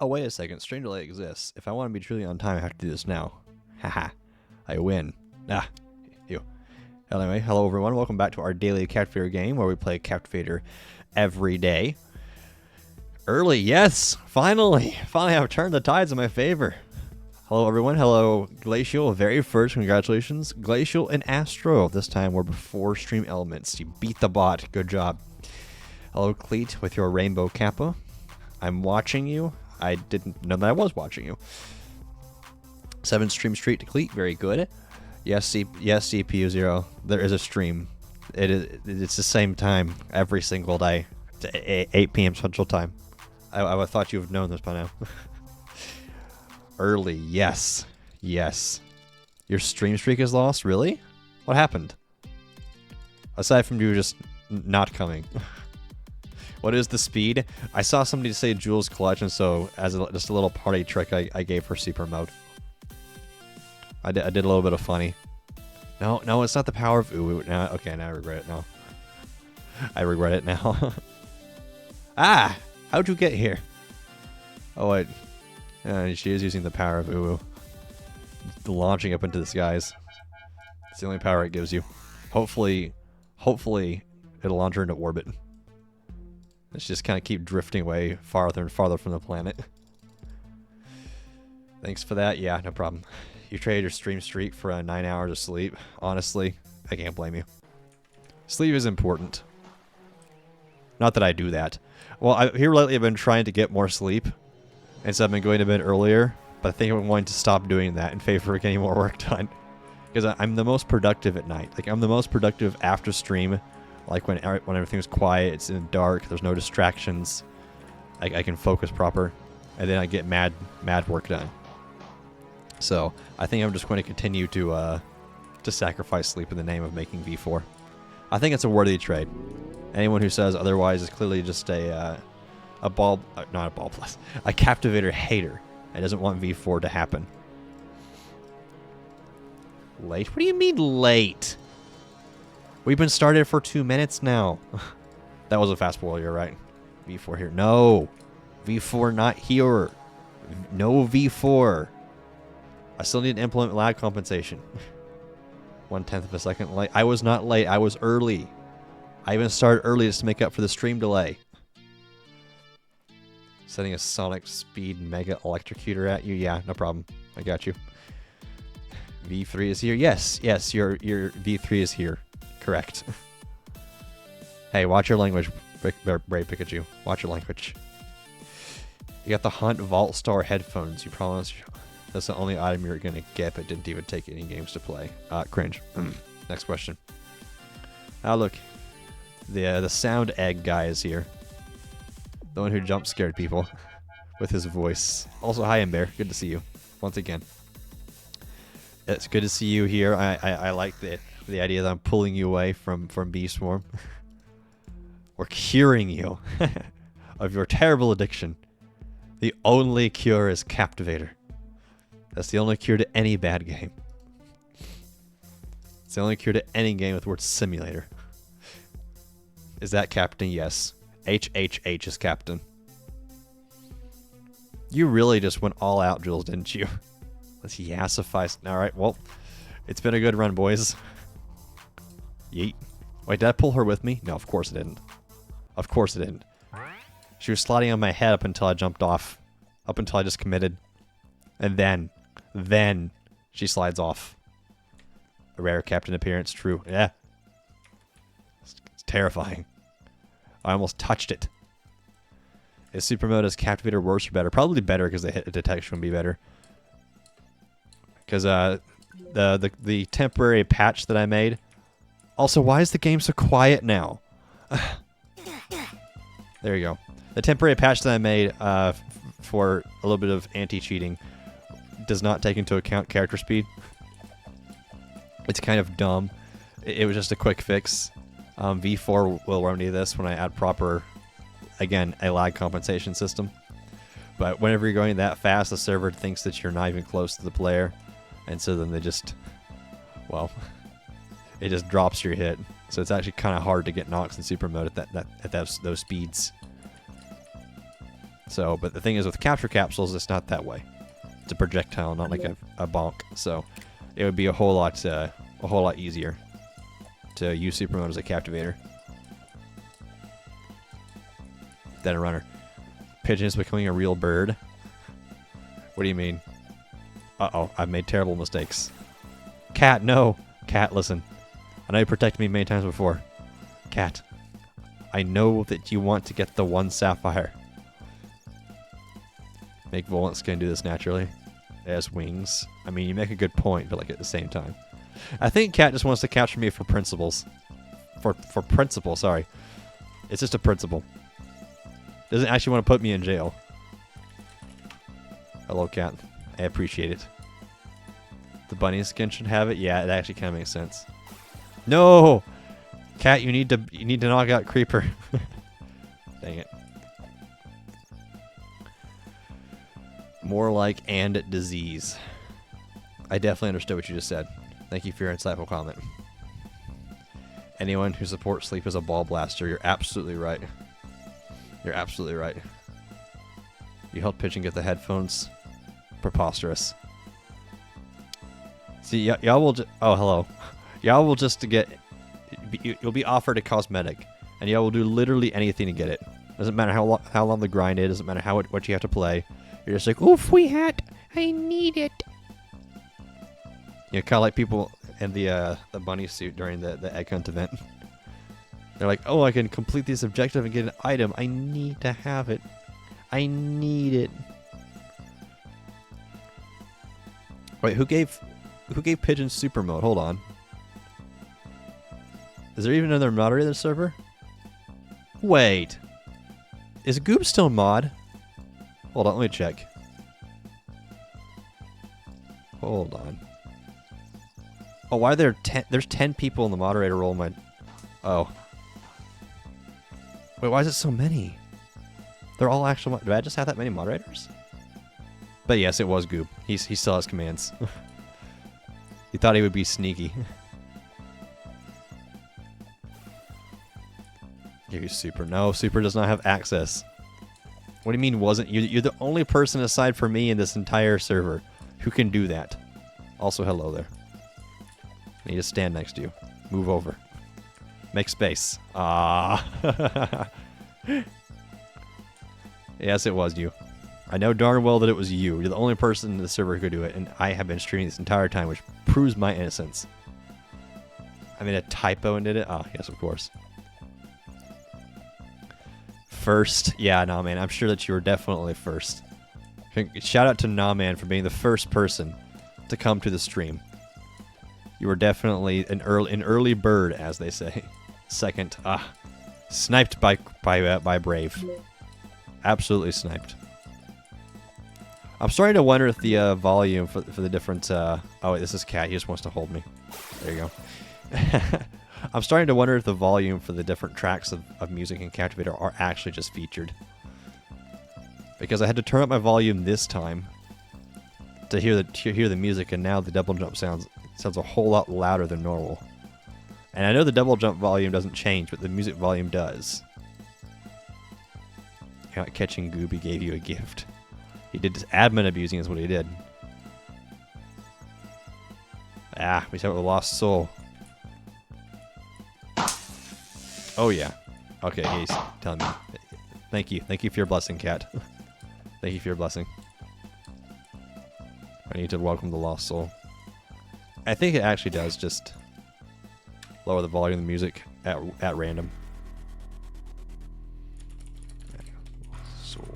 Oh, wait a second. Stream delay exists. If I want to be truly on time, I have to do this now. Haha. I win. Ah. You. Anyway, hello everyone. Welcome back to our daily Captivator game where we play Captivator every day. Early, yes! Finally! Finally, I've turned the tides in my favor. Hello everyone. Hello Glacial. Very first, congratulations. Glacial and Astro. This time we're before Stream Elements. You beat the bot. Good job. Hello Cleet with your Rainbow Kappa. I'm watching you. I didn't know that I was watching you. 7 stream streak to Cleet. Very good. Yes, yes, CPU 0. There is a stream. It's the same time every single day. It's 8 p.m. Central Time. I thought you would have known this by now. Early, yes. Yes. Your stream streak is lost? Really? What happened? Aside from you just not coming. What is the speed? I saw somebody say Jules Clutch, and so as just a little party trick, I gave her super mode. I did a little bit of funny. No, it's not the power of ooh. Now, okay, now I regret it now. I regret it now. Ah! How'd you get here? Oh, wait. She is using the power of ooh. Launching up into the skies. It's the only power it gives you. Hopefully, it'll launch her into orbit. Let's just kind of keep drifting away farther and farther from the planet. Thanks for that. Yeah, no problem. You traded your stream streak for 9 hours of sleep. Honestly, I can't blame you. Sleep is important. Not that I do that. Well, here lately I've been trying to get more sleep. And so I've been going to bed earlier. But I think I'm going to stop doing that in favor of getting more work done. Because I'm the most productive at night. Like, I'm the most productive after stream. Like when everything's quiet, it's in the dark, there's no distractions. I can focus proper. And then I get mad work done. So I think I'm just going to continue to sacrifice sleep in the name of making V4. I think it's a worthy trade. Anyone who says otherwise is clearly just a Captivator hater and doesn't want V4 to happen. Late? What do you mean late? We've been started for 2 minutes now. That was a fast boil, you're right. V4 here. No. V4 not here. No V4. I still need to implement lag compensation. 1/10 of a second late. I was not late. I was early. I even started early just to make up for the stream delay. Setting a sonic speed mega electrocutor at you. Yeah, no problem. I got you. V3 is here. Yes, your V3 is here. Correct. Hey, watch your language, Brave Pikachu. Watch your language. You got the Hunt Vault Star headphones. You promise that's the only item you're gonna get, but didn't even take any games to play. Cringe. Next question. Ah, look. The sound egg guy is here. The one who jump scared people with his voice. Also, hi, Ember. Good to see you once again. It's good to see you here. I like the idea that I'm pulling you away from Beast Swarm. We're curing you of your terrible addiction. The only cure is Captivator. That's the only cure to any bad game. It's the only cure to any game with the word simulator. Is that Captain? Yes. HHH is Captain. You really just went all out, Jules, didn't you? Let's yassify. Alright, well, it's been a good run, boys. Yeet. Wait, did I pull her with me? No, of course it didn't. Of course it didn't. She was sliding on my head up until I jumped off. Up until I just committed. And then she slides off. A rare captain appearance, true. Yeah. It's terrifying. I almost touched it. Is super mode as Captivator worse or better? Probably better because the hit detection would be better. Because the temporary patch that I made. Also, why is the game so quiet now? There you go. The temporary patch that I made for a little bit of anti-cheating does not take into account character speed. It's kind of dumb. It was just a quick fix. V4 will remedy this when I add proper, again, a lag compensation system. But whenever you're going that fast, the server thinks that you're not even close to the player. And so then they just, well, it just drops your hit. So it's actually kind of hard to get Nox in super mode at those speeds. So, but the thing is with capture capsules, it's not that way. It's a projectile, not like a bonk. So, it would be a whole lot easier to use super mode as a captivator than a runner. Pigeon is becoming a real bird. What do you mean? Uh-oh, I've made terrible mistakes. Cat, no! Cat, listen. I know you protected me many times before. Cat, I know that you want to get the one sapphire. Make Volant Skin do this naturally. It has wings. I mean, you make a good point, but like at the same time. I think Cat just wants to capture me for principles. For principle, sorry. It's just a principle. Doesn't actually want to put me in jail. Hello, Cat. I appreciate it. The bunny skin should have it. Yeah, it actually kind of makes sense. No, Cat, you need to knock out Creeper. Dang it. More like and disease. I definitely understood what you just said. Thank you for your insightful comment. Anyone who supports sleep as a ball blaster, you're absolutely right. You're absolutely right. You helped Pigeon get the headphones. Preposterous. See, y'all will oh, hello. Y'all will just get... You'll be offered a cosmetic, and y'all will do literally anything to get it. Doesn't matter how long the grind is. Doesn't matter what you have to play. You're just like, oof, we hat. I need it. You know, kind of like people in the bunny suit during the egg hunt event. They're like, oh, I can complete this objective and get an item. I need to have it. I need it. Wait, who gave Pigeon super mode? Hold on. Is there even another moderator in the server? Wait. Is Goob still mod? Hold on, let me check. Hold on. Oh, why are there 10? There's 10 people in the moderator role. Oh. Wait, why is it so many? They're all actual. Do I just have that many moderators? But yes, it was Goob. He still has commands. He thought he would be sneaky. Give you super. No, super does not have access. What do you mean wasn't? You're the only person aside from me in this entire server who can do that. Also, hello there. I need to stand next to you. Move over. Make space. Ah. Yes, it was you. I know darn well that it was you. You're the only person in the server who could do it, and I have been streaming this entire time, which proves my innocence. I made a typo and did it? Ah, yes, of course. First. Yeah, nah, man. I'm sure that you were definitely first. Shout out to Nah Man for being the first person to come to the stream. You were definitely an early bird, as they say. Second. Sniped by Brave. Absolutely sniped. I'm starting to wonder if the volume for the different... oh, wait, this is Cat. He just wants to hold me. There you go. I'm starting to wonder if the volume for the different tracks of music in Captivator are actually just featured. Because I had to turn up my volume this time to hear the music, and now the double jump sounds a whole lot louder than normal. And I know the double jump volume doesn't change, but the music volume does. You're not catching Gooby gave you a gift. He did just admin abusing is what he did. Ah, we start with a lost soul. Oh yeah. Okay, he's telling me. Thank you. Thank you for your blessing, Cat. Thank you for your blessing. I need to welcome the lost soul. I think it actually does just lower the volume of the music at random. Soul.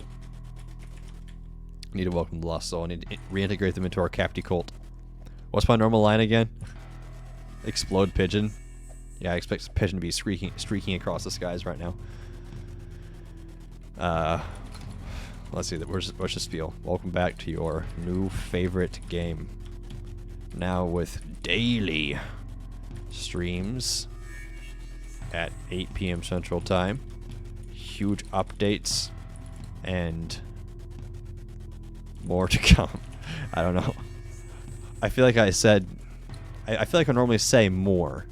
I need to welcome the lost soul. I need to reintegrate them into our Capti cult. What's my normal line again? Explode Pigeon. Yeah, I expect Pigeon to be streaking across the skies right now. Let's see. Where's this feel? Welcome back to your new favorite game. Now with daily streams at 8 p.m. Central Time. Huge updates and more to come. I don't know. I feel like I said... I feel like I normally say more.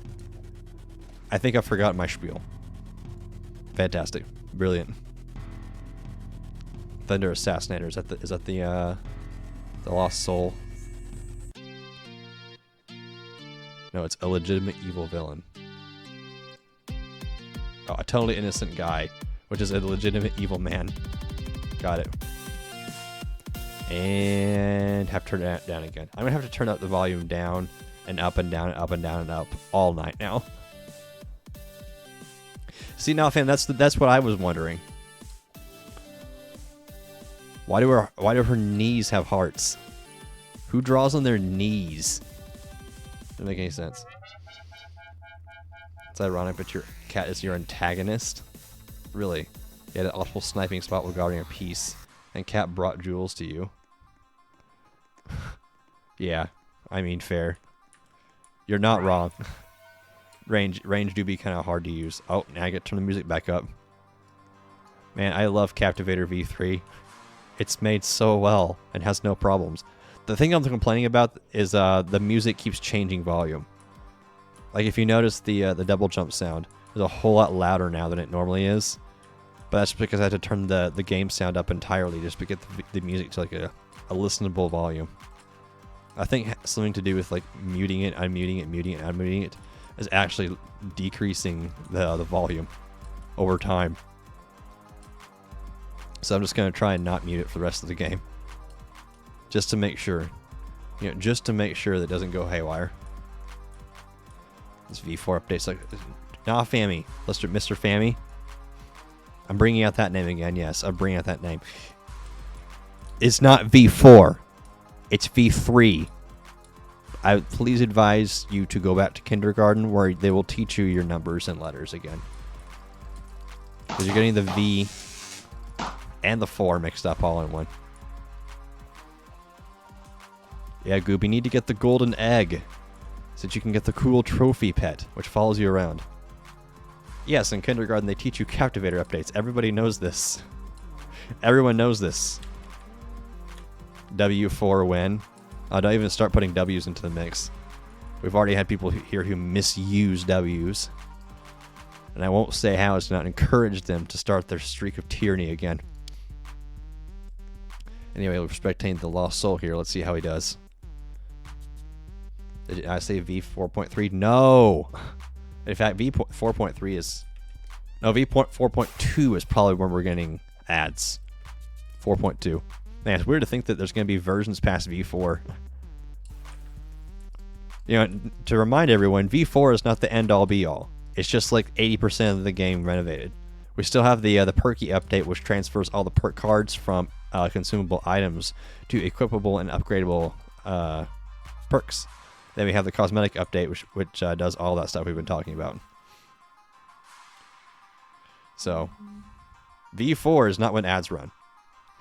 I think I forgot my spiel. Fantastic. Brilliant. Thunder Assassinator. Is that the Lost Soul? No, it's a legitimate evil villain. Oh, a totally innocent guy, which is a legitimate evil man. Got it. And have to turn it down again. I'm gonna have to turn up the volume down and up and down and up and down and up all night now. See now, fam, that's what I was wondering. Why do her knees have hearts? Who draws on their knees? Doesn't make any sense. It's ironic, but your cat is your antagonist. Really? You had an awful sniping spot while guarding a piece, and cat brought jewels to you. Yeah, I mean fair. You're not wrong. Range do be kind of hard to use. Oh, now I get to turn the music back up. Man, I love Captivator V3. It's made so well and has no problems. The thing I'm complaining about is the music keeps changing volume. Like if you notice the double jump sound is a whole lot louder now than it normally is. But that's because I had to turn the game sound up entirely just to get the music to like a listenable volume. I think something to do with like muting it, unmuting it, muting it, unmuting it is actually decreasing the volume over time. So I'm just going to try and not mute it for the rest of the game. Just to make sure. You know, just to make sure that it doesn't go haywire. This V4 update's like... Nah, Fammy. Mr. Fammy. I'm bringing out that name again. Yes, I'm bringing out that name. It's not V4. It's V3. I would please advise you to go back to kindergarten where they will teach you your numbers and letters again. Because you're getting the V and the 4 mixed up all in one. Yeah, Goob, you need to get the golden egg so that you can get the cool trophy pet, which follows you around. Yes, in kindergarten they teach you Captivator updates. Everybody knows this. Everyone knows this. W4 win. Don't even start putting W's into the mix. We've already had people here who misuse W's. And I won't say how as to not encourage them to start their streak of tyranny again. Anyway, we're spectating the Lost Soul here. Let's see how he does. Did I say V4.3? No! In fact, V4.3 is... No, V4.2 is probably when we're getting ads. 4.2. Man, it's weird to think that there's going to be versions past V4. You know, to remind everyone, V4 is not the end-all be-all. It's just like 80% of the game renovated. We still have the perky update, which transfers all the perk cards from consumable items to equipable and upgradable perks. Then we have the cosmetic update, which does all that stuff we've been talking about. So, V4 is not when ads run.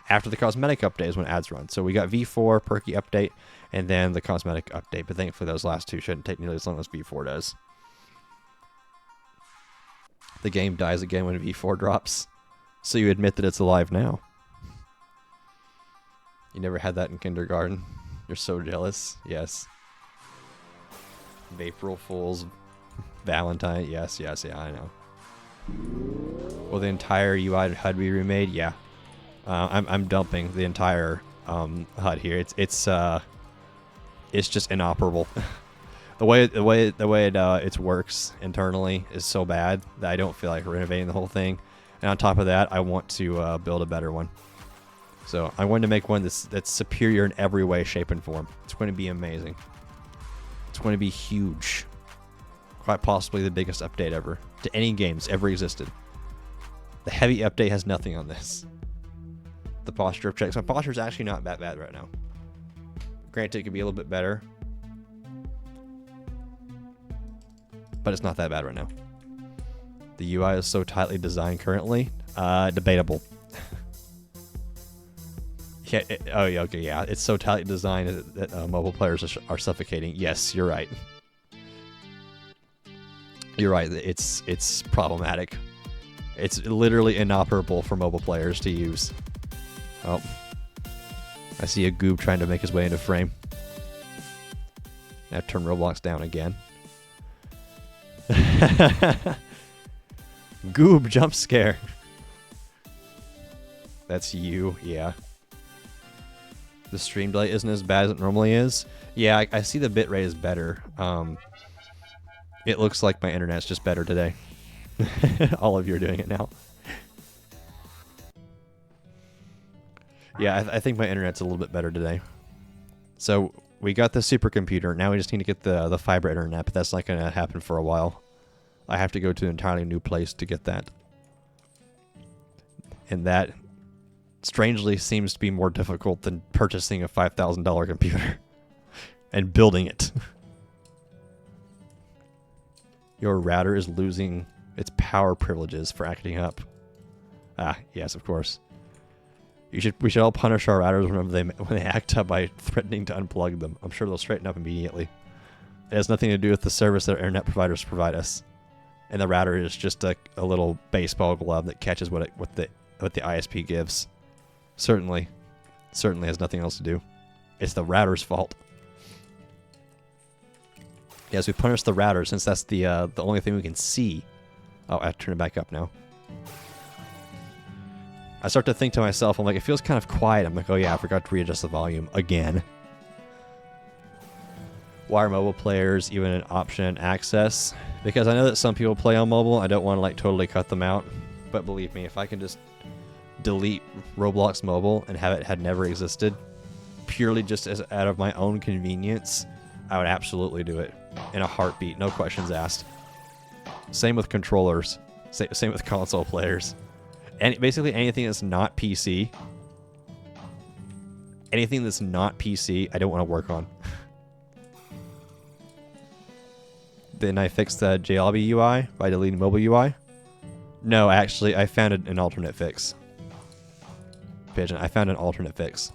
After the cosmetic update is when ads run. So we got V4, perky update, and then the cosmetic update. But thankfully those last two shouldn't take nearly as long as V4 does. The game dies again when V4 drops. So you admit that it's alive now. You never had that in kindergarten. You're so jealous. Yes. April Fool's Valentine. Yes, yeah, I know. Will the entire UI and HUD be remade? Yeah. I'm dumping the entire HUD here. It's just inoperable. the way it works internally is so bad that I don't feel like renovating the whole thing. And on top of that, I want to build a better one. So I'm going to make one that's superior in every way, shape, and form. It's going to be amazing. It's going to be huge. Quite possibly the biggest update ever to any games ever existed. The heavy update has nothing on this. The posture of checks. My posture is actually not that bad right now. Granted, it could be a little bit better. But it's not that bad right now. The UI is so tightly designed currently. Debatable. Yeah, yeah. It's so tightly designed that mobile players are suffocating. Yes, you're right. You're right. It's problematic. It's literally inoperable for mobile players to use. Oh. I see a goob trying to make his way into frame. Now turn Roblox down again. Goob jump scare. That's you, yeah. The stream delay isn't as bad as it normally is. Yeah, I see the bitrate is better. It looks like my internet's just better today. All of you are doing it now. Yeah, I think my internet's a little bit better today. So we got the supercomputer. Now we just need to get the fiber internet, but that's not going to happen for a while. I have to go to an entirely new place to get that. And that strangely seems to be more difficult than purchasing a $5,000 computer and building it. Your router is losing its power privileges for acting up. Ah, yes, of course. We should all punish our routers when they act up by threatening to unplug them. I'm sure they'll straighten up immediately. It has nothing to do with the service that our internet providers provide us. And the router is just a little baseball glove that catches what the ISP gives. Certainly has nothing else to do. It's the router's fault. Yes, we punish the router since that's the only thing we can see. Oh, I have to turn it back up now. I start to think to myself, I'm like, it feels kind of quiet. I'm like, oh yeah, I forgot to readjust the volume again. Why are mobile players even an option in access? Because I know that some people play on mobile. I don't want to like totally cut them out. But believe me, if I can just delete Roblox Mobile and have it had never existed, purely just as out of my own convenience, I would absolutely do it in a heartbeat, no questions asked. Same with controllers, same with console players, and basically anything that's not PC. Anything that's not PC, I don't want to work on. Then I fixed the JLobby UI by deleting mobile UI. No, actually, I found an alternate fix. Pigeon, I found an alternate fix.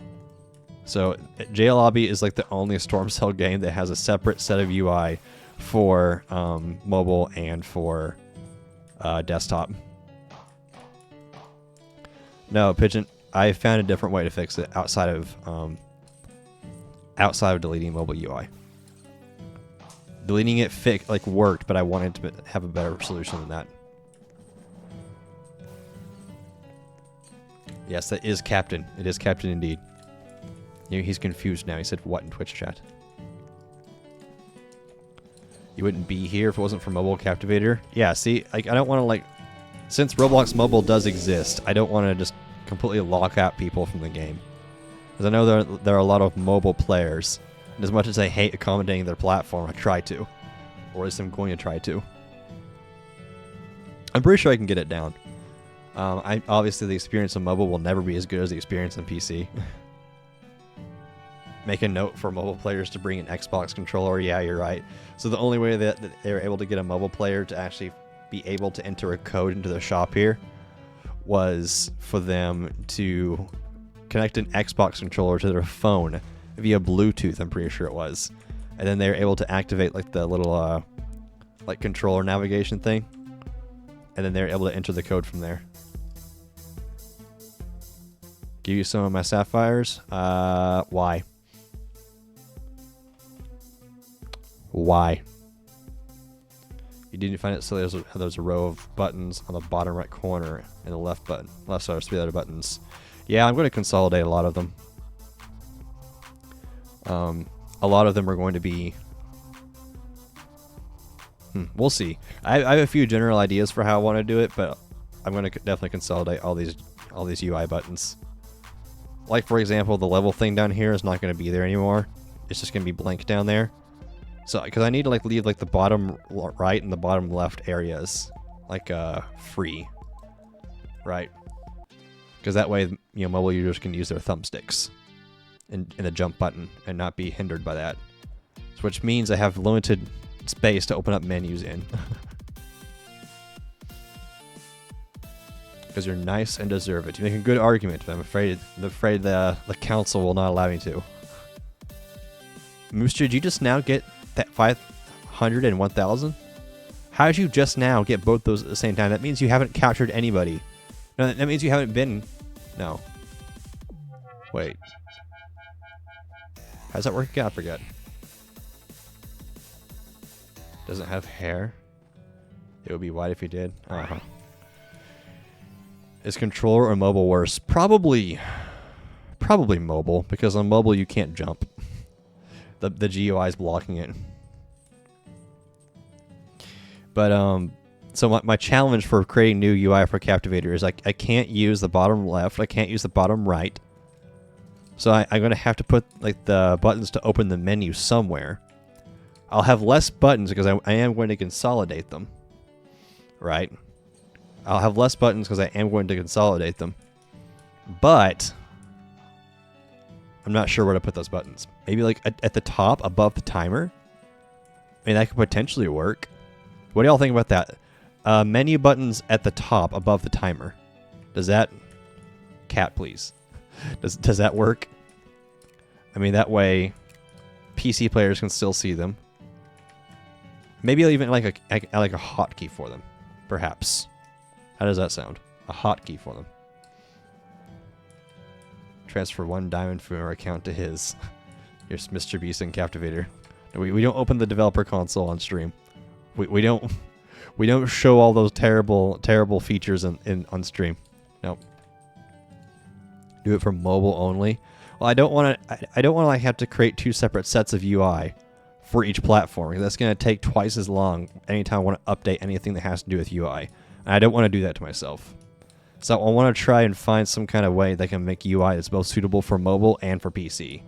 So JLobby is like the only Storm Cell game that has a separate set of UI for mobile and for desktop. No, Pigeon, I found a different way to fix it outside of deleting mobile UI. Deleting it worked, but I wanted to have a better solution than that. Yes, that is Captain. It is Captain indeed. He's confused now. He said, what in Twitch chat? You wouldn't be here if it wasn't for mobile Captivator? Yeah, see, like, I don't want to, like... Since Roblox Mobile does exist, I don't want to just completely lock out people from the game. Because I know there are a lot of mobile players. And as much as I hate accommodating their platform, I try to. Or at least I'm going to try to. I'm pretty sure I can get it down. Obviously, the experience on mobile will never be as good as the experience on PC. Make a note for mobile players to bring an Xbox controller. Yeah, you're right. So the only way that they were able to get a mobile player to actually be able to enter a code into the shop here was for them to connect an Xbox controller to their phone via Bluetooth, I'm pretty sure it was. And then they were able to activate like the little like controller navigation thing. And then they were able to enter the code from there. Give you some of my sapphires? Why? Why? You didn't find it so there's a row of buttons on the bottom right corner and the left button. Left side, there's 3 other buttons. Yeah, I'm going to consolidate a lot of them. A lot of them are going to be... we'll see. I have a few general ideas for how I want to do it, but I'm going to definitely consolidate all these UI buttons. Like, for example, the level thing down here is not going to be there anymore. It's just going to be blank down there. So, because I need to like leave like the bottom right and the bottom left areas like free, right? Because that way, mobile users can use their thumbsticks in the jump button and not be hindered by that. So, which means I have limited space to open up menus in. Because you're nice and deserve it. You make a good argument, but I'm afraid the council will not allow me to. Mooster, did you just now get that 500 and 1,000? How did you just now get both those at the same time? That means you haven't captured anybody. No, that means you haven't been... No. Wait. How's that work again? I forget. Doesn't have hair? It would be white if you did. Uh-huh. Is controller or mobile worse? Probably mobile, because on mobile you can't jump. The GUI is blocking it. But so my challenge for creating new UI for Captivator is I can't use the bottom left, I can't use the bottom right. So I'm going to have to put like the buttons to open the menu somewhere. I'll have less buttons because I am going to consolidate them. Right? I'll have less buttons because I am going to consolidate them. But I'm not sure where to put those buttons. Maybe like at the top above the timer? I mean, that could potentially work. What do y'all think about that? Menu buttons at the top above the timer. Does that... Cat, please. Does that work? I mean, that way PC players can still see them. Maybe I'll even like a hotkey for them, perhaps. How does that sound? A hotkey for them. Transfer 1 diamond from our account to his. Here's Mr. Beast and Captivator. No, we don't open the developer console on stream. We don't show all those terrible features on stream. Nope. Do it for mobile only. Well, I don't want to like have to create 2 separate sets of UI for each platform. That's going to take twice as long anytime I want to update anything that has to do with UI. And I don't want to do that to myself. So I want to try and find some kind of way that can make UI that's both suitable for mobile and for PC.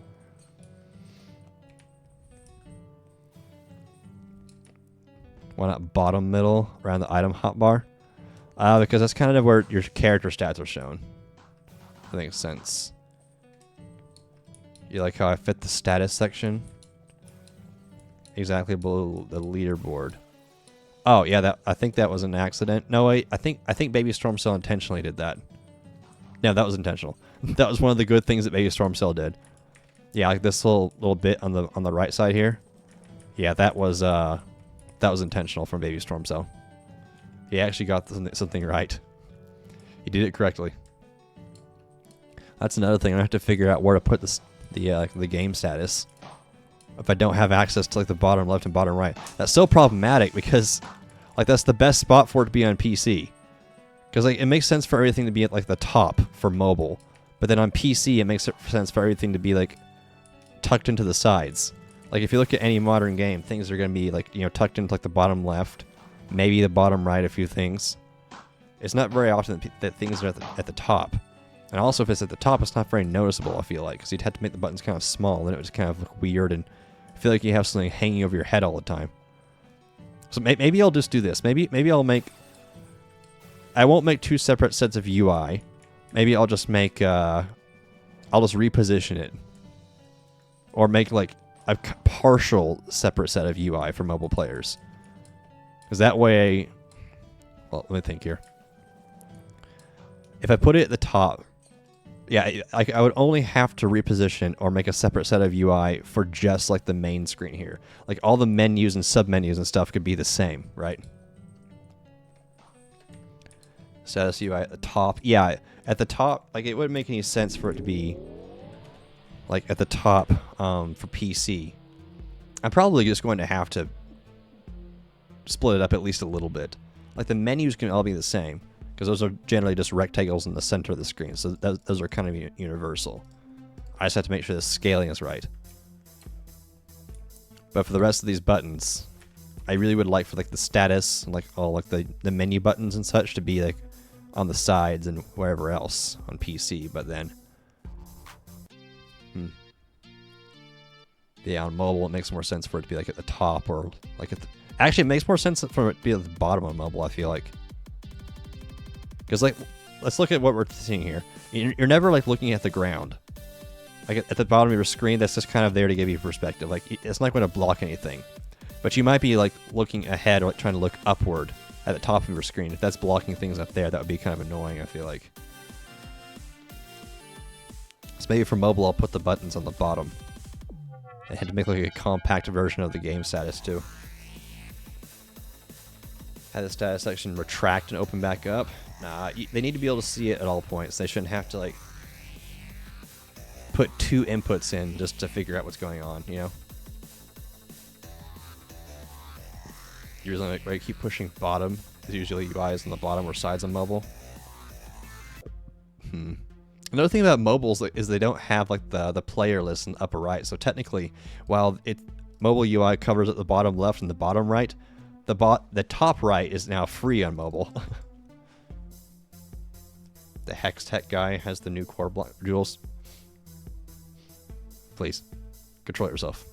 Why not bottom middle around the item hotbar? Because that's kind of where your character stats are shown. That makes sense. You like how I fit the status section? Exactly below the leaderboard. Oh yeah, I think that was an accident. No wait, I think Baby Storm Cell intentionally did that. No, that was intentional. That was one of the good things that Baby Storm Cell did. Yeah, like this little bit on the right side here. Yeah, that was intentional from Baby Storm Cell. He actually got something right. He did it correctly. That's another thing. I have to figure out where to put the game status if I don't have access to like the bottom left and bottom right. That's so problematic because like that's the best spot for it to be on PC. Because like it makes sense for everything to be at like the top for mobile, but then on PC it makes sense for everything to be like tucked into the sides. Like if you look at any modern game, things are going to be like, you know, tucked into like the bottom left, maybe the bottom right, a few things. It's not very often that things are at the top. And also if it's at the top, it's not very noticeable, I feel like, because you'd have to make the buttons kind of small, then it would just kind of look weird and feel like you have something hanging over your head all the time. So maybe I'll just do this. Maybe I won't make 2 separate sets of UI. Maybe I'll just make I'll just reposition it, or make like a partial separate set of UI for mobile players. Because that way, well, let me think here. If I put it at the top, yeah, I would only have to reposition or make a separate set of UI for just like the main screen here. Like all the menus and submenus and stuff could be the same, right? Status UI at the top. Yeah, at the top, like it wouldn't make any sense for it to be like at the top for PC. I'm probably just going to have to split it up at least a little bit. Like the menus can all be the same, because those are generally just rectangles in the center of the screen, so those are kind of universal. I just have to make sure the scaling is right. But for the rest of these buttons, I really would like for like the status and like all like the menu buttons and such to be like on the sides and wherever else on PC. But then, yeah, on mobile it makes more sense for it to be like at the top or like at the, actually it makes more sense for it to be at the bottom on mobile, I feel like. Because, like, let's look at what we're seeing here. You're never, like, looking at the ground. Like, at the bottom of your screen, that's just kind of there to give you perspective. Like, it's not going to block anything. But you might be, like, looking ahead or like, trying to look upward at the top of your screen. If that's blocking things up there, that would be kind of annoying, I feel like. So maybe for mobile, I'll put the buttons on the bottom. I had to make, like, a compact version of the game status, too. Have the status section retract and open back up. Nah, they need to be able to see it at all points. They shouldn't have to, like, put 2 inputs in just to figure out what's going on, you know? Usually, like, where I keep pushing bottom, because usually UI is on the bottom or sides on mobile. Another thing about mobiles is they don't have like the player list in the upper right. So technically, while mobile UI covers at the bottom left and the bottom right, the top right is now free on mobile. The Hex Tech guy has the new core block jewels. Please, control yourself.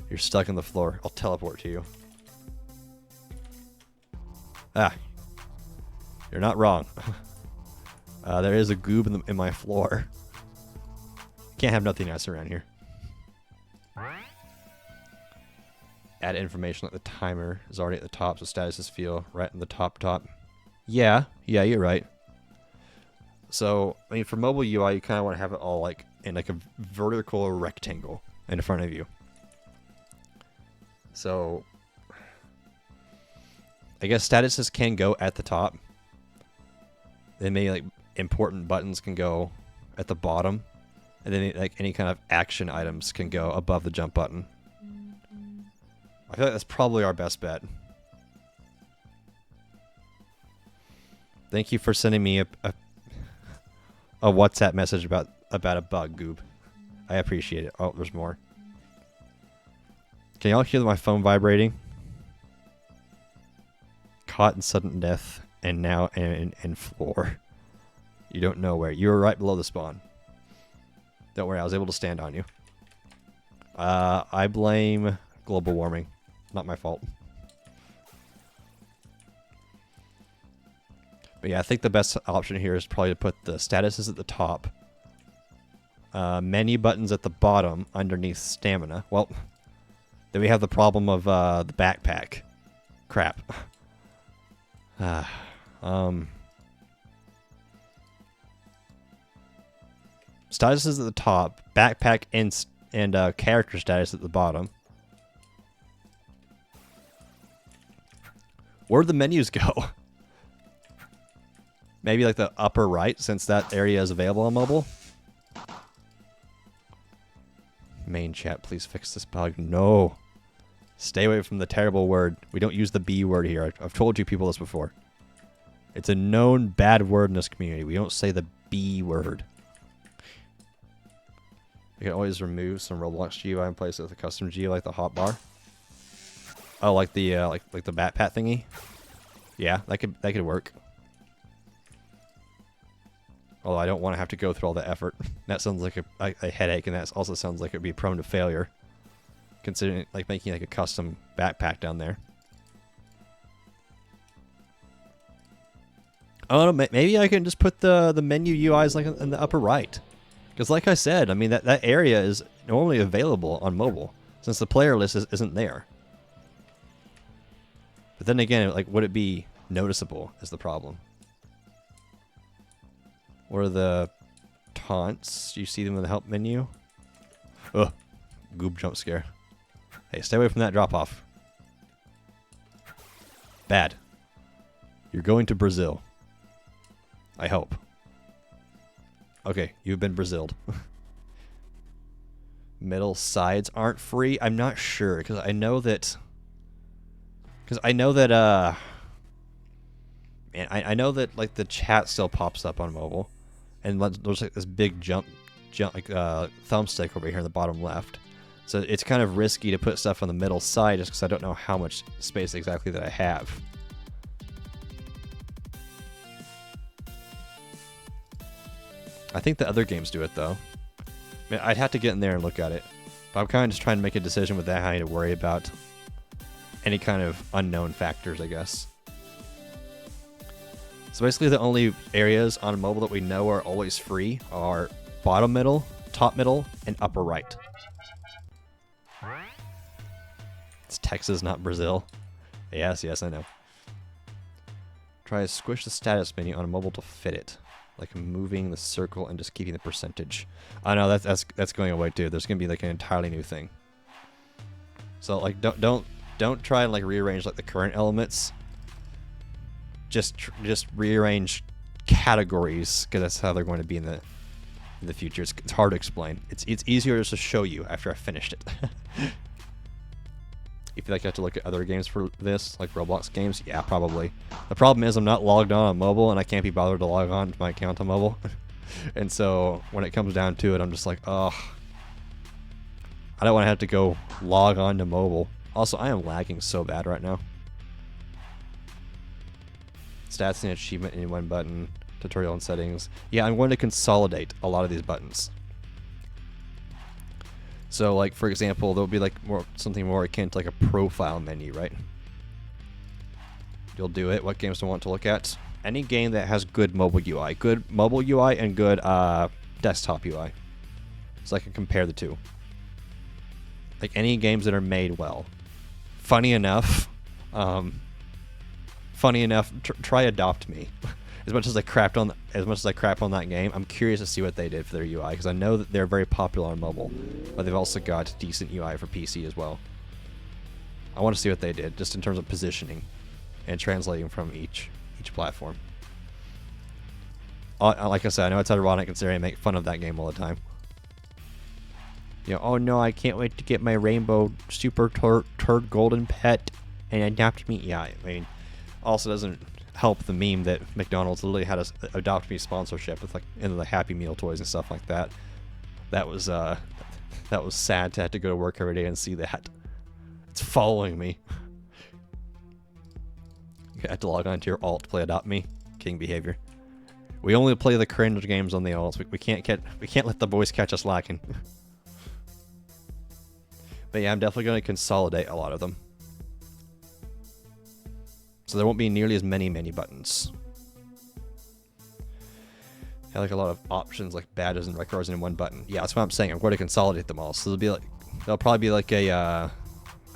You're stuck on the floor. I'll teleport to you. Ah, you're not wrong. There is a goob in my floor. Can't have nothingness around here. Add information like the timer is already at the top, so statuses feel right in the top. Yeah, you're right. So, I mean, for mobile UI, you kind of want to have it all like in like a vertical rectangle in front of you. So, I guess statuses can go at the top. Then maybe like important buttons can go at the bottom, and then like any kind of action items can go above the jump button. I feel like that's probably our best bet. Thank you for sending me a WhatsApp message about a bug, Goob. I appreciate it. Oh, there's more. Can y'all hear my phone vibrating? Caught in sudden death, and now in floor. You don't know where. You were right below the spawn. Don't worry, I was able to stand on you. I blame global warming. Not my fault. But yeah, I think the best option here is probably to put the statuses at the top. Menu buttons at the bottom underneath stamina. Well, then we have the problem of the backpack. Crap. Statuses at the top, backpack and character status at the bottom. Where'd the menus go? Maybe like the upper right, since that area is available on mobile. Main chat, please fix this bug. No. Stay away from the terrible word. We don't use the B word here. I've told you people this before. It's a known bad word in this community. We don't say the B word. You can always remove some Roblox GUI and place it with a custom GUI like the hotbar. Oh, like the like the backpack thingy. Yeah, that could work. Although I don't want to have to go through all the effort. That sounds like a headache, and that also sounds like it'd be prone to failure. Considering like making like a custom backpack down there. Oh, no, maybe I can just put the menu UIs like in the upper right. Because like I said, I mean that area is normally available on mobile since the player list isn't there. But then again, like, would it be noticeable is the problem. What are the taunts? Do you see them in the help menu? Ugh, goob jump scare. Hey, stay away from that drop off. Bad. You're going to Brazil. I hope. Okay, you've been Braziled. Middle sides aren't free? I'm not sure, because I know that... Man, I know that, like, the chat still pops up on mobile. And there's, like, this big jump like, thumbstick over here in the bottom left. So it's kind of risky to put stuff on the middle side just because I don't know how much space exactly that I have. I think the other games do it, though. I mean, I'd have to get in there and look at it. But I'm kind of just trying to make a decision without having to worry about any kind of unknown factors, I guess. So basically the only areas on mobile that we know are always free are bottom middle, top middle, and upper right. It's Texas, not Brazil. Yes, I know. Try to squish the status menu on a mobile to fit it. Like moving the circle and just keeping the percentage. I know that's going away too. There's gonna be like an entirely new thing. So like don't try and like rearrange like the current elements. Just rearrange categories because that's how they're going to be in the future. It's hard to explain. It's easier just to show you after I finished it. If you like have to look at other games for this, like Roblox games, yeah, probably. The problem is I'm not logged on mobile, and I can't be bothered to log on to my account on mobile. And so when it comes down to it, I'm just like, oh, I don't want to have to go log on to mobile. Also, I am lagging so bad right now. Stats and achievement in one button. Tutorial and settings. Yeah, I'm going to consolidate a lot of these buttons. So, like, for example, there'll be like something more akin to like a profile menu, right? You'll do it. What games do I want to look at? Any game that has good mobile UI. Good mobile UI and good desktop UI. So I can compare the two. Like any games that are made well. Funny enough, try Adopt Me. As much as I crap on that game, I'm curious to see what they did for their UI because I know that they're very popular on mobile, but they've also got decent UI for PC as well. I want to see what they did just in terms of positioning and translating from each platform. Like I said, I know it's ironic considering I make fun of that game all the time. You know, oh no, I can't wait to get my rainbow super turd golden pet and Adopt Me. Yeah, I mean, also doesn't help the meme that McDonald's literally had a Adopt Me sponsorship with like in the Happy Meal toys and stuff like that. That was sad to have to go to work every day and see that. It's following me. You have to log on to your alt to play Adopt Me. King behavior. We only play the cringe games on the alts. We can't let the boys catch us lacking. But yeah, I'm definitely going to consolidate a lot of them. So there won't be nearly as many menu buttons. I like a lot of options like badges and records in one button. Yeah, that's what I'm saying. I'm going to consolidate them all. So there'll probably be like a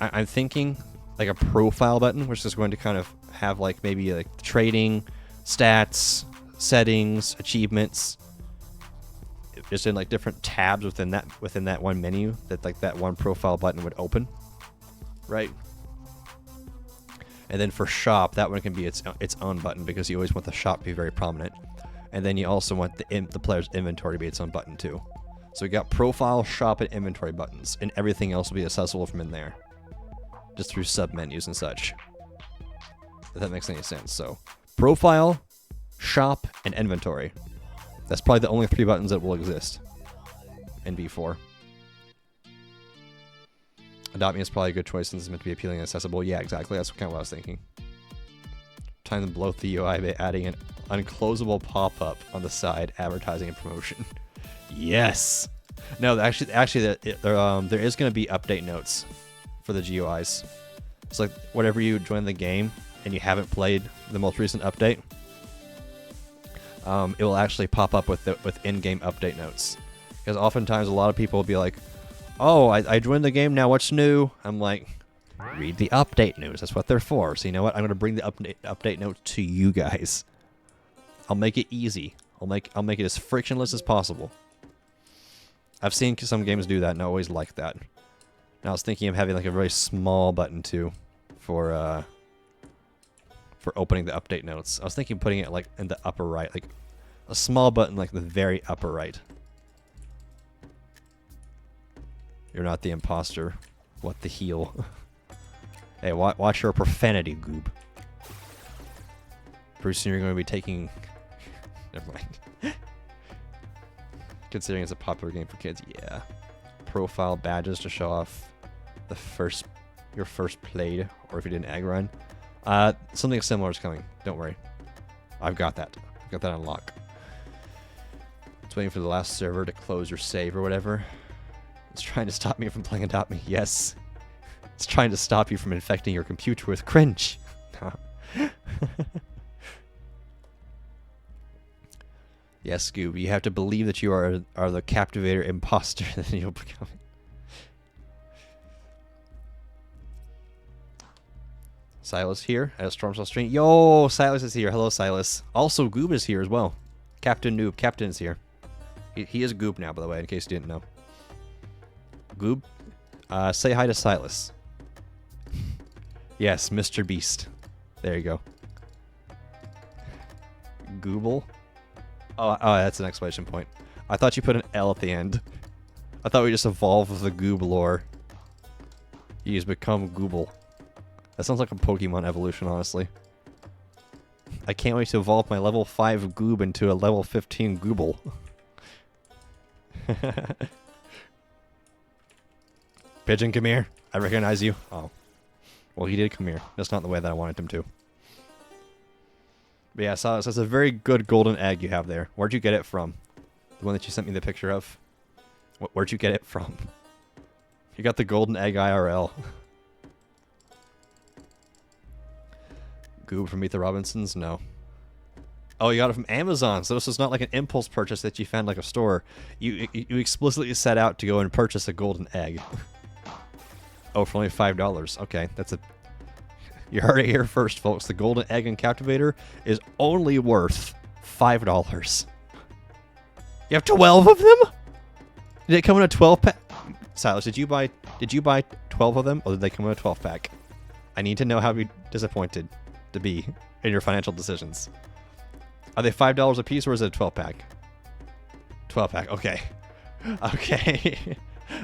I'm thinking like a profile button, which is going to kind of have like maybe like trading, stats, settings, achievements, just in like different tabs within that one menu that like that one profile button would open, right? And then for shop, that one can be its own button because you always want the shop to be very prominent. And then you also want the player's inventory to be its own button too. So we got profile, shop, and inventory buttons, and everything else will be accessible from in there, just through sub-menus and such. If that makes any sense. So profile, shop, and inventory. That's probably the only 3 buttons that will exist in V4. Adopt Me is probably a good choice since it's meant to be appealing and accessible. Yeah, exactly. That's kind of what I was thinking. Time to bloat the UI by adding an unclosable pop-up on the side, advertising and promotion. Yes. No, actually, there is going to be update notes for the GUIs. It's like whenever you join the game and you haven't played the most recent update, it will actually pop up with in-game update notes. Because oftentimes a lot of people will be like, oh, I joined the game now, what's new? I'm like, read the update news. That's what they're for. So you know what? I'm going to bring the update notes to you guys. I'll make it easy. I'll make it as frictionless as possible. I've seen some games do that, and I always like that. And I was thinking of having like a very small button too for opening the update notes. I was thinking putting it like in the upper right, like a small button like the very upper right. You're not the imposter. What the heel? Hey, watch your profanity, goob. Pretty soon you're going to be taking... Never mind. Considering it's a popular game for kids, yeah. Profile badges to show off your first played, or if you did an egg run. Something similar is coming. Don't worry. I've got that. I've got that on lock. It's waiting for the last server to close your save or whatever. It's trying to stop me from playing Adopt Me. Yes. It's trying to stop you from infecting your computer with cringe. Yes, Scoob, you have to believe that you are the Captivator imposter, then you'll become it. Silas here at Stormcell Stream. Yo, Silas is here. Hello, Silas. Also, Goob is here as well. Captain Noob. Captain is here. He is Goob now, by the way, in case you didn't know. Goob, say hi to Silas. Yes, Mr. Beast. There you go. Gooble. Oh, that's an exclamation point. I thought you put an L at the end. I thought we just evolved with the Goob lore. He's become Gooble. That sounds like a Pokemon evolution, honestly. I can't wait to evolve my level 5 Goob into a level 15 Gooble. Pigeon, come here. I recognize you. Oh. Well, he did come here. That's not the way that I wanted him to. But yeah, so it's a very good golden egg you have there. Where'd you get it from? The one that you sent me the picture of? Where'd you get it from? You got the golden egg IRL. Goob from Meet the Robinsons? No. Oh, you got it from Amazon. So this is not like an impulse purchase that you found like a store. You explicitly set out to go and purchase a golden egg. Oh, for only $5. Okay, that's a... You heard it here first, folks. The golden egg in Captivator is only worth $5. You have 12 of them? Did it come in a 12 pack? Silas, did you buy 12 of them, or did they come in a 12 pack? I need to know how disappointed to be in your financial decisions. Are they $5 a piece, or is it a 12 pack? 12 pack. Okay. Okay.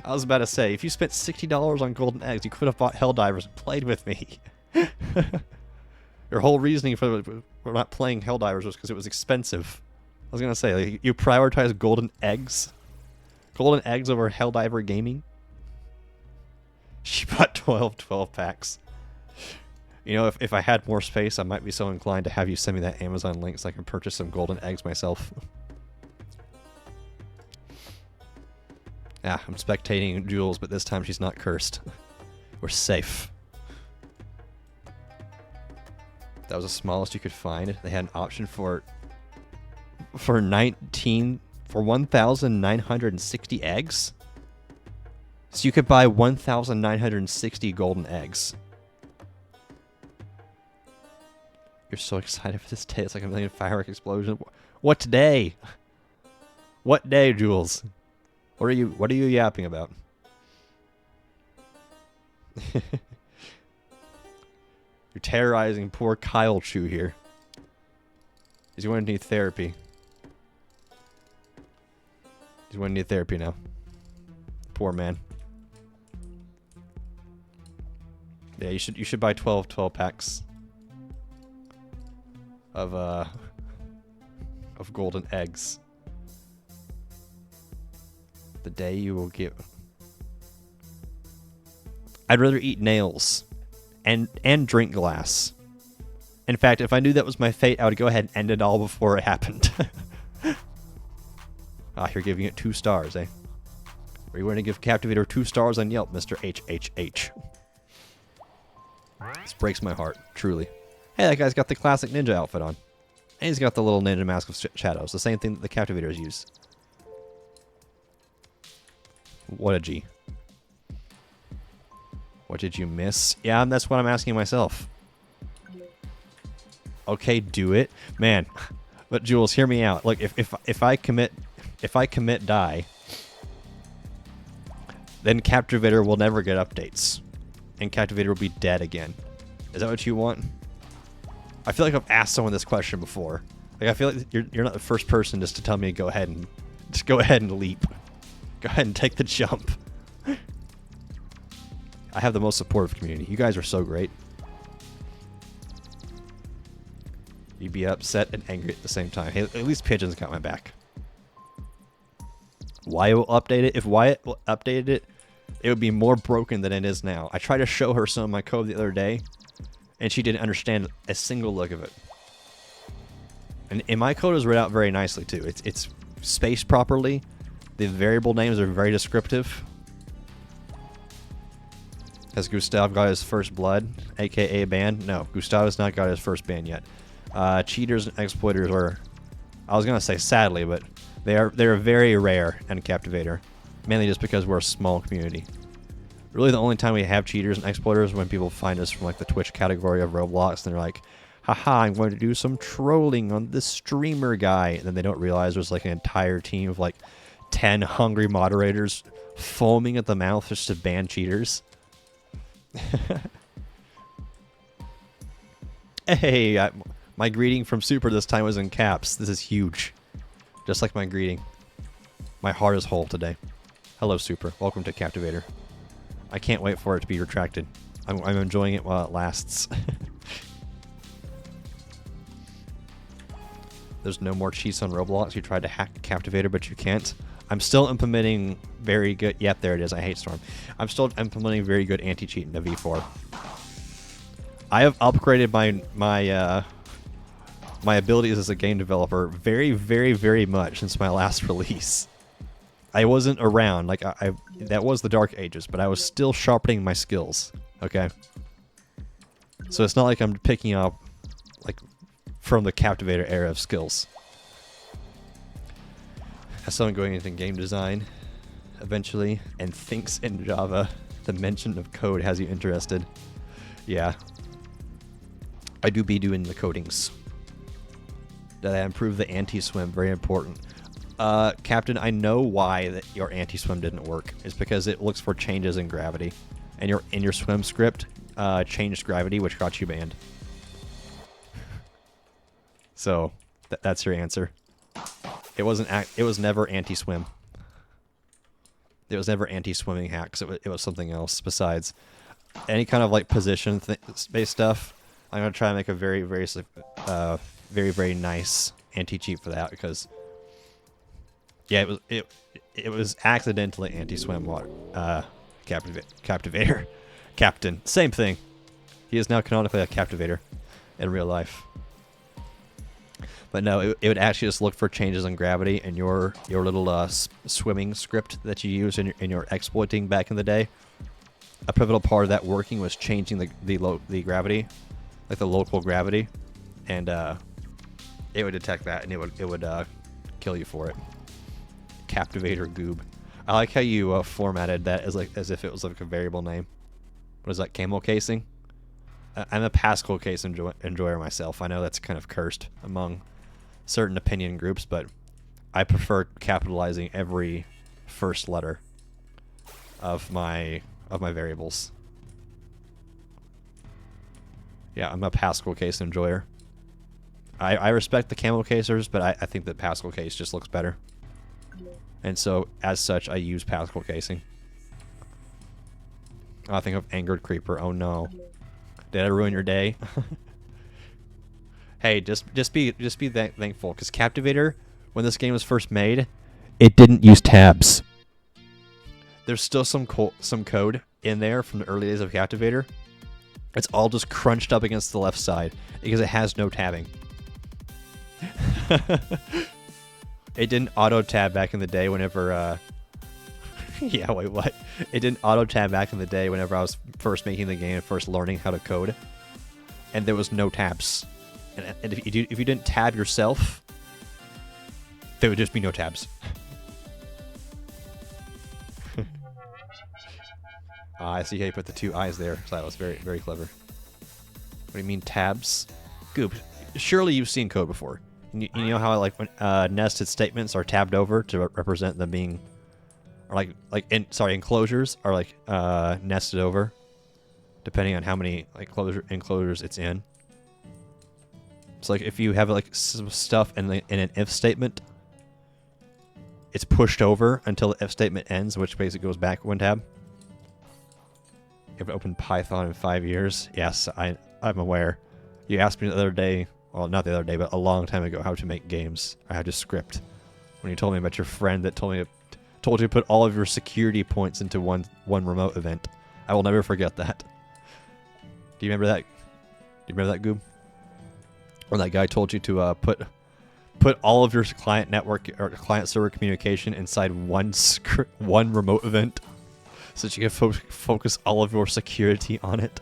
I was about to say, if you spent $60 on golden eggs, you could have bought Helldivers and played with me. Your whole reasoning for not playing Helldivers was because it was expensive. I was gonna say, like, you prioritize golden eggs? Golden eggs over Helldiver gaming? She bought 12 packs. You know, if I had more space, I might be so inclined to have you send me that Amazon link so I can purchase some golden eggs myself. Yeah, I'm spectating Jules, but this time she's not cursed. We're safe. That was the smallest you could find. They had an option for 1,960 eggs. So you could buy 1,960 golden eggs. You're so excited for this day. It's like a million firework explosions. What day? What day, Jules? What are you yapping about? You're terrorizing poor Kyle Chu here. He's going to need therapy. He's going to need therapy now. Poor man. Yeah, you should buy 12 packs of golden eggs. The day you will get... I'd rather eat nails and drink glass. In fact, if I knew that was my fate, I would go ahead and end it all before it happened. Ah, you're giving it 2 stars, eh? Are you going to give Captivator 2 stars on Yelp, Mr. HHH? This breaks my heart, truly. Hey, that guy's got the classic ninja outfit on. And he's got the little ninja mask of shadows. The same thing that the Captivators use. What a G. What did you miss? Yeah, that's what I'm asking myself. Okay, do it. Man, but Jules, hear me out. Look, if I commit die, then Captivator will never get updates. And Captivator will be dead again. Is that what you want? I feel like I've asked someone this question before. Like, I feel like you're not the first person just to tell me to go ahead and leap. Go ahead and take the jump. I have the most supportive community. You guys are so great. You'd be upset and angry at the same time. Hey, at least Pigeon's got my back. Wyatt will update it. If Wyatt updated it, it would be more broken than it is now. I tried to show her some of my code the other day, and she didn't understand a single look of it. And my code is read out very nicely, too. It's spaced properly. The variable names are very descriptive. Has Gustav got his first blood, aka ban? No, Gustav has not got his first ban yet. Cheaters and exploiters are, I was gonna say sadly, but they're very rare in Captivator, mainly just because we're a small community. Really, the only time we have cheaters and exploiters is when people find us from like the Twitch category of Roblox, and they're like, "Haha, I'm going to do some trolling on this streamer guy," and then they don't realize there's like an entire team of like 10 hungry moderators foaming at the mouth just to ban cheaters. Hey, my greeting from Super this time was in caps. This is huge. Just like my greeting. My heart is whole today. Hello, Super. Welcome to Captivator. I can't wait for it to be retracted. I'm enjoying it while it lasts. There's no more cheats on Roblox. You tried to hack Captivator, but you can't. I'm still implementing very good. Yep, there it is. I hate Storm. I'm still implementing very good anti-cheat in the V4. I have upgraded my abilities as a game developer very, very, very much since my last release. I wasn't around, like that was the Dark Ages, but I was still sharpening my skills. Okay, so it's not like I'm picking up like from the Captivator era of skills. As someone going into game design eventually and thinks in Java, the mention of code has you interested. Yeah, I do be doing the codings. That I improve the anti-swim, very important. Captain, I know why that your anti-swim didn't work. It's because it looks for changes in gravity. And your swim script changed gravity, which got you banned. So, that's your answer. It was never anti-swim. It was never anti-swimming hacks. It was something else besides any kind of like position-based stuff. I'm gonna try and make a very, very, very, very nice anti-cheat for that because, yeah, it was accidentally anti-swim water. Captivator, Captain, same thing. He is now canonically a Captivator in real life. But no, it would actually just look for changes in gravity in your little swimming script that you use in your exploiting back in the day. A pivotal part of that working was changing the gravity, like the local gravity, and it would detect that and it would kill you for it. Captivator goob. I like how you formatted that as if it was like a variable name. What is that? Camel casing? I'm a Pascal case enjoyer myself. I know that's kind of cursed among certain opinion groups, but I prefer capitalizing every first letter of my variables. Yeah, I'm a Pascal case enjoyer. I respect the camel casers, but I think that Pascal case just looks better. And so, as such, I use Pascal casing. Oh, I think of Angered Creeper. Oh no. Did I ruin your day? Hey, just be thankful, because Captivator, when this game was first made, it didn't use tabs. There's still some code in there from the early days of Captivator. It's all just crunched up against the left side because it has no tabbing. It didn't auto tab back in the day whenever yeah, wait, what? It didn't auto tab back in the day whenever I was first making the game and first learning how to code. And there was no tabs. And if you didn't tab yourself, there would just be no tabs. I see how you put the two eyes there. So that was very, very clever. What do you mean tabs? Goop. Surely you've seen code before. You know how like when nested statements are tabbed over to represent them being, or enclosures are like nested over, depending on how many like enclosures it's in. So like if you have like some stuff in an if statement, it's pushed over until the if statement ends, which basically goes back one tab. You haven't opened Python in 5 years. Yes, I'm aware. You asked me the other day, well, not the other day, but a long time ago, how to make games or how to script. When you told me about your friend that told you to put all of your security points into one remote event. I will never forget that. Do you remember that? Do you remember that, Goob? Or that guy told you to put all of your client network or client server communication inside one remote event, so that you can focus all of your security on it.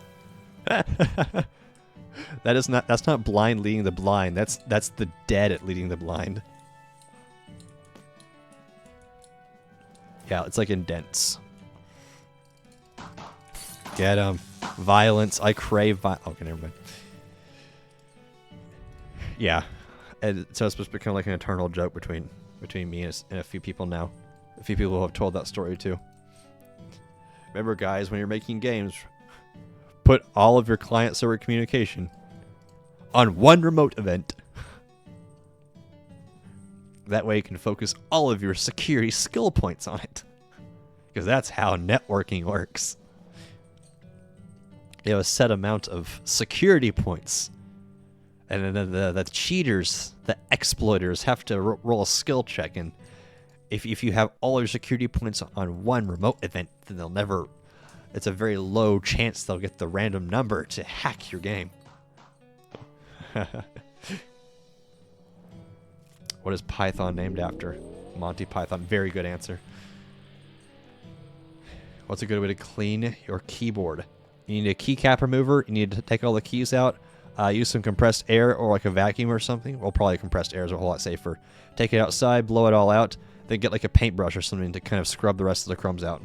That's not blind leading the blind. That's the dead leading the blind. Yeah, it's like indents. Get 'em. Violence. I crave okay, never mind. Yeah, and so it's supposed to become like an eternal joke between me and a few people now. A few people have told that story too. Remember, guys, when you're making games, put all of your client-server communication on one remote event. That way you can focus all of your security skill points on it. Because that's how networking works. You have a set amount of security points. And then the cheaters, the exploiters, have to roll a skill check and if you have all your security points on one remote event, then they'll never. It's a very low chance they'll get the random number to hack your game. What is Python named after? Monty Python. Very good answer. What's a good way to clean your keyboard? You need a keycap remover. You need to take all the keys out. Use some compressed air or like a vacuum or something. Well, probably compressed air is a whole lot safer. Take it outside, blow it all out, then get like a paintbrush or something to kind of scrub the rest of the crumbs out.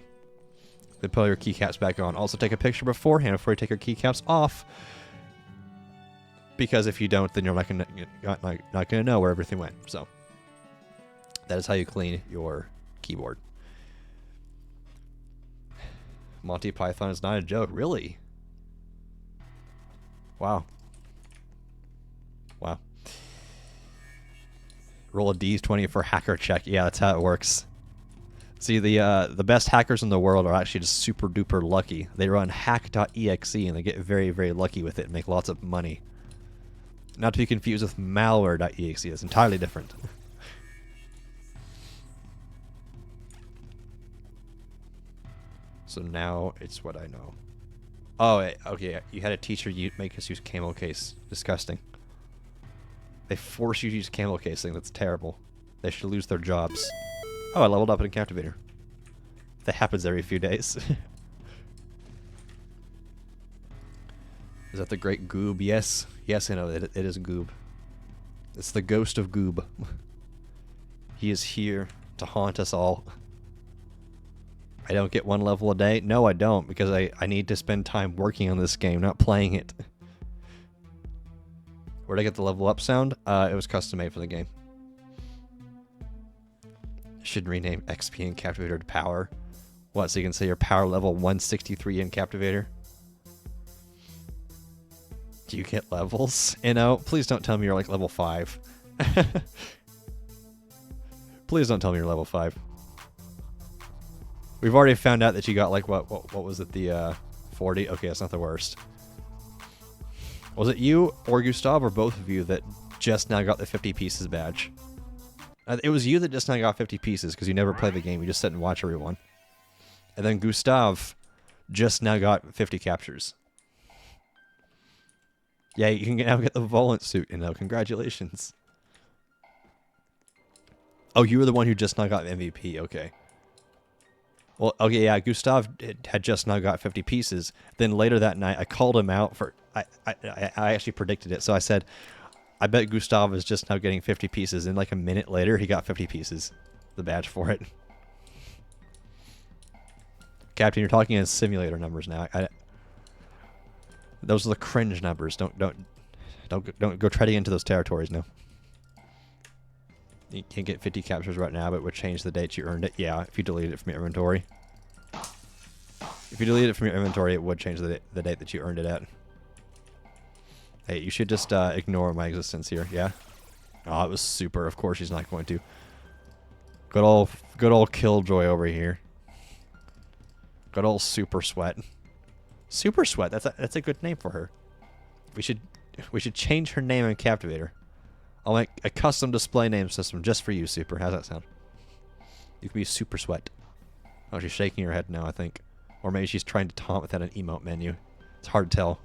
Then put your keycaps back on. Also take a picture beforehand before you take your keycaps off. Because if you don't, then you're not gonna know where everything went. So that is how you clean your keyboard. Monty Python is not a joke, really. Wow. Wow. Roll a d20 for hacker check. Yeah, that's how it works. See, the best hackers in the world are actually just super duper lucky. They run hack.exe and they get very, very lucky with it and make lots of money. Not to be confused with malware.exe. It's entirely different. So now it's what I know. Oh, okay. You had a teacher make us use camel case. Disgusting. They force you to use camel casing. That's terrible. They should lose their jobs. Oh, I leveled up in Captivator. That happens every few days. Is that the great Goob? Yes. Yes, I know. It is Goob. It's the ghost of Goob. He is here to haunt us all. I don't get one level a day? No, I don't, because I need to spend time working on this game, not playing it. Where'd I get the level up sound? It was custom made for the game. Should rename XP in Captivator to Power. What, so you can say your power level 163 in Captivator? Do you get levels? You know, please don't tell me you're like level 5. Please don't tell me you're level 5. We've already found out that you got like, what was it, the 40? Okay, that's not the worst. Was it you or Gustav or both of you that just now got the 50 pieces badge? It was you that just now got 50 pieces because you never play the game. You just sit and watch everyone. And then Gustav just now got 50 captures. Yeah, you can now get the Volant suit, you know. Congratulations. Oh, you were the one who just now got MVP. Okay. Well, okay, yeah, Gustav had just now got 50 pieces. Then later that night, I called him out for... I actually predicted it. So I said, I bet Gustav is just now getting 50 pieces. And like a minute later, he got 50 pieces. The badge for it. Captain, you're talking in simulator numbers now. Those are the cringe numbers. Don't go treading into those territories now. You can't get 50 captures right now, but it would change the date you earned it. Yeah, if you delete it from your inventory. If you delete it from your inventory, it would change the date that you earned it at. Hey, you should just ignore my existence here, yeah? Oh, it was super. Of course he's not going to. Good old Killjoy over here. Good old Super Sweat. Super Sweat, that's a good name for her. We should change her name in Captivator. I'll make a custom display name system just for you, Super. How's that sound? You can be Super Sweat. Oh, she's shaking her head now, I think. Or maybe she's trying to taunt without an emote menu. It's hard to tell.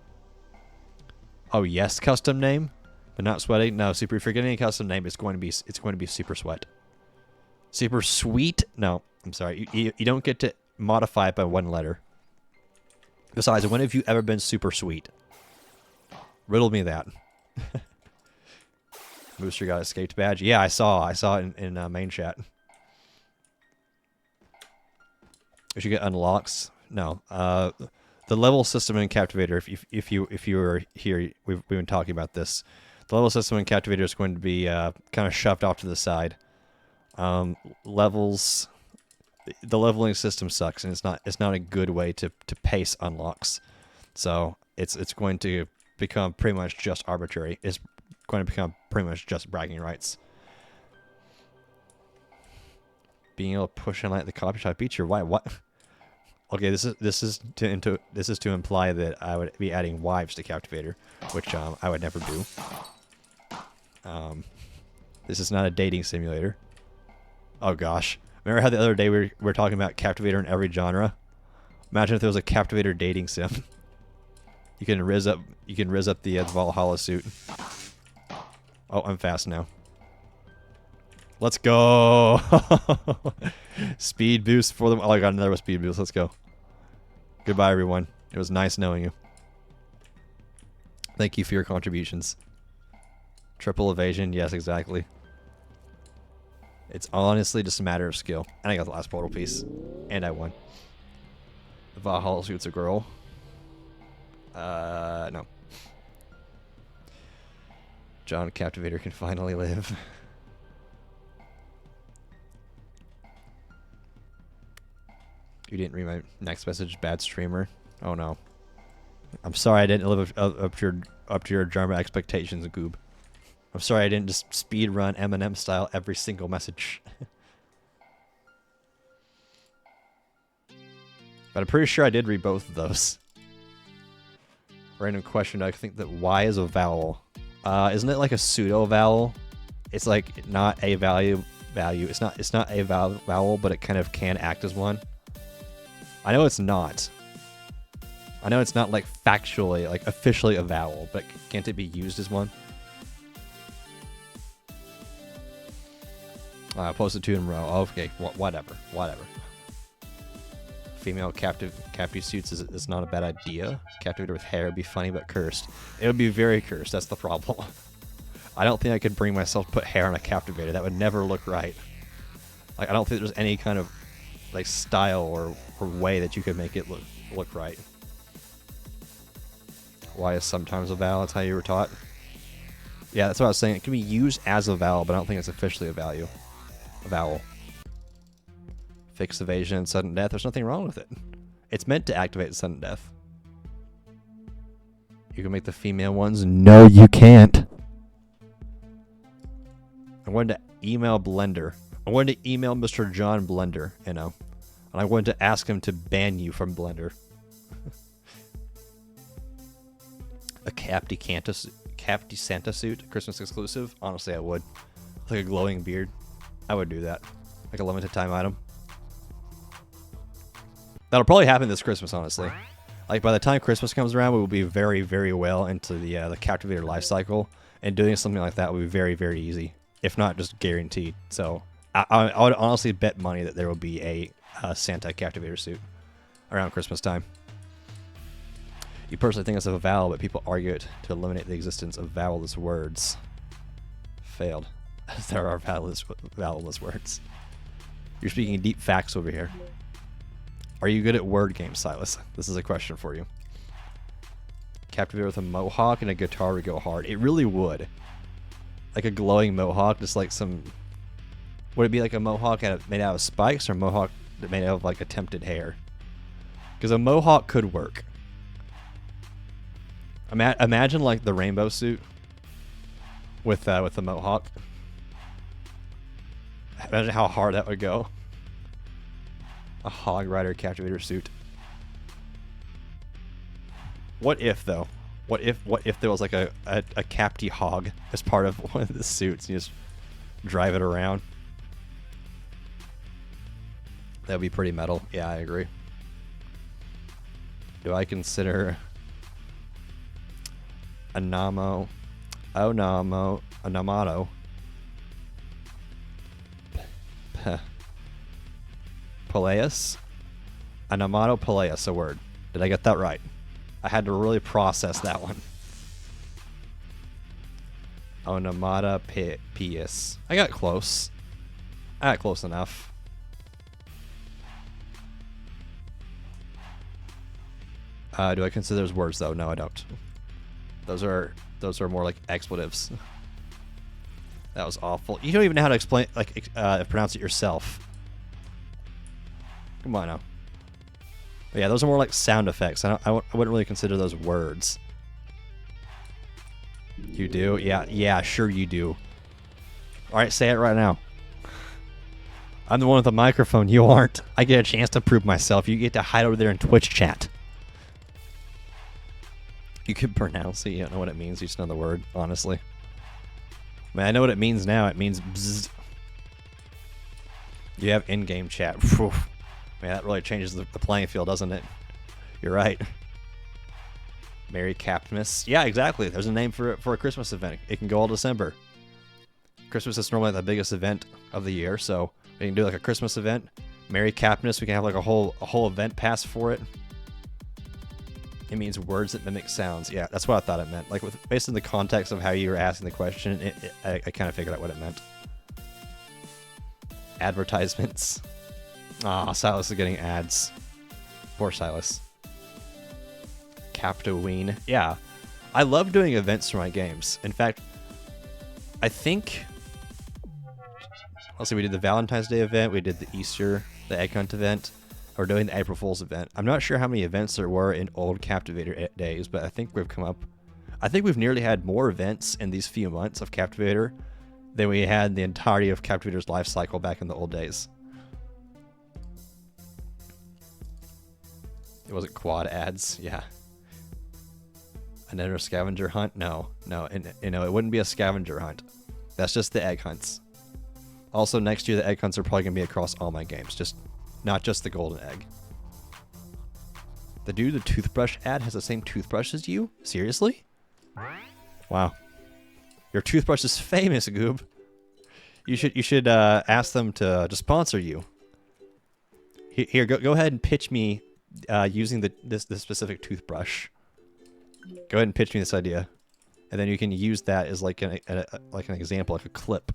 Oh, yes, custom name? But not sweaty? No, Super, if you're getting a custom name, it's going to be Super Sweat. Super Sweet? No, I'm sorry. You don't get to modify it by one letter. Besides, when have you ever been super sweet? Riddle me that. Booster got escaped badge. Yeah, I saw it in main chat. You should get unlocks. No. The level system in Captivator, if you were here, we've been talking about this. The level system in Captivator is going to be kind of shoved off to the side. Levels, the leveling system sucks, and it's not a good way to pace unlocks. So it's going to become pretty much just arbitrary. It's going to become pretty much just bragging rights. Being able to push and light the copy shop feature. Why? What? Okay, this is to imply that I would be adding wives to Captivator, which I would never do. This is not a dating simulator. Oh gosh. Remember how the other day we were talking about Captivator in every genre? Imagine if there was a Captivator dating sim. You can riz up the Valhalla suit. Oh, I'm fast now. Let's go. Speed boost for them. Oh, I got another speed boost. Let's go. Goodbye, everyone. It was nice knowing you. Thank you for your contributions. Triple evasion. Yes, exactly. It's honestly just a matter of skill. And I got the last portal piece. And I won. The Valhalla suit's a girl. No. John Captivator can finally live. You didn't read my next message, bad streamer. Oh no. I'm sorry I didn't live up to your drama expectations, Goob. I'm sorry I didn't just speed run Eminem style every single message. But I'm pretty sure I did read both of those. Random question, I think that Y is a vowel. Isn't it like a pseudo vowel? It's like not a value. It's not a vowel, but it kind of can act as one. I know it's not. I know it's not like factually, like officially a vowel, but can't it be used as one? Posted 2 in a row. Okay, whatever. Female captive suits is not a bad idea. Captivator with hair would be funny, but cursed. It would be very cursed. That's the problem. I don't think I could bring myself to put hair on a Captivator. That would never look right. Like I don't think there's any kind of like style or way that you could make it look right. Y is sometimes a vowel. That's how you were taught. Yeah, that's what I was saying. It can be used as a vowel, but I don't think it's officially a vowel. Fixed evasion and sudden death. There's nothing wrong with it. It's meant to activate sudden death. You can make the female ones. No, you can't. I wanted to email Blender. I wanted to email Mr. John Blender, you know. And I wanted to ask him to ban you from Blender. A Capti Santa suit, Christmas exclusive. Honestly, I would. Like a glowing beard. I would do that. Like a limited time item. That'll probably happen this Christmas, honestly. Like by the time Christmas comes around, we will be very, very well into the Captivator life cycle, and doing something like that will be very, very easy, if not just guaranteed. So I would honestly bet money that there will be a Santa Captivator suit around Christmas time. You personally think it's a vowel, but people argue it to eliminate the existence of vowelless words. Failed. There are vowelless words. You're speaking deep facts over here. Are you good at word games, Silas? This is a question for you. Captivator with a mohawk and a guitar would go hard. It really would. Like a glowing mohawk, just like some... Would it be like a mohawk made out of spikes or a mohawk made out of like attempted hair? Because a mohawk could work. Imagine like the rainbow suit with the mohawk. Imagine how hard that would go. A Hog Rider Captivator suit. What if though? What if there was like a Capti Hog as part of one of the suits? And you just drive it around. That would be pretty metal. Yeah, I agree. Do I consider Anamato Peleus? Anamato Peleus, a word. Did I get that right? I had to really process that one. Onamata Pius. I got close. I got close enough. Do I consider those words though? No, I don't. Those are more like expletives. That was awful. You don't even know how to explain, like, pronounce it yourself. Come on now. But yeah, those are more like sound effects. I wouldn't really consider those words. You do? Yeah, sure you do. All right, say it right now. I'm the one with the microphone. You aren't. I get a chance to prove myself. You get to hide over there in Twitch chat. You can pronounce it. You don't know what it means. You just know the word, honestly. I mean, I know what it means now. It means bzzz. You have in-game chat. Phew. Man, that really changes the playing field, doesn't it? You're right. Merry Captimus. Yeah, exactly. There's a name for a Christmas event. It can go all December. Christmas is normally the biggest event of the year, so we can do like a Christmas event. Merry Captimus. We can have like a whole event pass for it. It means words that mimic sounds. Yeah, that's what I thought it meant. Like based on the context of how you were asking the question, I kind of figured out what it meant. Advertisements. Ah, Silas is getting ads. Poor Silas. Captoween. Yeah, I love doing events for my games. In fact, I think... Let's see, we did the Valentine's Day event, we did the Easter, the Egg Hunt event. We're doing the April Fool's event. I'm not sure how many events there were in old Captivator days, but I think we've come up... I think we've nearly had more events in these few months of Captivator than we had in the entirety of Captivator's life cycle back in the old days. It wasn't quad ads, yeah. Another scavenger hunt? No, and you know, it wouldn't be a scavenger hunt. That's just the egg hunts. Also, next year the egg hunts are probably gonna be across all my games, not just the golden egg. The dude, the toothbrush ad has the same toothbrush as you? Seriously? Wow. Your toothbrush is famous, Goob. You should ask them to sponsor you. Here, go ahead and pitch me using this specific toothbrush. Go ahead and pitch me this idea, and then you can use that as like an example, like a clip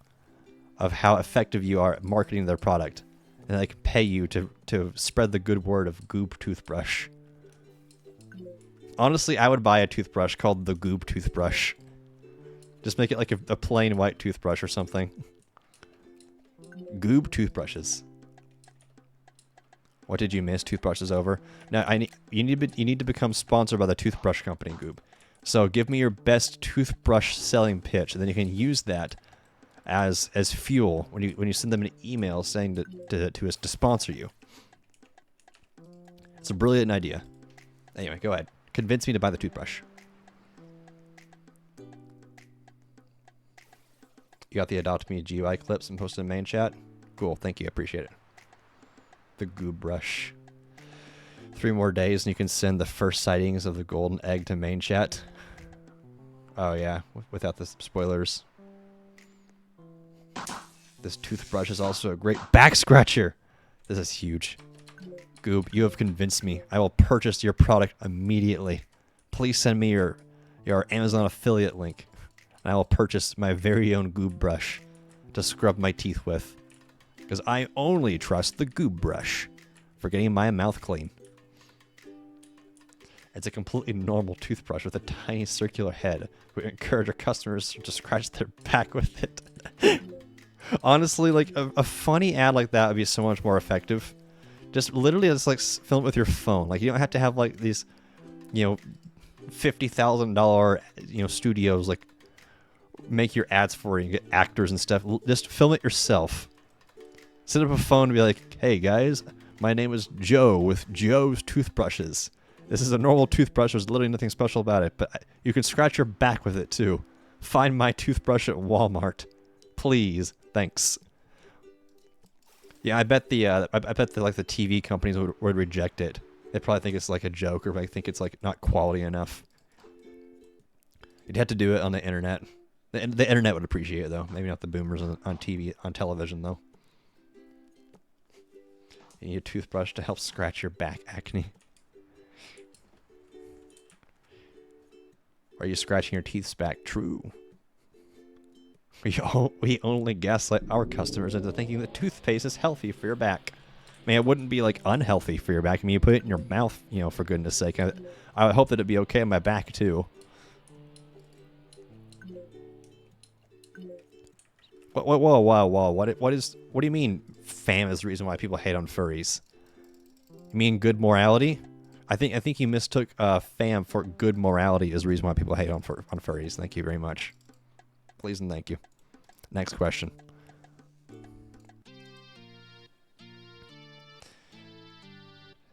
of how effective you are at marketing their product, and they can pay you to spread the good word of Goob toothbrush. Honestly, I would buy a toothbrush called the Goob toothbrush. Just make it like a plain white toothbrush or something. Goob toothbrushes. What did you miss? Toothbrushes over. Now you need to become sponsored by the toothbrush company, Goob. So give me your best toothbrush selling pitch, and then you can use that as fuel when you send them an email saying to us to sponsor you. It's a brilliant idea. Anyway, go ahead. Convince me to buy the toothbrush. You got the Adopt Me GUI clips and posted in main chat? Cool, thank you, appreciate it. The Goob brush. 3 more days and you can send the first sightings of the golden egg to main chat. Oh yeah, without the spoilers. This toothbrush is also a great back scratcher. This is huge. Goob, you have convinced me. I will purchase your product immediately. Please send me your Amazon affiliate link, and I will purchase my very own Goob brush to scrub my teeth with. Because I only trust the Goob brush for getting my mouth clean. It's a completely normal toothbrush with a tiny circular head. We encourage our customers to scratch their back with it. Honestly, like a funny ad like that would be so much more effective. Just literally just like film it with your phone. Like you don't have to have like these, $50,000 studios like make your ads for you and get actors and stuff. Just film it yourself. Set up a phone and be like, hey guys, my name is Joe with Joe's Toothbrushes. This is a normal toothbrush. There's literally nothing special about it, but you can scratch your back with it too. Find my toothbrush at Walmart. Please. Thanks. Yeah, I bet the TV companies would reject it. They probably think it's like a joke, or they think it's like not quality enough. You'd have to do it on the internet. The internet would appreciate it though. Maybe not the boomers on television though. You need a toothbrush to help scratch your back acne. Are you scratching your teeth's back? True. We only gaslight our customers into thinking that toothpaste is healthy for your back. I mean, it wouldn't be like unhealthy for your back. I mean, you put it in your mouth, for goodness sake. I would hope that it'd be okay on my back too. Whoa. What do you mean fam is the reason why people hate on furries? You mean good morality? I think you mistook fam for good morality as the reason why people hate on furries. Thank you very much. Please and thank you. Next question.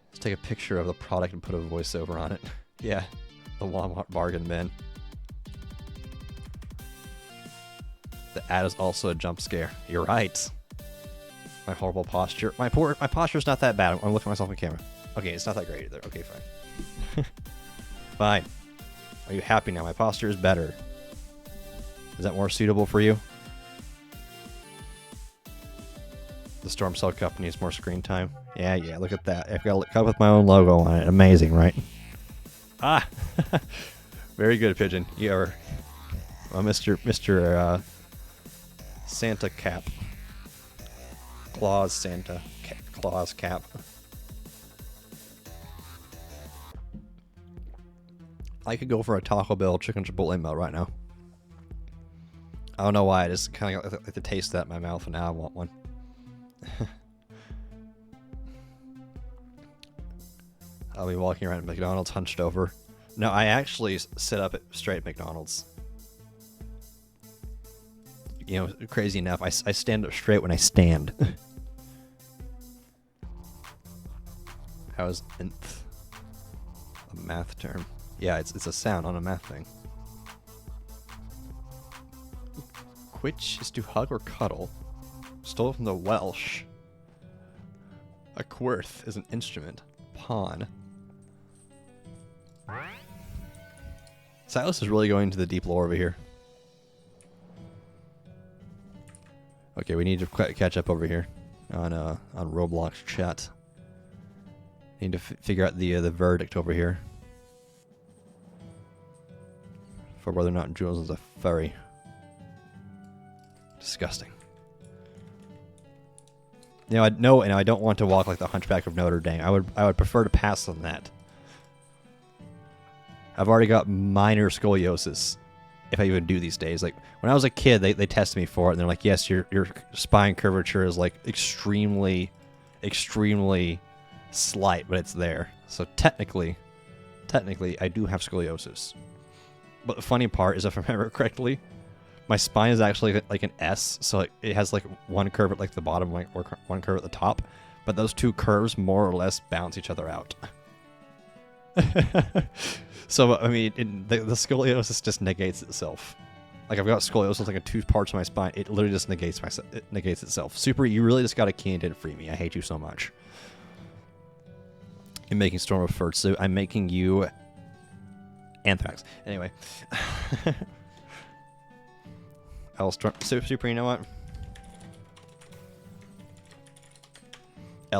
Let's take a picture of the product and put a voiceover on it. Yeah, the Walmart bargain bin. The ad is also a jump scare. You're right. My horrible posture. My posture's not that bad. I'm looking at myself in the camera. Okay, it's not that great either. Okay, fine. Fine. Are you happy now? My posture is better. Is that more suitable for you? The Storm Cell Cup needs more screen time. Yeah, look at that. I've got a cup with my own logo on it. Amazing, right? Ah! Very good, Pigeon. You are Mr. Santa Cap. Claus Santa. Claus Cap. I could go for a Taco Bell chicken chipotle melt right now. I don't know why. I just kind of like the taste of that in my mouth, and now I want one. I'll be walking around at McDonald's hunched over. No, I actually sit up straight at McDonald's. You know, crazy enough, I stand up straight when I stand. How is nth a math term? Yeah, it's a sound on a math thing. Which is to hug or cuddle. Stole from the Welsh. A quirth is an instrument. Pawn. Silas is really going into the deep lore over here. Okay, we need to catch up over here on Roblox chat. Need to figure out the verdict over here for whether or not Jules is a furry. Disgusting. You know, I don't want to walk like the Hunchback of Notre Dame. I would prefer to pass on that. I've already got minor scoliosis, if I even do these days. Like when I was a kid, they tested me for it, and they're like, "Yes, your spine curvature is like extremely slight, but it's there." So technically, I do have scoliosis. But the funny part is, if I remember correctly, my spine is actually like an S, so it has like one curve at like the bottom, like or one curve at the top, but those two curves more or less balance each other out. So I mean, the scoliosis just negates itself. Like I've got scoliosis like in two parts of my spine. It literally just negates itself. Super, you really just got a key and didn't free me. I hate you so much. You're making Storm a fursuit. I'm making you Anthrax. Anyway. Storm Super, you know what?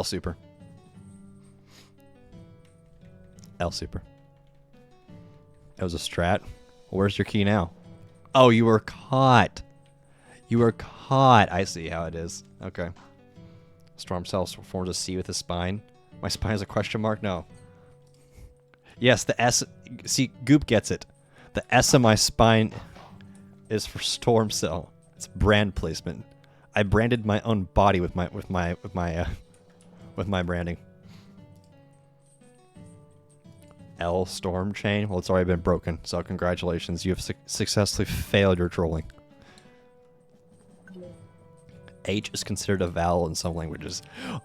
Super. Super. It was a strat. Where's your key now? Oh, you were caught. You were caught. I see how it is. Okay. Storm Cell forms a C with a spine. My spine is a question mark? No. Yes, the S. See, Goop gets it. The S of my spine is for Storm Cell. It's brand placement. I branded my own body with my branding. L storm chain. Well, it's already been broken. So congratulations, you have successfully failed your trolling. H is considered a vowel in some languages.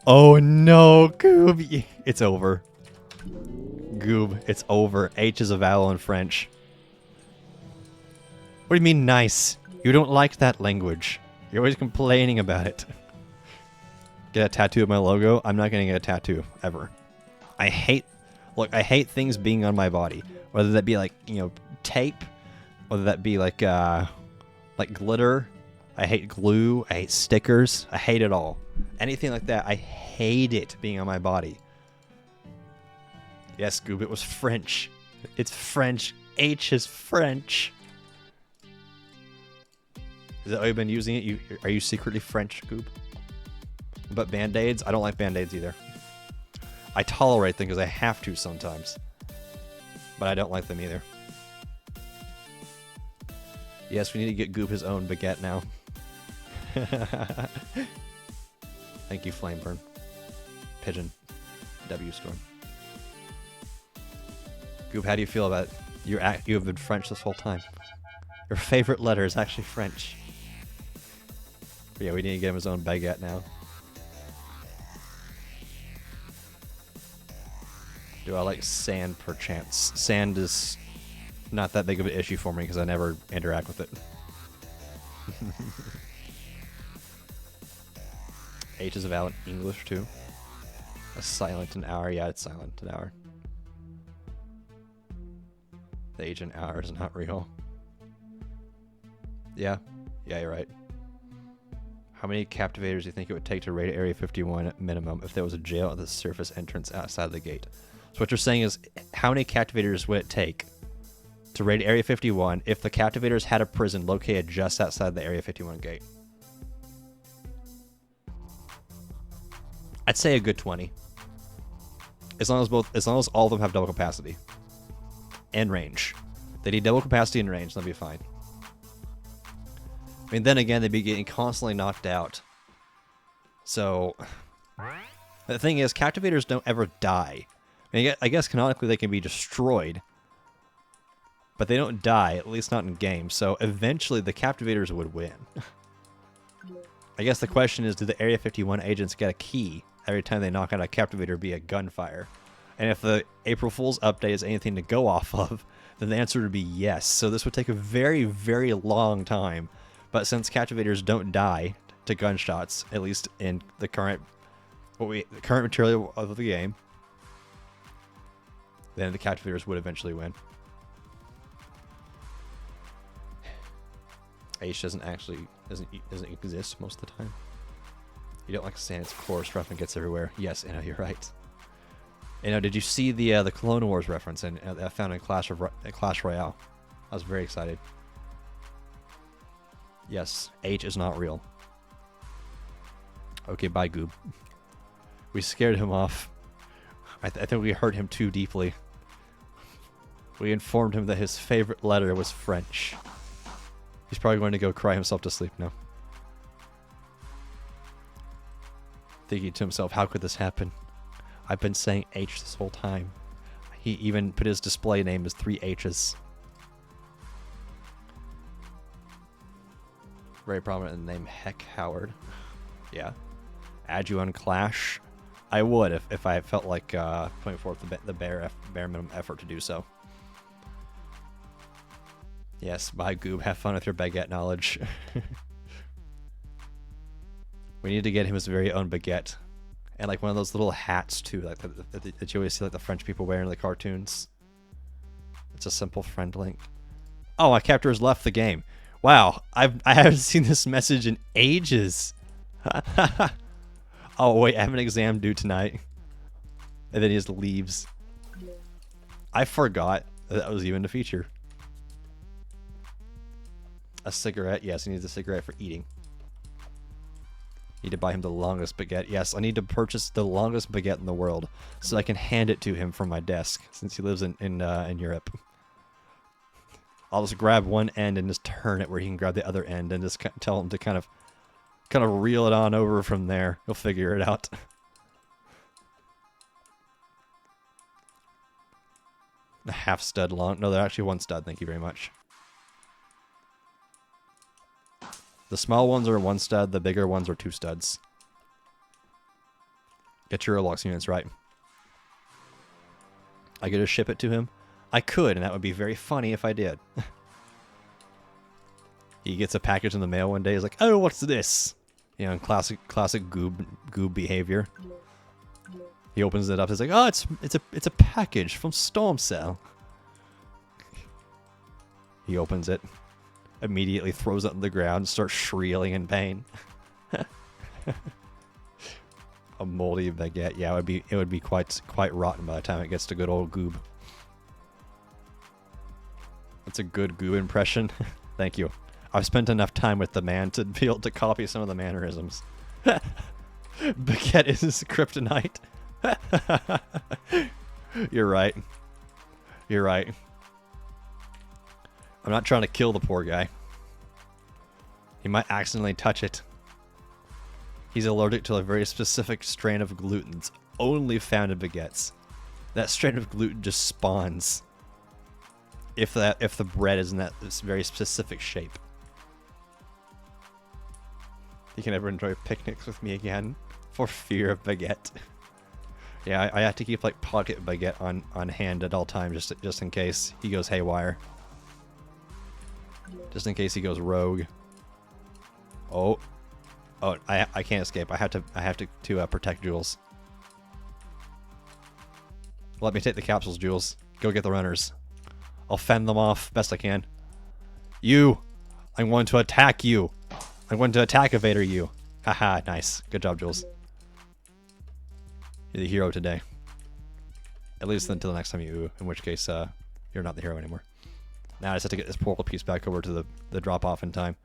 Oh no, Goob! It's over. Goob, it's over. H is a vowel in French. What do you mean nice? You don't like that language. You're always complaining about it. Get a tattoo of my logo? I'm not gonna get a tattoo, ever. I hate things being on my body. Whether that be like, you know, tape, whether that be like glitter. I hate glue. I hate stickers. I hate it all. Anything like that, I hate it being on my body. Yes, Goob, it was French. It's French. H is French. Is that how you've been using it? Are you secretly French, Goob? But Band-Aids? I don't like Band-Aids either. I tolerate them because I have to sometimes. But I don't like them either. Yes, we need to get Goop his own baguette now. Thank you, Flameburn. Pigeon. W Storm. Goop, how do you feel about it? You have been French this whole time. Your favorite letter is actually French. But yeah, we need to get him his own baguette now. Do I like sand perchance? Sand is not that big of an issue for me because I never interact with it. H is valid English too. A silent an hour. Yeah, it's silent an hour. The H in hour is not real. Yeah. Yeah, you're right. How many Captivators do you think it would take to raid Area 51 at minimum if there was a jail at the surface entrance outside the gate? So what you're saying is, how many Captivators would it take to raid Area 51 if the Captivators had a prison located just outside the Area 51 gate? I'd say a good 20. As long as all of them have double capacity and range. They need double capacity and range, they'll be fine. I mean, then again, they'd be getting constantly knocked out. So, the thing is, Captivators don't ever die. I mean, I guess canonically they can be destroyed, but they don't die, at least not in game. So, eventually the Captivators would win. I guess the question is, do the Area 51 agents get a key every time they knock out a Captivator via gunfire? And if the April Fool's update is anything to go off of, then the answer would be yes. So this would take a very, very long time. But since Captivators don't die to gunshots, at least in the current material of the game, then the Captivators would eventually win. H doesn't exist most of the time. You don't like saying it's coarse rough and gets everywhere. Yes, Anna, you're right. Anna, did you see the Clone Wars reference I found in Clash Royale? I was very excited. Yes, H is not real. Okay, bye, Goob. We scared him off. I think we hurt him too deeply. We informed him that his favorite letter was French. He's probably going to go cry himself to sleep now. Thinking to himself, how could this happen? I've been saying H this whole time. He even put his display name as 3 H's. Very prominent in the name Heck Howard. Yeah. Add you on Clash? I would if I felt like putting forth the bare minimum effort to do so. Yes, bye Goob. Have fun with your baguette knowledge. We need to get him his very own baguette. And like one of those little hats too, like that you always see like the French people wearing in the cartoons. It's a simple friend link. Oh, my captor has left the game. Wow, I haven't seen this message in ages. Oh wait, I have an exam due tonight. And then he just leaves. I forgot that was even a feature. A cigarette, yes, he needs a cigarette for eating. Need to buy him the longest baguette. Yes, I need to purchase the longest baguette in the world so I can hand it to him from my desk since he lives in Europe. I'll just grab one end and just turn it where he can grab the other end and just tell him to kind of reel it on over from there. He'll figure it out. A half stud long. No, they're actually 1 stud. Thank you very much. The small ones are 1 stud. The bigger ones are 2 studs. Get your Roblox units right. I could just ship it to him. I could, and that would be very funny if I did. He gets a package in the mail one day. He's like, "Oh, what's this?" You know, classic goob behavior. He opens it up. He's like, "Oh, it's a package from Storm Cell." He opens it, immediately throws it on the ground, and starts shrieking in pain. A moldy baguette. Yeah, it would be quite rotten by the time it gets to good old Goob. That's a good Goob impression. Thank you. I've spent enough time with the man to be able to copy some of the mannerisms. Baguette is his kryptonite. You're right. You're right. I'm not trying to kill the poor guy. He might accidentally touch it. He's allergic to a very specific strain of gluten that's only found in baguettes. That strain of gluten just spawns if the bread is in this very specific shape. You can never enjoy picnics with me again for fear of baguette. Yeah, I have to keep like pocket baguette on hand at all times just in case he goes haywire. Just in case he goes rogue. Oh, Oh, I can't escape. I have to protect Jules. Let me take the capsules, Jules. Go get the runners. I'll fend them off best I can. You! I'm going to attack you! I'm going to attack-evator you! Haha, nice. Good job, Jules. You're the hero today. At least until the next time you, in which case, you're not the hero anymore. Now I just have to get this portal piece back over to the drop-off in time.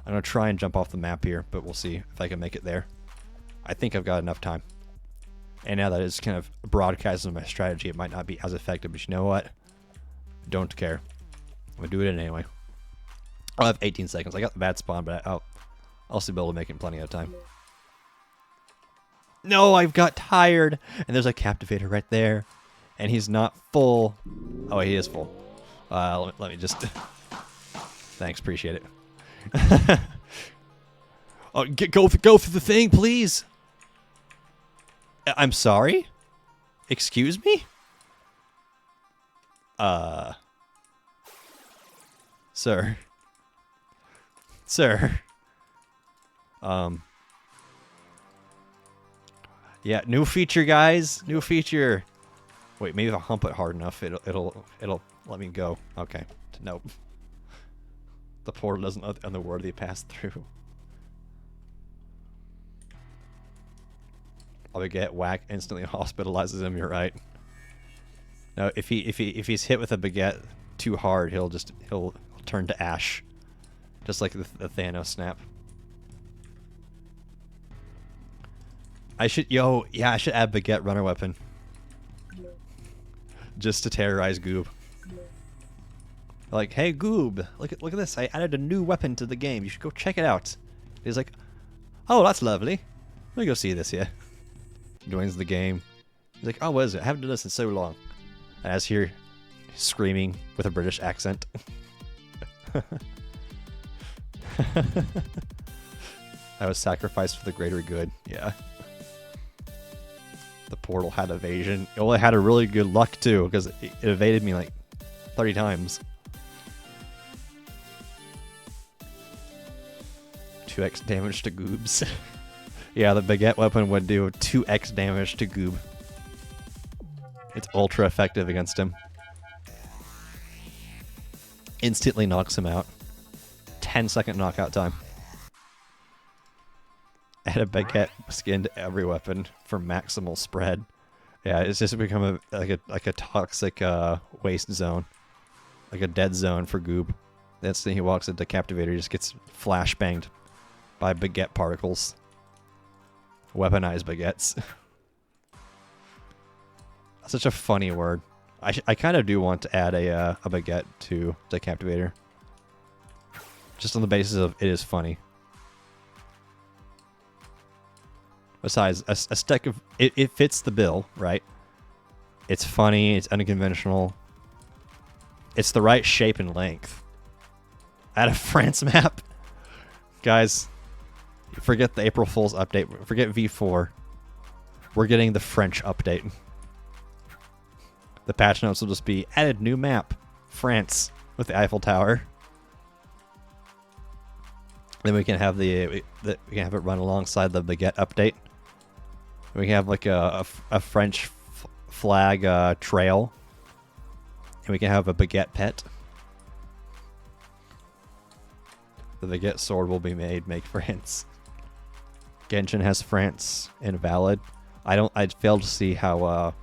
I'm going to try and jump off the map here, but we'll see if I can make it there. I think I've got enough time. And now that it's kind of broadcasting my strategy, it might not be as effective, but you know what? Don't care. I'm going to do it anyway. I'll have 18 seconds. I got the bad spawn, but I'll still be able to make it in plenty of time. No, I've got tired. And there's a Captivator right there. And he's not full. Oh, he is full. Let me just... Thanks, appreciate it. Oh, go through the thing, please. I'm sorry? Excuse me? Sir. Sir. Yeah, new feature, guys. New feature. Wait, maybe if I hump it hard enough, it'll let me go. Okay. Nope. The portal doesn't let the unworthy pass through. I'll get whack instantly hospitalizes him. You're right. No, if he's hit with a baguette too hard, he'll turn to ash, just like the Thanos snap. I should add baguette runner weapon, just to terrorize Goob. Like, hey Goob, look at this! I added a new weapon to the game. You should go check it out. He's like, oh, that's lovely. Let me go see this here. Joins the game. He's like, oh, what is it? I haven't done this in so long. And as here, screaming with a British accent. I was sacrificed for the greater good. Yeah. The portal had evasion. It only had a really good luck too, because it evaded me like 30 times. 2x damage to Goobs. Yeah, the baguette weapon would do 2x damage to Goob. It's ultra effective against him. Instantly knocks him out. 10-second knockout time. Add a baguette skin to every weapon for maximal spread. Yeah, it's just become like a toxic waste zone. Like a dead zone for Goob. That's the he walks into Captivator, he just gets flashbanged by baguette particles. Weaponized baguettes. Such a funny word. I kind of do want to add a baguette to the Captivator. Just on the basis of it is funny. Besides, a stack of... It fits the bill, right? It's funny, it's unconventional. It's the right shape and length. Add a France map. Guys, forget the April Fool's update. Forget V4. We're getting the French update. The patch notes will just be added new map, France, with the Eiffel Tower. Then we can have we can have it run alongside the baguette update. We can have like a French flag trail, and we can have a baguette pet. The baguette sword will be made. Make France. Genshin has France invalid. I fail to see how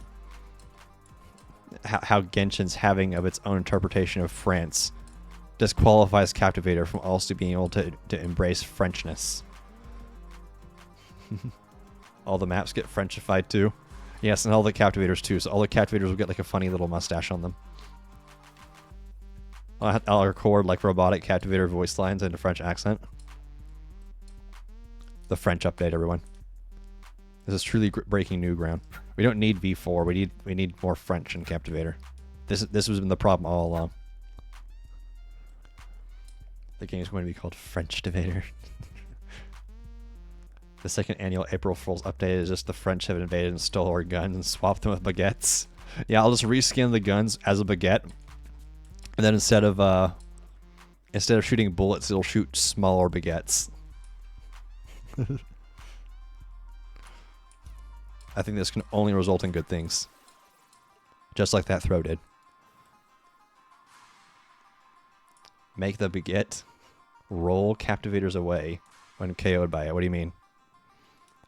Genshin's having of its own interpretation of France disqualifies Captivator from also being able to embrace Frenchness. All the maps get Frenchified too. Yes, and all the Captivators too. So all the Captivators will get like a funny little mustache on them. I'll record like robotic Captivator voice lines in a French accent. The French update, everyone. This is truly breaking new ground. We don't need V4. We need more French in Captivator. This has been the problem all along. The game is going to be called Frenchtivator. The second annual April Fool's update is just the French have invaded and stole our guns and swapped them with baguettes. Yeah, I'll just reskin the guns as a baguette, and then instead of shooting bullets, it'll shoot smaller baguettes. I think this can only result in good things. Just like that throw did. Make the baguette roll captivators away when KO'd by it. What do you mean?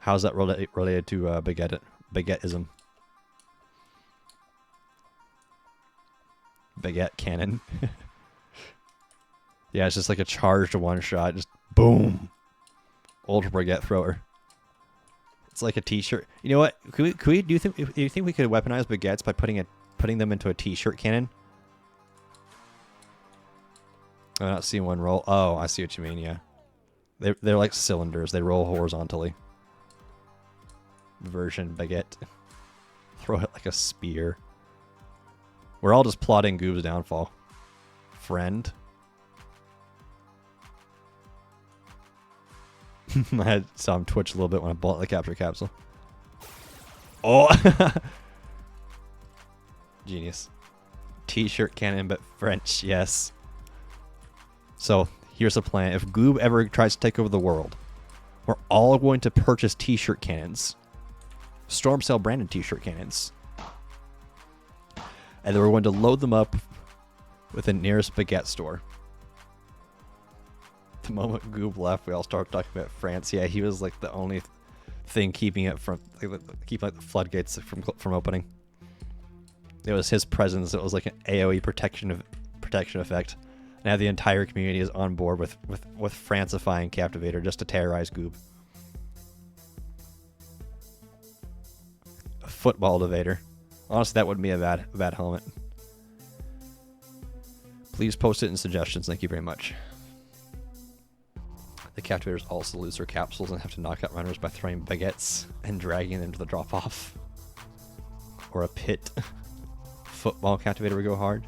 How's that related to baguetteism? Baguette cannon. Yeah, it's just like a charged one shot. Just boom. Ultra baguette thrower. It's like a t-shirt. You know what? Do you think we could weaponize baguettes by putting them into a t-shirt cannon? I'm not seeing one roll. Oh, I see what you mean, yeah. They're like cylinders. They roll horizontally. Version baguette. Throw it like a spear. We're all just plotting Goob's downfall. Friend. I saw him twitch a little bit when I bought the capture capsule. Oh! Genius. T-shirt cannon, but French, yes. So, here's the plan. If Goob ever tries to take over the world, we're all going to purchase t-shirt cannons. Storm Cell branded t-shirt cannons. And then we're going to load them up with the nearest baguette store. The moment Goob left, we all started talking about France. Yeah, he was like the only thing keeping it from keeping like the floodgates from opening. It was his presence. It was like an AOE protection effect. Now the entire community is on board with Francifying Captivator just to terrorize Goob. A football devator. Honestly, that wouldn't be a bad helmet. Please post it in suggestions. Thank you very much. The Captivators also lose their capsules and have to knock out runners by throwing baguettes and dragging them to the drop-off. Or a pit. Football Captivator would go hard.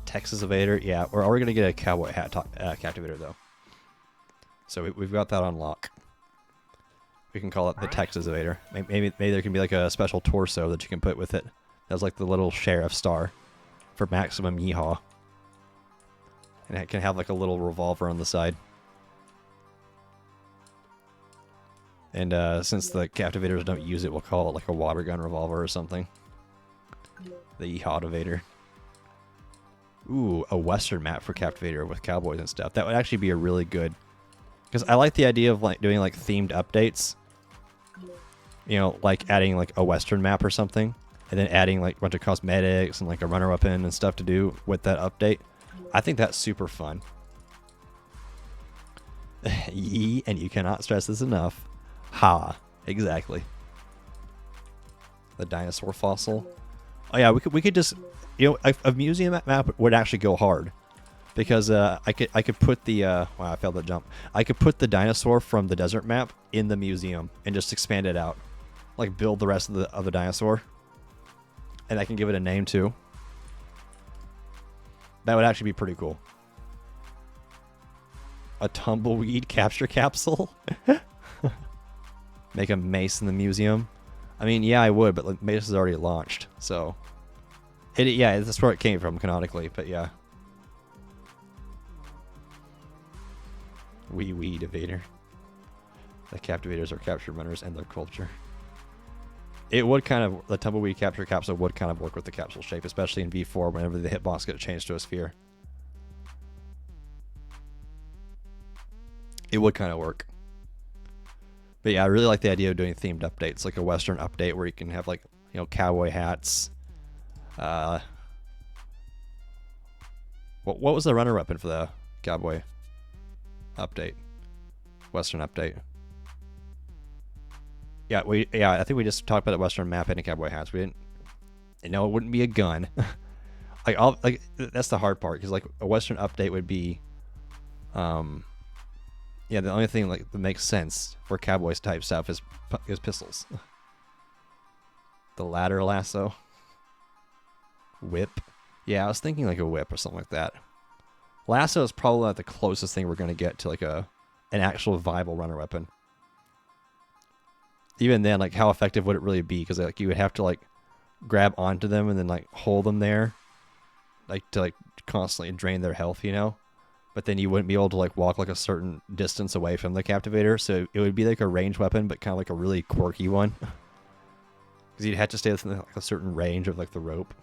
Texas Evader, yeah. We're already going to get a cowboy hat Captivator, though. So we've got that on lock. We can call it the Texas Evader. Maybe there can be like a special torso that you can put with it. That's like the little sheriff star for maximum yeehaw. And it can have like a little revolver on the side. And since the Captivators don't use it, we'll call it like a water gun revolver or something. The Yeehaw Evader. Ooh, a Western map for Captivator with cowboys and stuff. That would actually be a really good... Because I like the idea of like doing like themed updates. You know, like adding like a Western map or something. And then adding like a bunch of cosmetics and like a runner weapon and stuff to do with that update. I think that's super fun. Yee, and you cannot stress this enough. Ha, exactly. The dinosaur fossil. Oh yeah, we could just, you know, a museum map would actually go hard, because I could put the wow, I failed the jump. I could put the dinosaur from the desert map in the museum and just expand it out, like build the rest of the dinosaur, and I can give it a name too. That would actually be pretty cool. A tumbleweed capture capsule. Make a mace in the museum. I mean, yeah, I would, but like, mace is already launched, so yeah, that's where it came from canonically. But yeah, weed evader. The Captivators are capture runners and their culture. It would kind of, the tumbleweed capture capsule would kind of work with the capsule shape, especially in V4 whenever the hitbox gets changed to a sphere. It would kind of work. But yeah, I really like the idea of doing themed updates, like a Western update where you can have like, you know, cowboy hats. What was the runner weapon for the cowboy update? Western update. Yeah, I think we just talked about the Western map and the cowboy hats. We didn't. You know, it wouldn't be a gun. like that's the hard part, because like a Western update would be, yeah, the only thing like that makes sense for cowboys type stuff is pistols. The ladder lasso. Whip. Yeah, I was thinking like a whip or something like that. Lasso is probably like the closest thing we're going to get to like an actual viable runner weapon. Even then, like how effective would it really be? Because like you would have to like grab onto them and then like hold them there, like to like constantly drain their health, you know? but then you wouldn't be able to like walk like a certain distance away from the Captivator, so it would be like a ranged weapon, but kind of like a really quirky one. Because you'd have to stay within like a certain range of like the rope.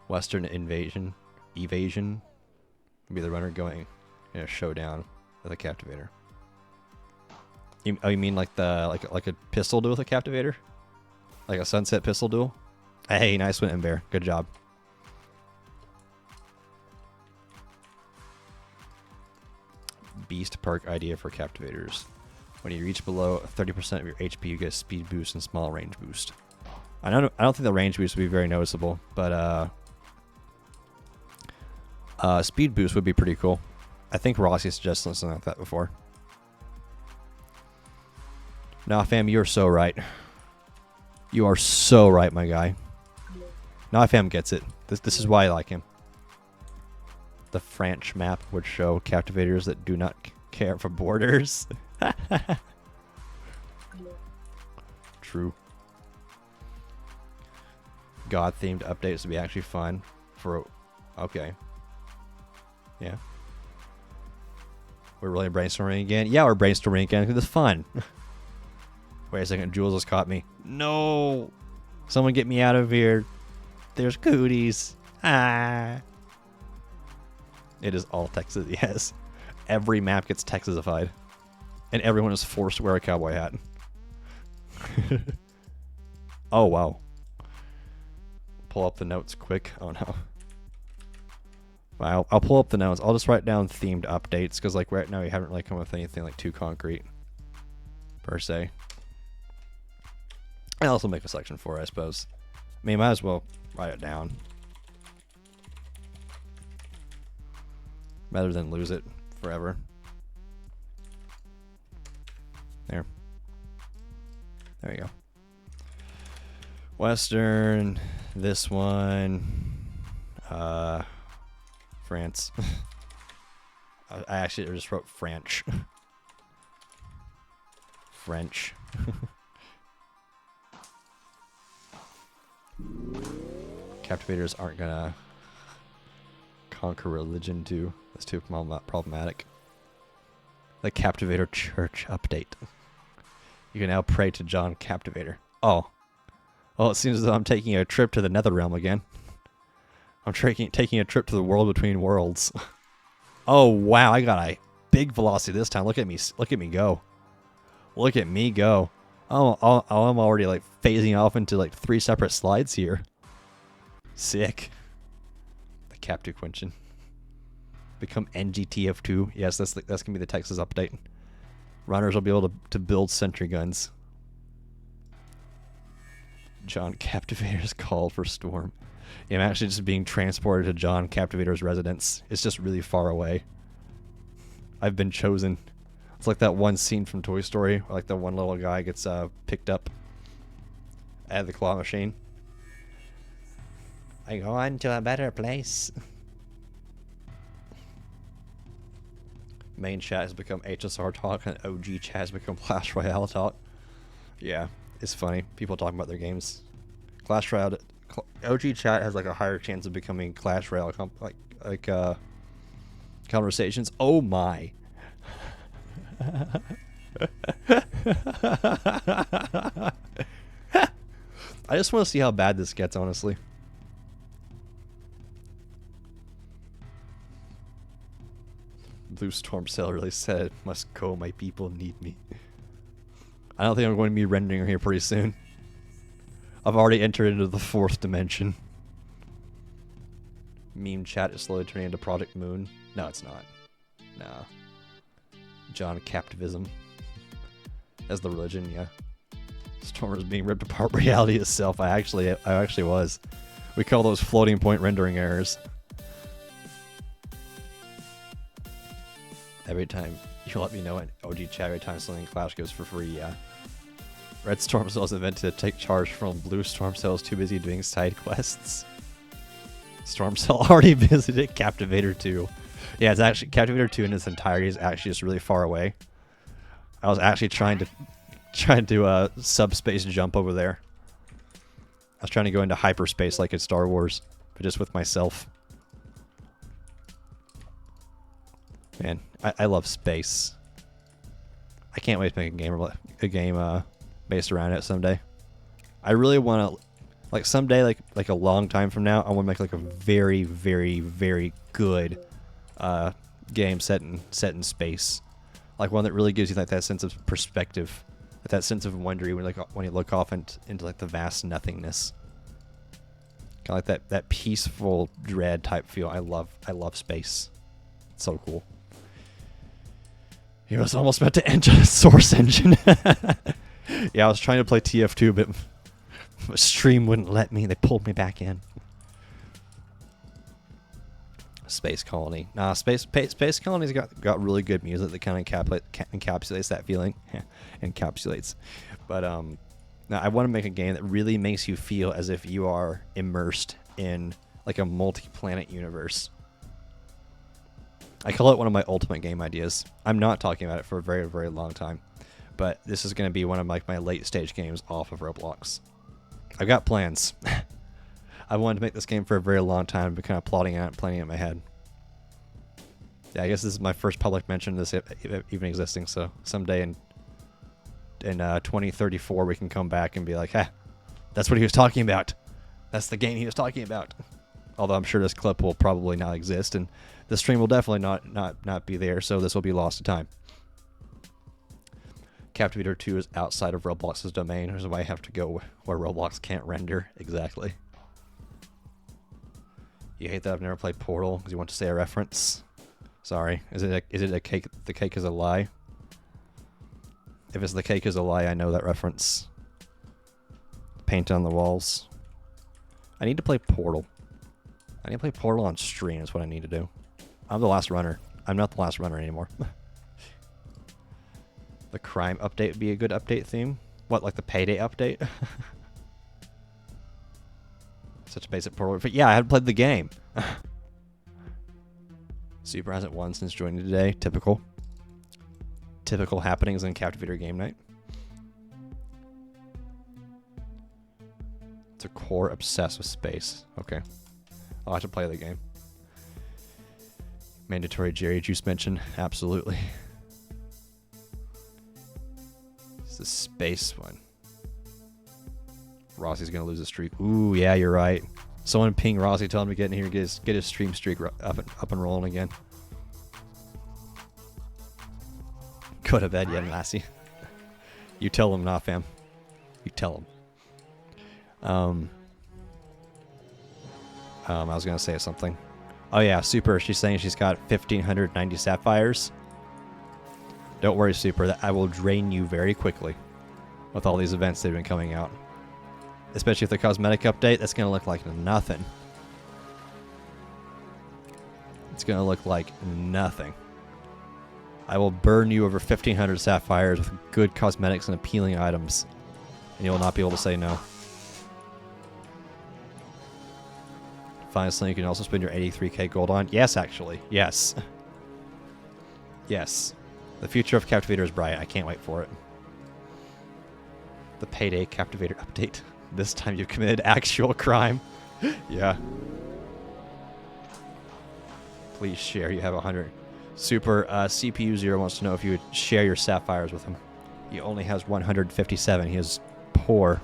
Western evasion would be the runner going in a showdown with a Captivator. You mean like the like a pistol duel with a Captivator? Like a sunset pistol duel? Hey, nice one, Bear. Good job. Beast perk idea for Captivators. When you reach below 30% of your HP, you get a speed boost and small range boost. I don't think the range boost would be very noticeable, but speed boost would be pretty cool. I think Rossi suggested something like that before. Nah, fam, you're so right. You are so right, my guy. Nah, fam gets it. This is why I like him. The French map would show Captivators that do not care for borders. True. God-themed updates would be actually fun. Okay. Yeah. We're really brainstorming again? Yeah, we're brainstorming again because it's fun. Wait a second, Jules has caught me. No! Someone get me out of here. There's cooties. Ah. It is all Texas, yes. Every map gets Texasified. And everyone is forced to wear a cowboy hat. Oh, wow. Pull up the notes quick. Oh, no. Wow, I'll pull up the notes. I'll just write down themed updates, because like right now we haven't really come up with anything like too concrete, per se. I'll also make a section for it, I suppose. I mean, might as well write it down. Rather than lose it forever. There. There you go. Western. This one. France. I actually just wrote French. French. Captivators aren't gonna conquer religion too. That's too problematic. The Captivator Church update. You can now pray to John Captivator. Oh. Well, it seems as though I'm taking a trip to the Netherrealm again. I'm taking a trip to the world between worlds. Oh, wow. I got a big velocity this time. Look at me. Look at me go. Look at me go. Oh, I'm already like phasing off into like 3 separate slides here. Sick. The Captive Quenching. Become NGTF2. Yes, that's gonna be the Texas update. Runners will be able to build sentry guns. John Captivator's call for Storm. Yeah, I'm actually just being transported to John Captivator's residence. It's just really far away. I've been chosen. It's like that one scene from Toy Story where like the one little guy gets picked up at the claw machine. I go on to a better place. Main chat has become HSR talk and OG chat has become Clash Royale talk. Yeah, it's funny. People talking about their games. Clash Royale, OG chat has like a higher chance of becoming Clash Royale conversations. Oh my. I just want to see how bad this gets, honestly. Blue Storm Cell really said, "Must go, my people need me." I don't think I'm going to be rendering here pretty soon. I've already entered into the 4th dimension. Meme chat is slowly turning into Project Moon. No, it's not. Nah. John Captivism. As the religion, yeah. Storm is being ripped apart reality itself. I actually was. We call those floating point rendering errors. Every time you let me know in OG chat, every time something in Clash goes for free, yeah. Red Storm Cell is invented to take charge from Blue Storm Cell is too busy doing side quests. Storm Cell already visited Captivator 2. Yeah, it's actually Captivator 2 in its entirety is actually just really far away. I was actually trying to subspace jump over there. I was trying to go into hyperspace like in Star Wars, but just with myself. Man, I love space. I can't wait to make a game based around it someday. I really want to, like someday, like a long time from now, I want to make like a very, very, very good game set in space, like one that really gives you like that sense of perspective, that sense of wondery when you look off into like the vast nothingness. Kind of like that peaceful dread type feel. I love space. It's so cool. He was almost about to enter the Source Engine. Yeah, I was trying to play TF2, but my stream wouldn't let me. They pulled me back in. Space Colony. Nah, Space Colony's got really good music that kind of encapsulates that feeling. Encapsulates. But now I want to make a game that really makes you feel as if you are immersed in like a multi-planet universe. I call it one of my ultimate game ideas. I'm not talking about it for a very, very long time, but this is going to be one of my late stage games off of Roblox. I've got plans. I wanted to make this game for a very long time, but kind of plotting out and planning it in my head. Yeah, I guess this is my first public mention of this even existing, so someday in 2034 we can come back and be like, hey, that's what he was talking about. That's the game he was talking about. Although I'm sure this clip will probably not exist, and the stream will definitely not be there, so this will be lost to time. Captivator 2 is outside of Roblox's domain, which is why I have to go where Roblox can't render. Exactly. You hate that I've never played Portal because you want to say a reference? Sorry. Is it a cake? The cake is a lie? If it's the cake is a lie, I know that reference. Paint on the walls. I need to play Portal. I need to play Portal on stream is what I need to do. I'm the last runner. I'm not the last runner anymore. The crime update would be a good update theme. What, like the payday update? Such a basic Portal. But yeah, I haven't played the game. Super hasn't won since joining today. Typical. Typical happenings in Captivator game night. It's a core obsessed with space. Okay. I'll have to play the game. Mandatory Jerry Juice mention. Absolutely. It's the space one. Rossi's gonna lose a streak. Ooh, yeah, you're right. Someone ping Rossi, tell him to get in here and get his stream streak up and rolling again. Go to bed yet, Lassie. You tell him, nah, fam. You tell him. I was gonna say something. Oh yeah, Super. She's saying she's got 1,590 sapphires. Don't worry, Super. That I will drain you very quickly with all these events that have been coming out. Especially with the cosmetic update, that's gonna look like nothing. It's gonna look like nothing. I will burn you over 1,500 sapphires with good cosmetics and appealing items, and you will not be able to say no. Finally, you can also spend your 83k gold on. Yes, actually. Yes. Yes. The future of Captivator is bright. I can't wait for it. The payday Captivator update. This time you've committed actual crime. Yeah. Please share. You have 100. Super CPU Zero wants to know if you would share your sapphires with him. He only has 157. He is poor.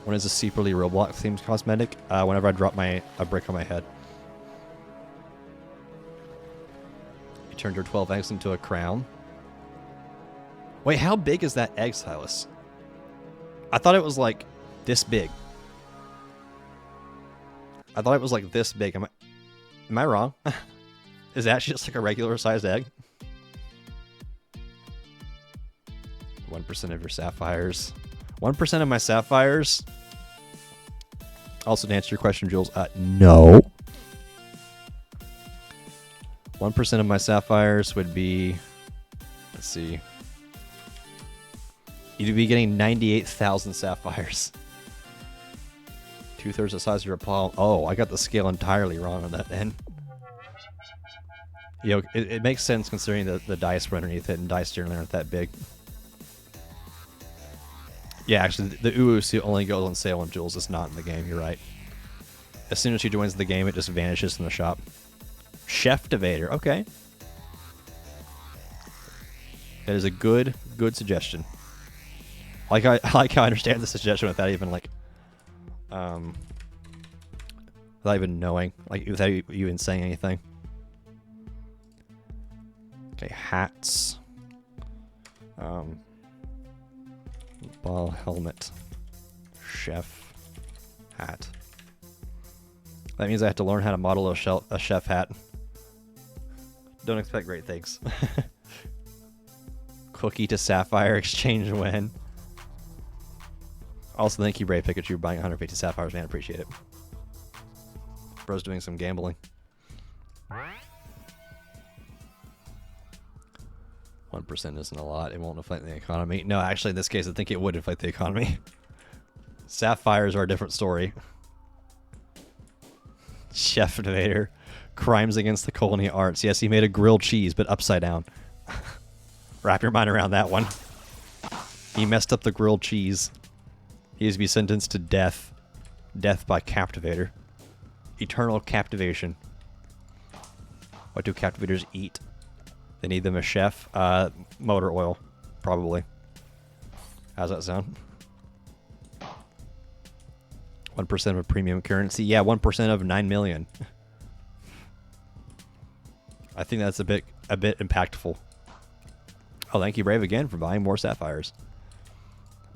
When is a secretly Roblox themed cosmetic? Whenever I drop a brick on my head. You turned your 12 eggs into a crown. Wait, how big is that egg, Silas? I thought it was like this big. I thought it was like this big. Am I wrong? Is that just like a regular sized egg? 1% of your sapphires. 1% of my sapphires. Also, to answer your question, Jules, no. 1% of my sapphires would be, let's see. You'd be getting 98,000 sapphires. 2/3 the size of your palm. Oh, I got the scale entirely wrong on that end. You know, it makes sense considering the dice were underneath it, and dice generally aren't that big. Yeah, actually, the UU suit only goes on sale when Jules is not in the game. You're right. As soon as she joins the game, it just vanishes from the shop. Captivator. Okay. That is a good suggestion. I like how I understand the suggestion without even like, without even knowing, like without you even saying anything. Okay, hats. Ball helmet. Chef hat. That means I have to learn how to model a chef hat. Don't expect great things. Cookie to Sapphire exchange win. Also, thank you, Brave Pikachu, for buying 150 Sapphires, man. Appreciate it. Bro's doing some gambling. 1% isn't a lot. It won't inflate the economy. No, actually, in this case, I think it would inflate the economy. Sapphires are a different story. Captivator. Crimes against the culinary arts. Yes, he made a grilled cheese, but upside down. Wrap your mind around that one. He messed up the grilled cheese. He is to be sentenced to death. Death by Captivator. Eternal captivation. What do captivators eat? They need them a chef. Motor oil, probably. How's that sound? 1% of a premium currency. Yeah, 1% of 9 million. I think that's a bit impactful. Oh, thank you, Brave, again for buying more sapphires.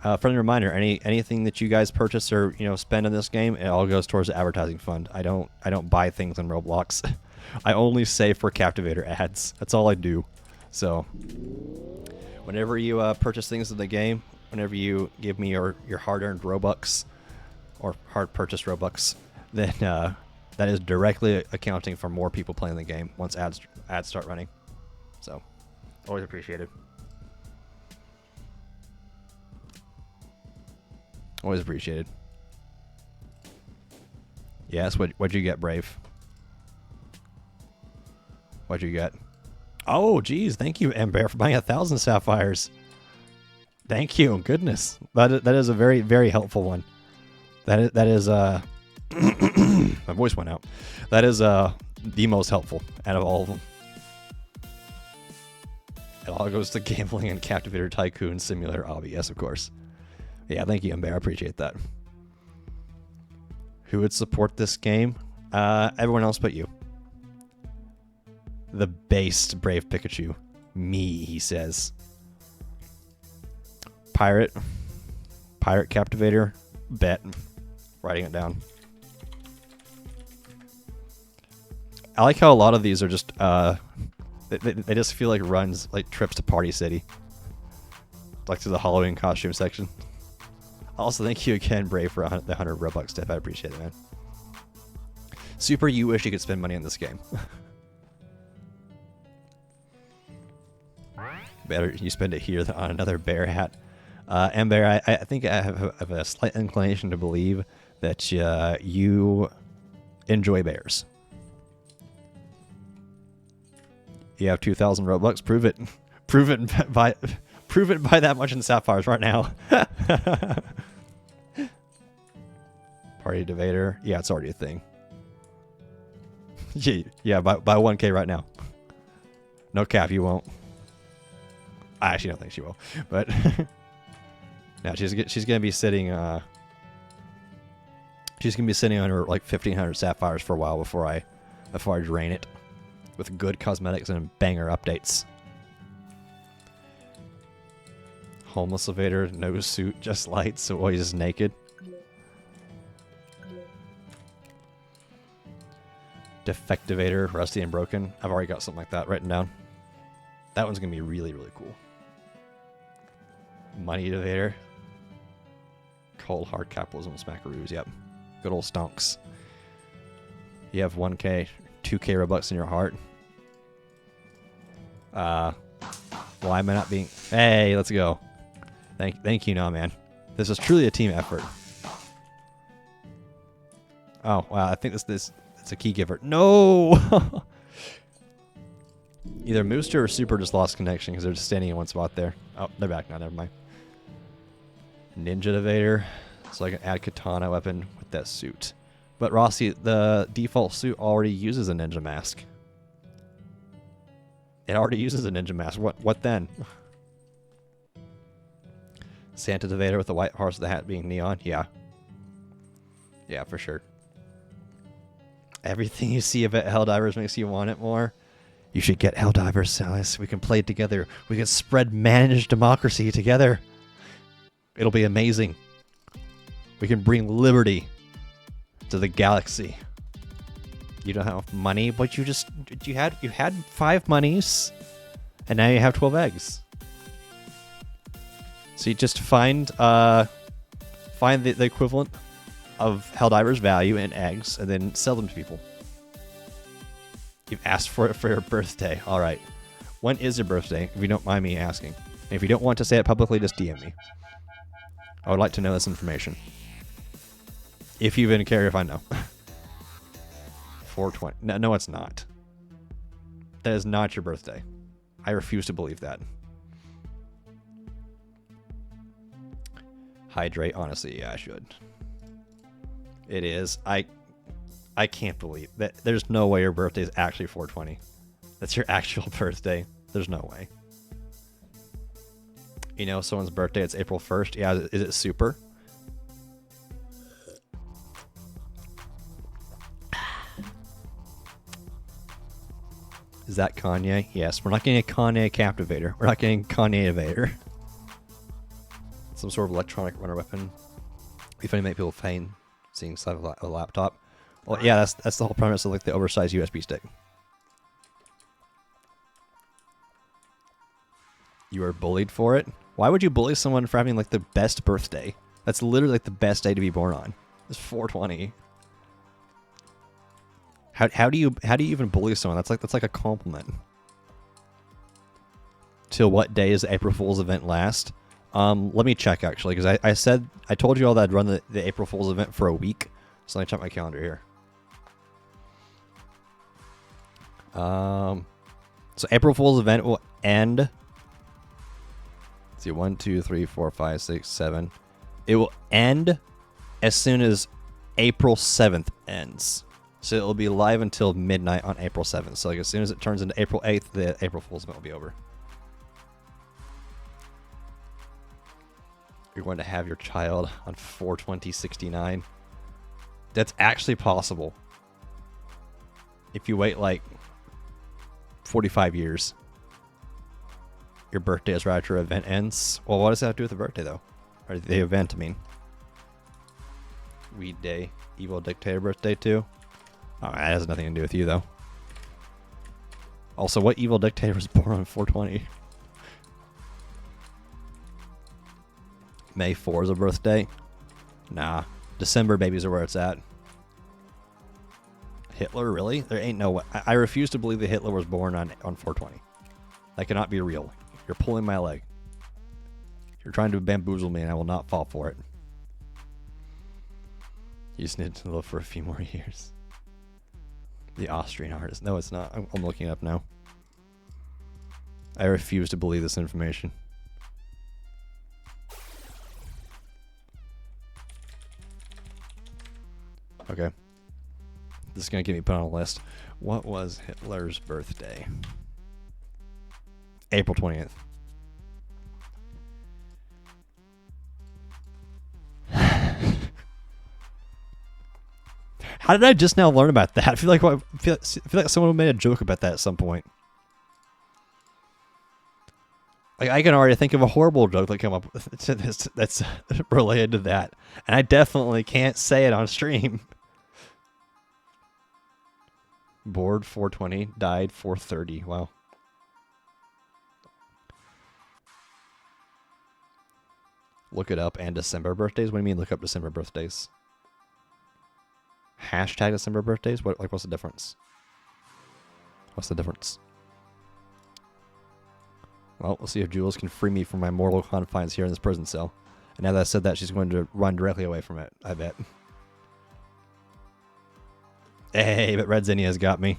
Friendly reminder: anything that you guys purchase or spend on this game, it all goes towards the advertising fund. I don't buy things on Roblox. I only save for Captivator ads. That's all I do. So, whenever you purchase things in the game, whenever you give me your hard-earned Robux or hard-purchased Robux, then that is directly accounting for more people playing the game once ads start running. So, always appreciated. Always appreciated. Yes, what'd you get, Brave? What'd you get? Oh, geez, thank you, Ember, for buying 1,000 sapphires. Thank you, goodness. That is a very, very helpful one. That is my voice went out. That is the most helpful out of all of them. It all goes to gambling and Captivator Tycoon Simulator Obby. Yes, of course. Yeah, thank you, Ember. I appreciate that. Who would support this game? Everyone else but you. The based Brave Pikachu. Me, he says. Pirate Captivator. Bet. Writing it down. I like how a lot of these are just they just feel like runs, like trips to Party City. Like to the Halloween costume section. Also, thank you again, Brave, for the 100 Robux tip. I appreciate it, man. Super, you wish you could spend money on this game. Better you spend it here than on another bear hat. Ember, I think I have a slight inclination to believe that you enjoy bears. You have 2,000 Robux. Prove it. Prove it by that much in sapphires right now. Party Devator. Yeah, it's already a thing. Yeah, buy 1K right now. No cap, you won't. I actually don't think she will, but now she's gonna be sitting. She's gonna be sitting on her like 1,500 sapphires for a while before I drain it with good cosmetics and banger updates. Homeless evader, no suit, just lights, so he's just naked. Defectivator, rusty and broken. I've already got something like that written down. That one's gonna be really, really cool. Money evader. Cold hard capitalism smackaroos, yep. Good old stonks. You have 1K, 2K Robux in your heart. Why am I not being... Hey, let's go. Thank you, man. This is truly a team effort. Oh, wow, I think it's a key giver. No! Either Mooster or Super just lost connection because they're just standing in one spot there. Oh, they're back now, never mind. Ninja Evader. So I can add katana weapon with that suit. But Rossi, the default suit already uses a ninja mask. It already uses a ninja mask. What then? Santa Captivator with the white horse, the hat being neon. Yeah. Yeah, for sure. Everything you see about Helldivers makes you want it more. You should get Helldivers, Salis. We can play together. We can spread managed democracy together. It'll be amazing. We can bring liberty to the galaxy. You don't have money, but you had 5 monies, and now you have 12 eggs. So you just find the equivalent of Helldivers' value in eggs, and then sell them to people. You've asked for it for your birthday. All right. When is your birthday? If you don't mind me asking. And if you don't want to say it publicly, just DM me. I would like to know this information. If you even care if I know. 420. No, it's not. That is not your birthday. I refuse to believe that. Hydrate. Honestly, yeah, I should. It is. I can't believe that. There's no way your birthday is actually 420. That's your actual birthday. There's no way. You know, someone's birthday, it's April 1st. Yeah, is it super? Is that Kanye? Yes, we're not getting a Kanye Captivator. We're not getting Kanye-vator. Some sort of electronic runner weapon. Be funny to make people feign seeing inside of a laptop. Well, yeah, that's the whole premise of like the oversized USB stick. You are bullied for it? Why would you bully someone for having like the best birthday? That's literally like the best day to be born on. It's 420. How do you even bully someone? That's like a compliment. Till what day does the April Fool's event last? Let me check actually, because I told you all that I'd run the April Fool's event for a week. So let me check my calendar here. So April Fool's event will end. Let's see, 1, 2, 3, 4, 5, 6, 7. It will end as soon as April 7th ends. So it will be live until midnight on April 7th. So like as soon as it turns into April 8th, the April Fool's event will be over. You're going to have your child on 4/20/69. That's actually possible. If you wait like 45 years, your birthday is right after your event ends. Well, what does that have to do with the birthday, though? Or the event, I mean. Weed Day. Evil Dictator birthday, too. Oh, that has nothing to do with you, though. Also, what evil dictator was born on 4/20? May 4 is a birthday? Nah. December babies are where it's at. Hitler, really? There ain't no way. I refuse to believe that Hitler was born on 4/20. That cannot be real. You're pulling my leg. You're trying to bamboozle me, and I will not fall for it. You just need to live for a few more years. The Austrian artist. No, it's not. I'm looking it up now. I refuse to believe this information. Okay. This is going to get me put on a list. What was Hitler's birthday? April 20th. How did I just now learn about that? I feel like someone made a joke about that at some point. Like I can already think of a horrible joke that came up that's related to that, and I definitely can't say it on stream. Bored 4/20, died 4/30. Wow. Look it up. And December birthdays? What do you mean look up December birthdays? Hashtag December birthdays? What's the difference? What's the difference? Well, we'll see if Jules can free me from my mortal confines here in this prison cell. And now that I said that, she's going to run directly away from it, I bet. Hey, but Red Zinnia's got me.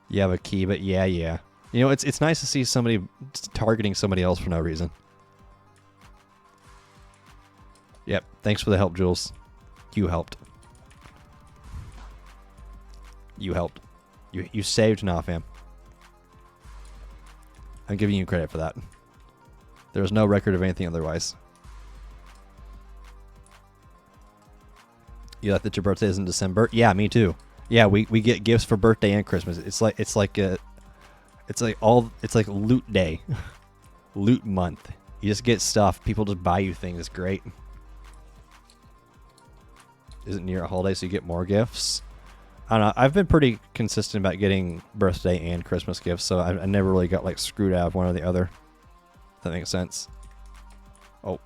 You have a key, but yeah. You know, it's nice to see somebody targeting somebody else for no reason. Yep, thanks for the help, Jules. You helped. You helped. You saved enough, fam. I'm giving you credit for that. There's no record of anything otherwise. You like that your birthday is in December? Yeah, me too. Yeah, we get gifts for birthday and Christmas. It's like loot day. Loot month. You just get stuff. People just buy you things. It's great. Isn't near a holiday, so you get more gifts. I don't know. I've been pretty consistent about getting birthday and Christmas gifts, so I never really got like screwed out of one or the other. If that makes sense. Oh.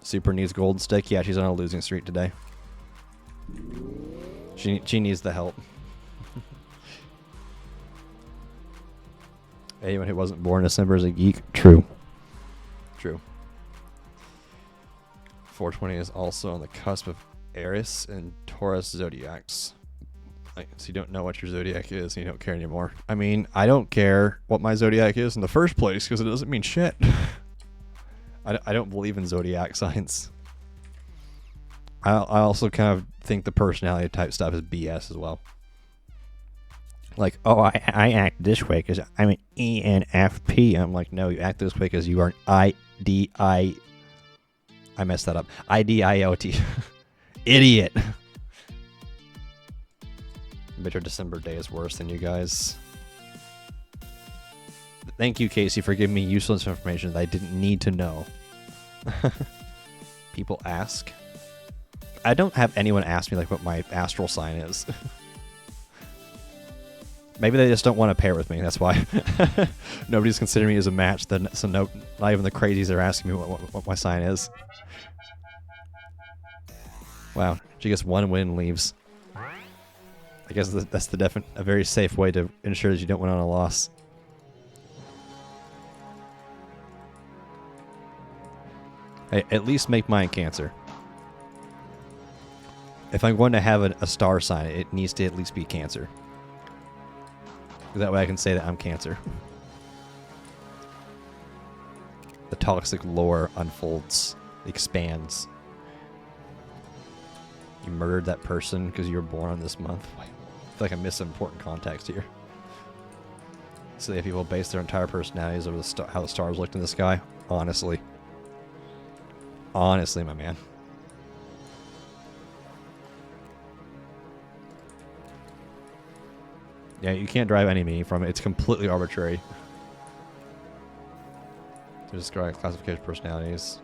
Super needs golden stick. Yeah, she's on a losing streak today. She needs the help. Anyone who wasn't born in December is a geek. True. True. 420 is also on the cusp of Aries and Taurus zodiacs. So you don't know what your zodiac is and you don't care anymore. I mean, I don't care what my zodiac is in the first place because it doesn't mean shit. I don't believe in zodiac signs. I also kind of think the personality type stuff is BS as well. Like, oh, I act this way because I'm an ENFP. I'm like, no, you act this way because you are an I messed that up. IDIOT. Idiot. I bet your December day is worse than you guys. Thank you, Casey, for giving me useless information that I didn't need to know. People ask. I don't have anyone ask me like what my astral sign is. Maybe they just don't want to pair with me. That's why. Nobody's considering me as a match. So not even the crazies are asking me what my sign is. Wow, she gets one win and leaves. I guess that's a very safe way to ensure that you don't win on a loss. Hey, at least make mine Cancer. If I'm going to have a star sign, it needs to at least be Cancer. That way I can say that I'm Cancer. The toxic lore unfolds, expands. You murdered that person because you were born on this month. I feel like I missed some important context here. So they have people base their entire personalities over how the stars looked in the sky. Honestly. Honestly, my man. Yeah, you can't drive any meaning from it. It's completely arbitrary. To describe classification of personalities.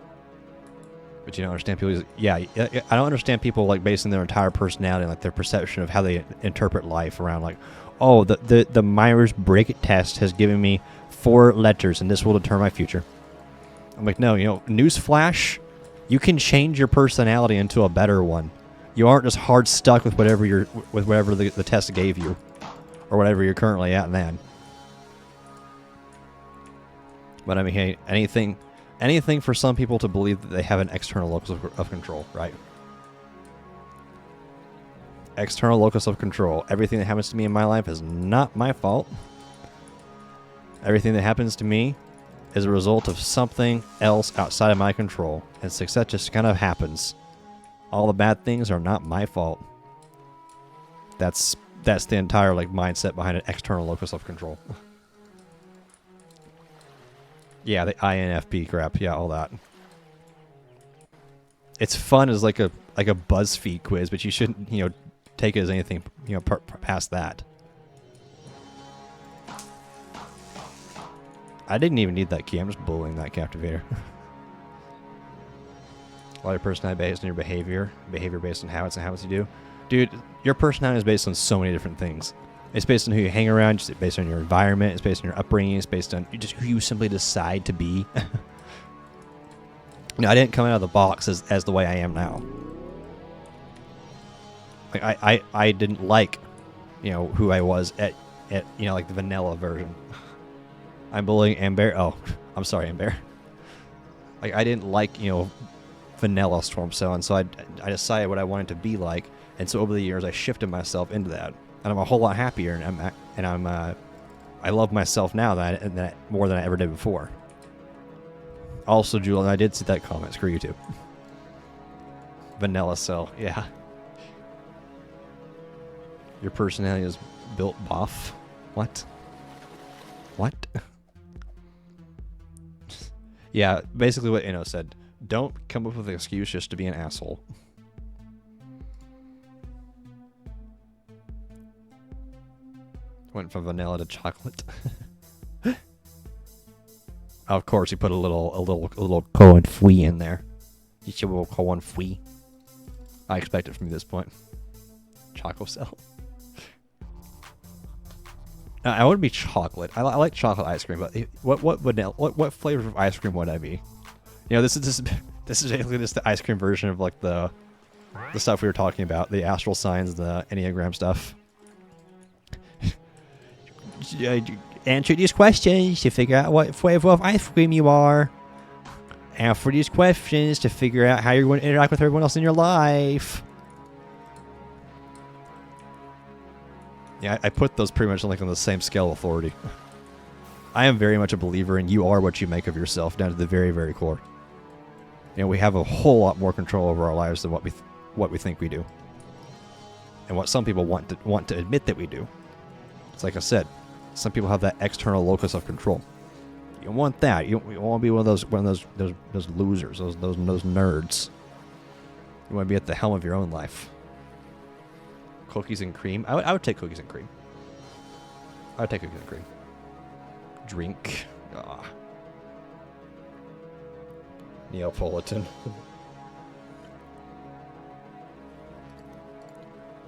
But you don't understand people. Yeah, I don't understand people like basing their entire personality, like their perception of how they interpret life around like, oh, the Myers-Briggs test has given me 4 letters and this will determine my future. I'm like, no, newsflash, you can change your personality into a better one. You aren't just hard stuck with whatever the test gave you, or whatever you're currently at then. But I mean, hey, anything for some people to believe that they have an external locus of control, right? External locus of control. Everything that happens to me in my life is not my fault. Everything that happens to me is a result of something else outside of my control. And success just kind of happens. All the bad things are not my fault. That's the entire like mindset behind an external locus of control. Yeah, the INFP crap. Yeah, all that. It's fun as like a BuzzFeed quiz, but you shouldn't take it as anything past that. I didn't even need that key. I'm just bullying that Captivator. A lot of personality based on your behavior based on habits and habits you do. Dude, your personality is based on so many different things. It's based on who you hang around, it's based on your environment, it's based on your upbringing, it's based on just who you simply decide to be. I didn't come out of the box as the way I am now. Like I didn't like, who I was at like the vanilla version. I'm bullying Amber. Oh, I'm sorry, Amber. Like I didn't like, vanilla Storm Cell, and so I decided what I wanted to be like, and so over the years I shifted myself into that. And I'm a whole lot happier, and I love myself now that more than I ever did before. Also, Julian, I did see that comment. Screw you too. Vanilla Cell, yeah. Your personality is built buff. What? What? Yeah, basically what Inno said. Don't come up with an excuse just to be an asshole. Went from vanilla to chocolate. Of course, he put a little corn free in there. You should will corn free. I expect it from you at this point. Choco Cell. I wouldn't be chocolate. I like chocolate ice cream, but what vanilla? What flavor of ice cream would I be? You know, this is basically just the ice cream version of like the stuff we were talking about, the astral signs, the Enneagram stuff. Answer these questions to figure out what flavor of ice cream you are. Answer these questions to figure out how you're going to interact with everyone else in your life. Yeah, I put those pretty much like on the same scale of authority. I am very much a believer in you are what you make of yourself down to the very, very core. You know, we have a whole lot more control over our lives than what we think we do, and what some people want to admit that we do. It's like I said, some people have that external locus of control. You don't want that. You don't want to be one of those losers, those nerds. You want to be at the helm of your own life. Cookies and cream. I would take cookies and cream. I would take cookies and cream. Drink. Ah. Neapolitan.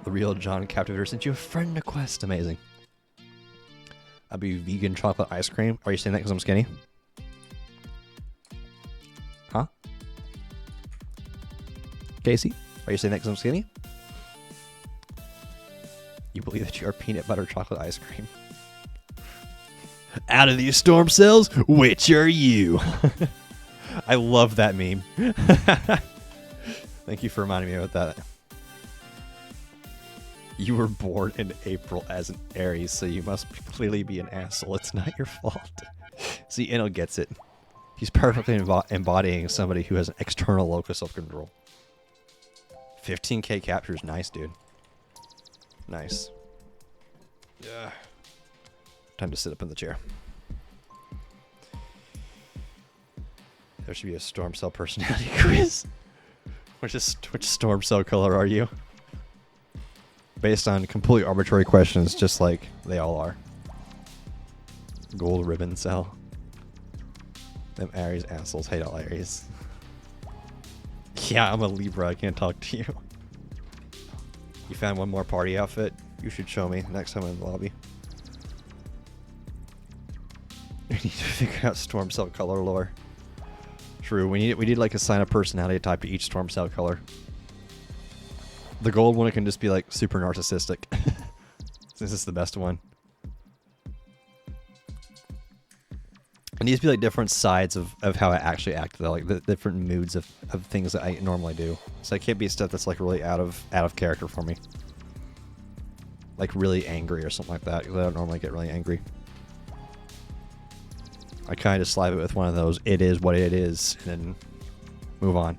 The real John Captivator sent you a friend request. Amazing. I'll be vegan chocolate ice cream. Are you saying that because I'm skinny? Huh? Casey? Are you saying that because I'm skinny? You believe that you are peanut butter chocolate ice cream. Out of these storm cells, which are you? I love that meme. Thank you for reminding me about that. You were born in April as an Aries, so you must clearly be an asshole. It's not your fault. See, Inno gets it. He's perfectly embodying somebody who has an external locus of control. 15k captures. Nice, dude. Nice. Yeah. Time to sit up in the chair. There should be a storm cell personality quiz. Which storm cell color are you? Based on completely arbitrary questions, just like they all are. Gold ribbon cell. Them Aries assholes hate all Aries. Yeah, I'm a Libra. I can't talk to you. You found one more party outfit? You should show me next time I'm in the lobby. We need to figure out storm cell color lore. True, we need like assign a personality type to each storm cell color. The gold one, it can just be like super narcissistic. Since it's the best one. It needs to be like different sides of how I actually act though, like the different moods of things that I normally do. So it can't be stuff that's like really out of character for me. Like really angry or something like that, because I don't normally get really angry. I kind of slap it with one of those, it is what it is, and then move on.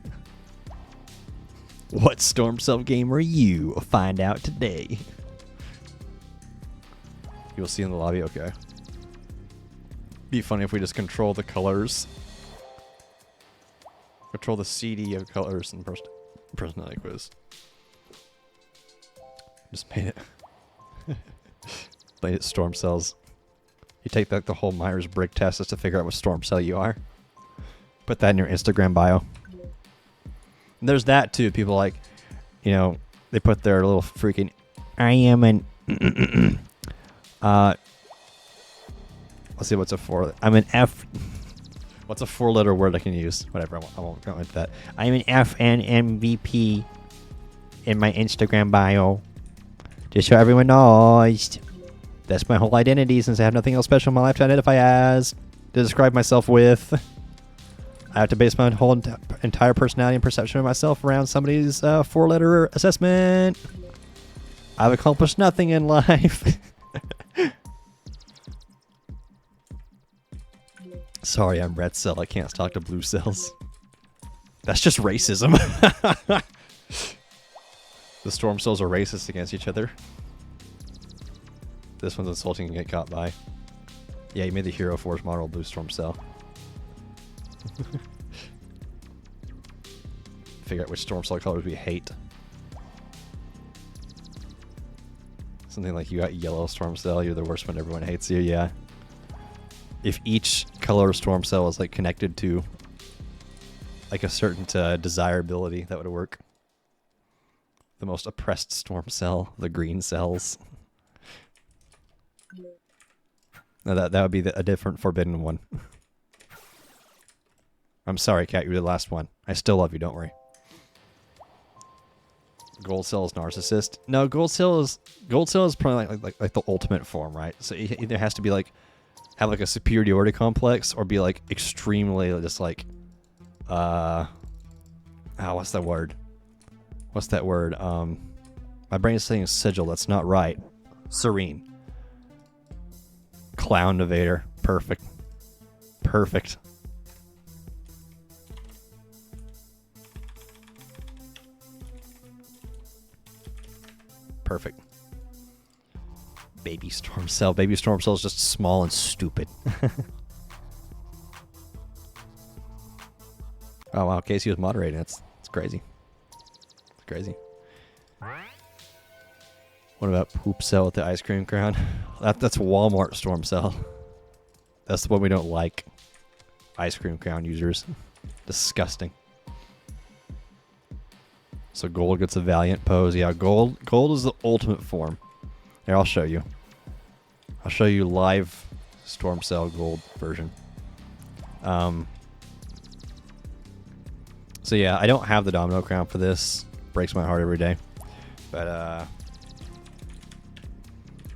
What storm cell game are you? Find out today. You'll see in the lobby, okay. Be funny if we just control the colors. Control the CD of colors in personality quiz. Just made it. Made it storm cells. You take like the whole Myers-Briggs test just to figure out what storm cell you are. Put that in your Instagram bio. And there's that too. People like, you know, they put their little freaking I am an let's see what's a four. I'm an F. What's a 4-letter word I can use? Whatever. I won't go into that. I'm an FNMVP in my Instagram bio. Just so everyone knows. That's my whole identity since I have nothing else special in my life to identify as. To describe myself with. I have to base my whole entire personality and perception of myself around somebody's 4-letter assessment. I've accomplished nothing in life. Sorry, I'm red cell. I can't talk to blue cells. That's just racism. The storm cells are racist against each other. This one's insulting and get caught by. Yeah, you made the Hero Force model blue storm cell. Figure out which storm cell colors we hate. Something like you got yellow storm cell, you're the worst one, everyone hates you, yeah. If each color storm cell is like connected to like a certain desirability, that would work. The most oppressed storm cell, the green cells. No, that would be a different forbidden one. I'm sorry, Kat, you were the last one. I still love you, don't worry. Gold cell is narcissist. No, gold cell is probably like the ultimate form, right? So it either has to be like have like a superiority complex or be like extremely just like what's that word? What's that word? My brain is saying sigil. That's not right. Serene. Clownivator. Perfect. Perfect. Perfect. Baby storm cell. Baby storm cell is just small and stupid. Oh wow, Casey was moderating. It's crazy. It's crazy. What about poop cell with the ice cream crown? That's Walmart storm cell. That's the one we don't like. Ice cream crown users. Disgusting. So gold gets a valiant pose. Yeah, gold is the ultimate form. Here, I'll show you. I'll show you live storm cell gold version. So yeah, I don't have the domino crown for this. Breaks my heart every day. But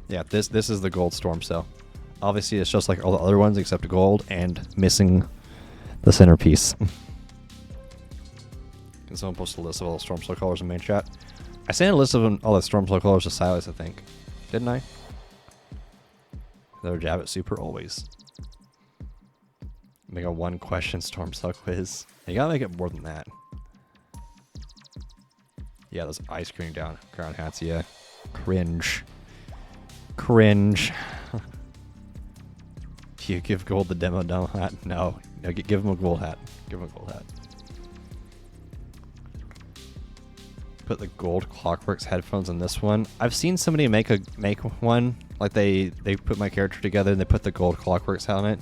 yeah, this is the gold storm cell. Obviously, it's just like all the other ones except gold and missing the centerpiece. Can someone post a list of all the storm cell colors in main chat? I sent a list of all the storm cell colors to Silas, I think. Didn't I? Another jab at super always. Make a one question storm cell quiz. You gotta make it more than that. Yeah, those ice cream crown hats, yeah. Cringe. Cringe. Do you give gold the demo hat? No. No, give him a gold hat. Give him a gold hat. Put the gold Clockworks headphones in this one. I've seen somebody make one. Like they put my character together and they put the gold Clockworks helmet.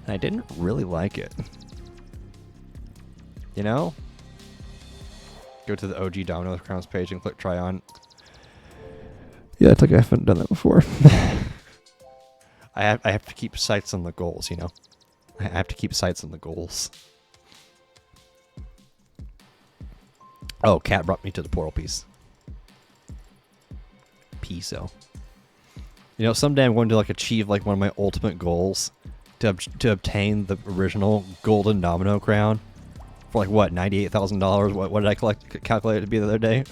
And I didn't really like it. You know? Go to the OG Domino Crowns page and click try on. Yeah, it's like I haven't done that before. I have to keep sights on the goals, you know? I have to keep sights on the goals. Oh, Cat brought me to the portal piece. Piso. You know, someday I'm going to like achieve like one of my ultimate goals to obtain the original golden domino crown for like what, $98,000? What did I calculate it to be the other day?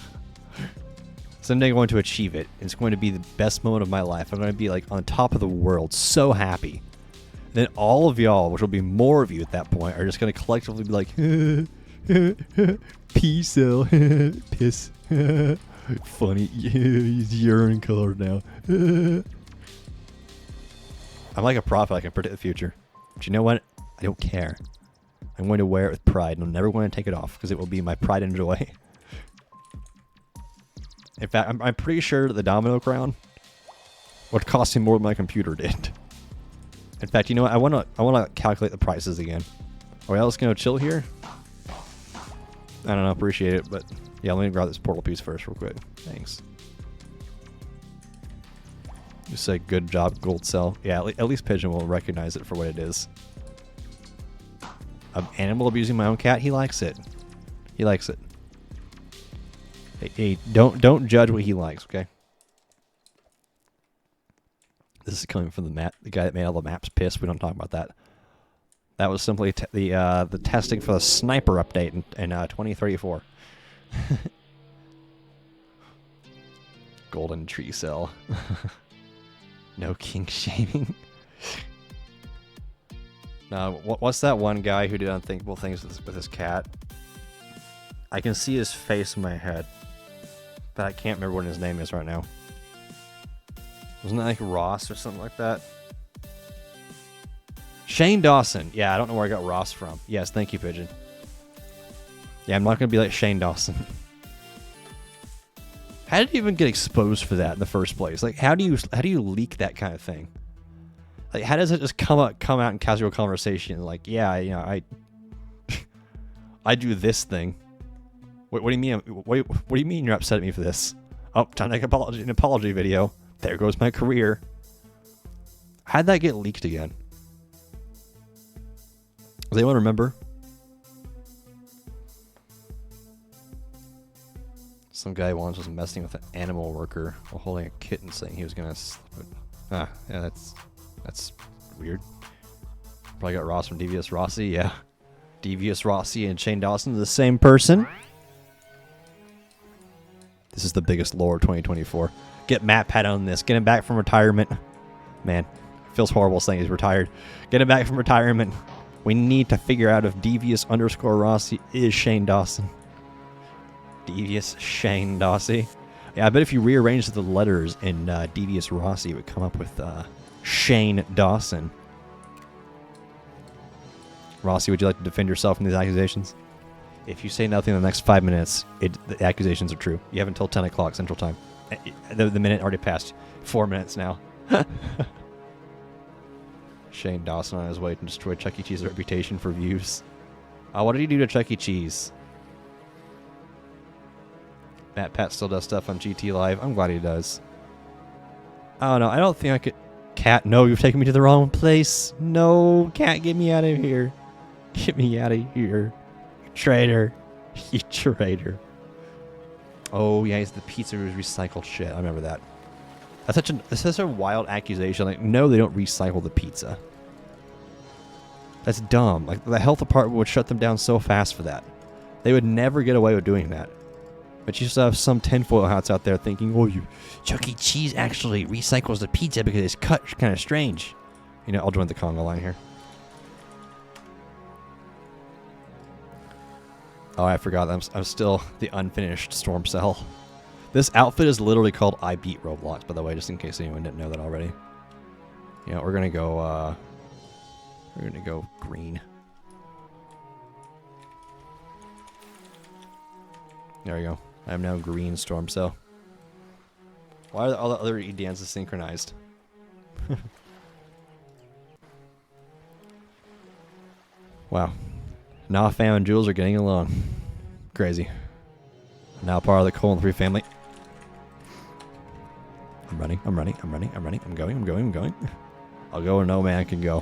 Someday I'm going to achieve it. It's going to be the best moment of my life. I'm going to be like on top of the world, so happy. Then all of y'all, which will be more of you at that point, are just going to collectively be like, P-cell, piss, funny, he's urine color now. I'm like a prophet, I can predict the future. But you know what? I don't care. I'm going to wear it with pride, and I'm never going to take it off, because it will be my pride and joy. In fact, I'm pretty sure the domino crown would cost me more than my computer did. In fact, you know what? I want to calculate the prices again. Are we all just going to chill here? I don't know, appreciate it, but yeah, let me grab this portal piece first real quick. Thanks. You say good job, gold cell. Yeah, at least Pigeon will recognize it for what it is. Animal abusing my own cat, he likes it. He likes it. Hey, don't judge what he likes, okay? This is coming from the guy that made all the maps piss. We don't talk about that. That was simply the testing for the sniper update in 2034. Golden tree cell. No king shaming. Now, what's that one guy who did unthinkable things with his cat? I can see his face in my head, but I can't remember what his name is right now. Wasn't it like Ross or something like that? Shane Dawson. Yeah, I don't know where I got Ross from. Yes, thank you, Pigeon. Yeah, I'm not going to be like Shane Dawson. How did you even get exposed for that in the first place? Like, how do you leak that kind of thing? Like, how does it just come out in casual conversation? Like, yeah, you know, I do this thing. What do you mean? What do you mean you're upset at me for this? Oh, time to make an apology video. There goes my career. How'd that get leaked again? Does anyone remember? Some guy once was messing with an animal worker while holding a kitten, saying he was gonna slip it. Ah, yeah, that's weird. Probably got Ross from Devious Rossi, yeah. Devious Rossi and Shane Dawson are the same person. This is the biggest lore of 2024. Get Matt Pat on this. Get him back from retirement. Man, feels horrible saying he's retired. Get him back from retirement. We need to figure out if Devious_Rossi is Shane Dawson. Devious Shane Dawson. Yeah, I bet if you rearrange the letters in Devious Rossi, it would come up with Shane Dawson. Rossi, would you like to defend yourself from these accusations? If you say nothing in the next 5 minutes, the accusations are true. You have until 10 o'clock Central Time. The minute already passed. 4 minutes now. Shane Dawson on his way to destroy Chuck E. Cheese's reputation for views. What did he do to Chuck E. Cheese? Matt Pat still does stuff on GT Live. I'm glad he does. I don't know. I don't think I could... Cat, no, you've taken me to the wrong place. No, Cat, get me out of here. Get me out of here. You traitor. You traitor. Oh, yeah, he's the pizza was recycled shit. I remember that. That's such a wild accusation. Like, no, they don't recycle the pizza. That's dumb. Like, the health department would shut them down so fast for that. They would never get away with doing that. But you still have some tinfoil hats out there thinking, oh, Chuck E. Cheese actually recycles the pizza because it's cut kind of strange. You know, I'll join the Congo line here. Oh, I forgot. I'm still the unfinished Storm Cell. This outfit is literally called I Beat Roblox, by the way, just in case anyone didn't know that already. You know, we're gonna go green. There we go. I am now green Storm Cell. Why are all the other EDNs synchronized? Wow. Now Fam and Jules are getting along. Crazy. Now part of the Cole and 3 family. I'm running. I'm going. I'll go where no man can go.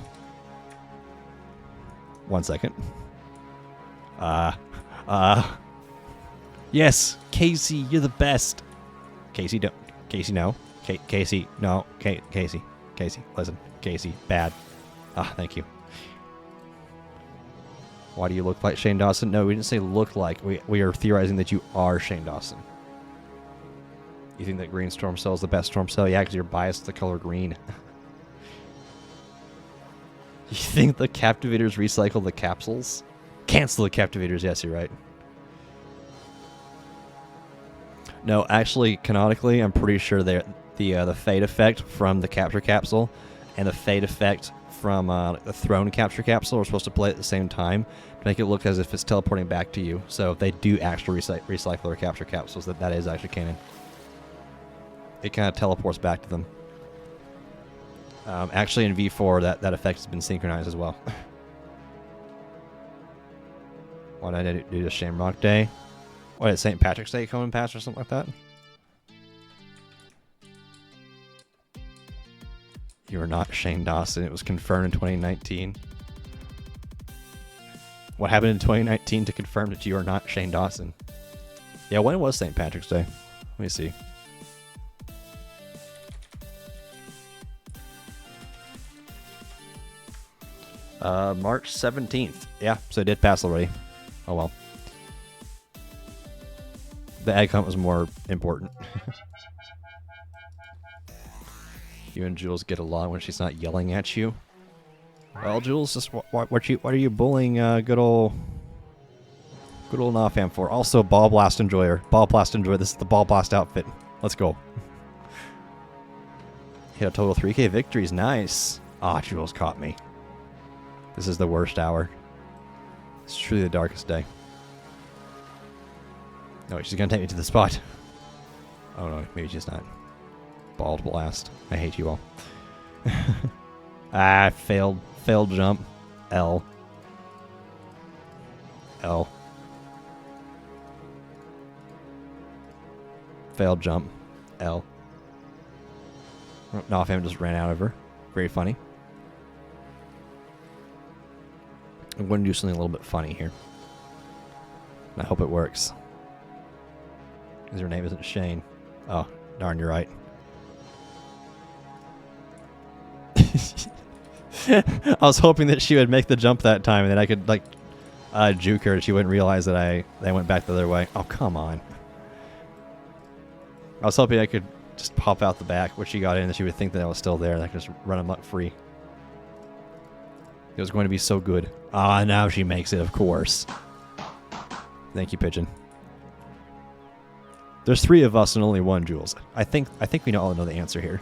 1 second. Yes, Casey, you're the best. Casey, don't. Casey, no. Casey, no. Casey, listen. Casey, bad. Thank you. Why do you look like Shane Dawson? No, we didn't say look like. We are theorizing that you are Shane Dawson. You think that green Storm Cell is the best Storm Cell? Yeah, because you're biased to the color green. You think the Captivators recycle the capsules? Cancel the Captivators. Yes, you're right. No, actually, canonically, I'm pretty sure the fade effect from the capture capsule and the fade effect from the Throne capture capsule are supposed to play at the same time to make it look as if it's teleporting back to you. So if they do actually recycle their capture capsules, that is actually canon. It kind of teleports back to them. Actually, in V4, that effect has been synchronized as well. What did I do this Shamrock Day? What is St. Patrick's Day coming past or something like that? You are not Shane Dawson. It was confirmed in 2019. What happened in 2019 to confirm that you are not Shane Dawson? Yeah, when was St. Patrick's Day? Let me see. March 17th. Yeah, so it did pass already. Oh well. The egg hunt was more important. You and Jules get along when she's not yelling at you. Well, Jules, just what are you bullying good old Nafam for? Also, Ball Blast Enjoyer. Ball Blast Enjoyer. This is the Ball Blast outfit. Let's go. Hit a total 3K victories. Nice. Ah, Jules caught me. This is the worst hour. It's truly the darkest day. No, she's gonna take me to the spot. Oh no, maybe she's not. Bald blast. I hate you all. Ah, failed. Failed jump. L. L. Failed jump. L. Notham just ran out of her. Very funny. I'm going to do something a little bit funny here. And I hope it works. Because her name isn't Shane. Oh, darn, you're right. I was hoping that she would make the jump that time and then I could, like, juke her and she wouldn't realize that I went back the other way. Oh, come on. I was hoping I could just pop out the back when she got in and she would think that I was still there and I could just run amok free. It was going to be so good. Ah, now she makes it, of course. Thank you, Pigeon. There's 3 of us and only 1 Jules. I think we all know the answer here.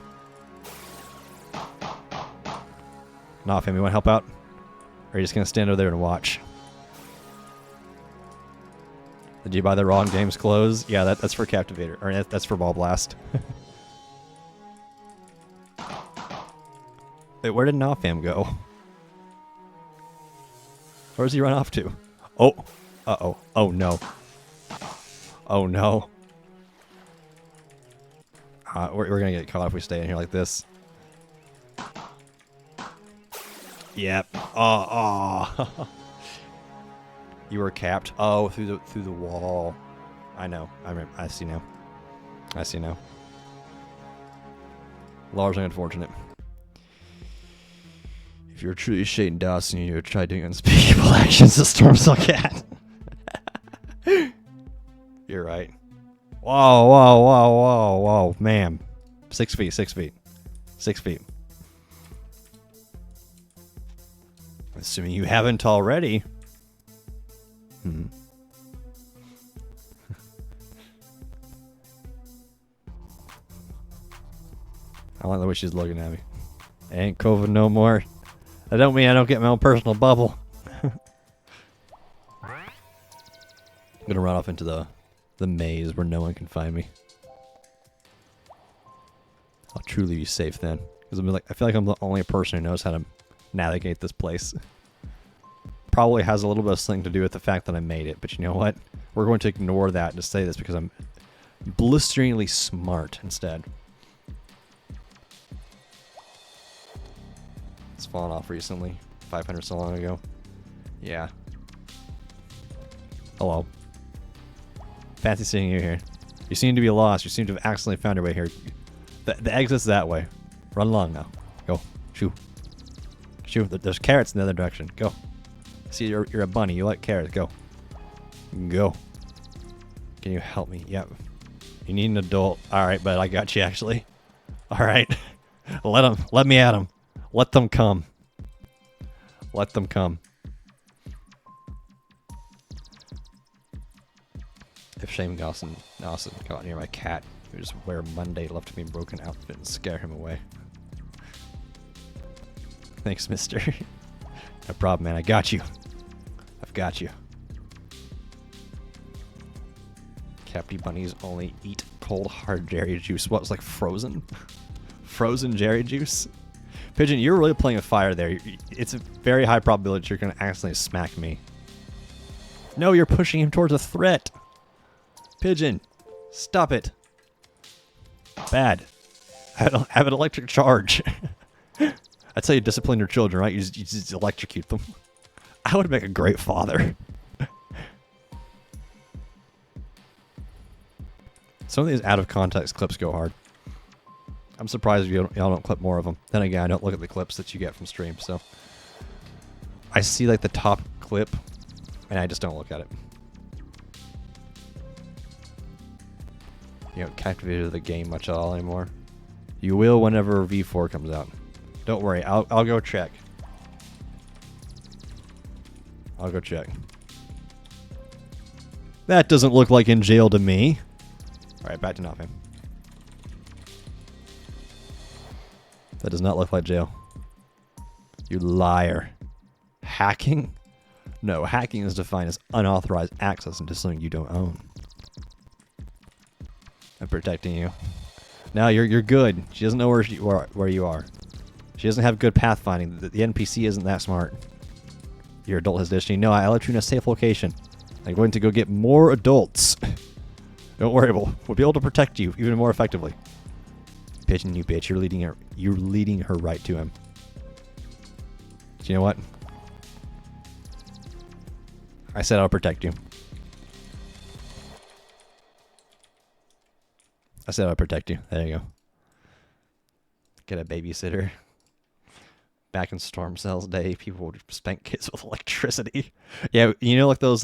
Notham, you want to help out? Or are you just going to stand over there and watch? Did you buy the wrong game's clothes? Yeah, that's for Captivator. Or that's for Ball Blast. Wait, where did Notham go? Where does he run off to? Oh. Uh-oh. Oh, no. Oh, no. We're going to get caught if we stay in here like this. Yep. Oh. You were capped. Oh, through the wall. I know. I see now. I see now. Largely unfortunate. If you're truly Shane Dawson, you would try doing unspeakable actions to Stormsell Cat. You're right. Whoa, whoa, whoa, whoa, whoa, ma'am. 6 feet, 6 feet. 6 feet. Assuming you haven't already. I like the way she's looking at me. Ain't COVID no more. That don't mean I don't get my own personal bubble. I'm gonna run off into the maze where no one can find me. I'll truly be safe then. Because I feel like I'm the only person who knows how to navigate this place. Probably has a little bit of something to do with the fact that I made it, but you know what? We're going to ignore that and just say this because I'm blisteringly smart instead. It's fallen off recently. 500 so long ago. Yeah. Hello. Fancy seeing you here. You seem to be lost. You seem to have accidentally found your way here. The exit's that way. Run along now. Go. Shoo. Shoo. There's carrots in the other direction. Go. See, you're a bunny. You like carrots. Go. Go. Can you help me? Yep. You need an adult. Alright, but I got you actually. Alright. Let me at them. Let them come. Let them come. If Shane Dawson got near my cat, he would just wear Monday left me in broken outfit and scare him away. Thanks, mister. No problem, man. I got you. I've got you. Capty bunnies only eat cold, hard Jerry juice. What was like frozen? Frozen Jerry juice? Pigeon, you're really playing with fire there. It's a very high probability that you're going to accidentally smack me. No, you're pushing him towards a threat. Pigeon, stop it. Bad. Have an electric charge. That's how you discipline your children, right? You just electrocute them. I would make a great father. Some of these out of context clips go hard. I'm surprised y'all don't clip more of them. Then again, I don't look at the clips that you get from stream, so I see like the top clip, and I just don't look at it. You don't Captivator the game much at all anymore. You will whenever V4 comes out. Don't worry, I'll go check. I'll go check. That doesn't look like in jail to me. Alright, back to nothing. That does not look like jail. You liar. Hacking? No, hacking is defined as unauthorized access into something you don't own. I'm protecting you. Now you're good. She doesn't know where you are. She doesn't have good pathfinding. The NPC isn't that smart. Your adult has ditched you. No, I left you in a safe location. I'm going to go get more adults. Don't worry, we'll be able to protect you even more effectively. Pigeon, you bitch. You're leading her right to him. Do you know what? I said I'll protect you. I said I'll protect you. There you go. Get a babysitter. Back in Storm Cells day, people would spank kids with electricity. Yeah, you know, like those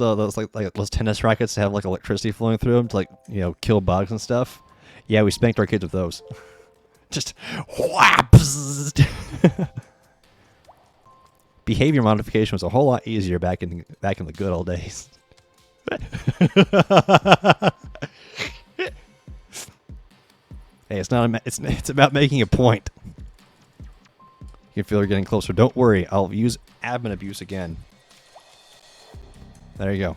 tennis rackets that have like electricity flowing through them to, like, you know, kill bugs and stuff. Yeah, we spanked our kids with those. Just whaps. Behavior modification was a whole lot easier back in the good old days. Hey, it's about making a point. You can feel her getting closer. Don't worry, I'll use admin abuse again. There you go.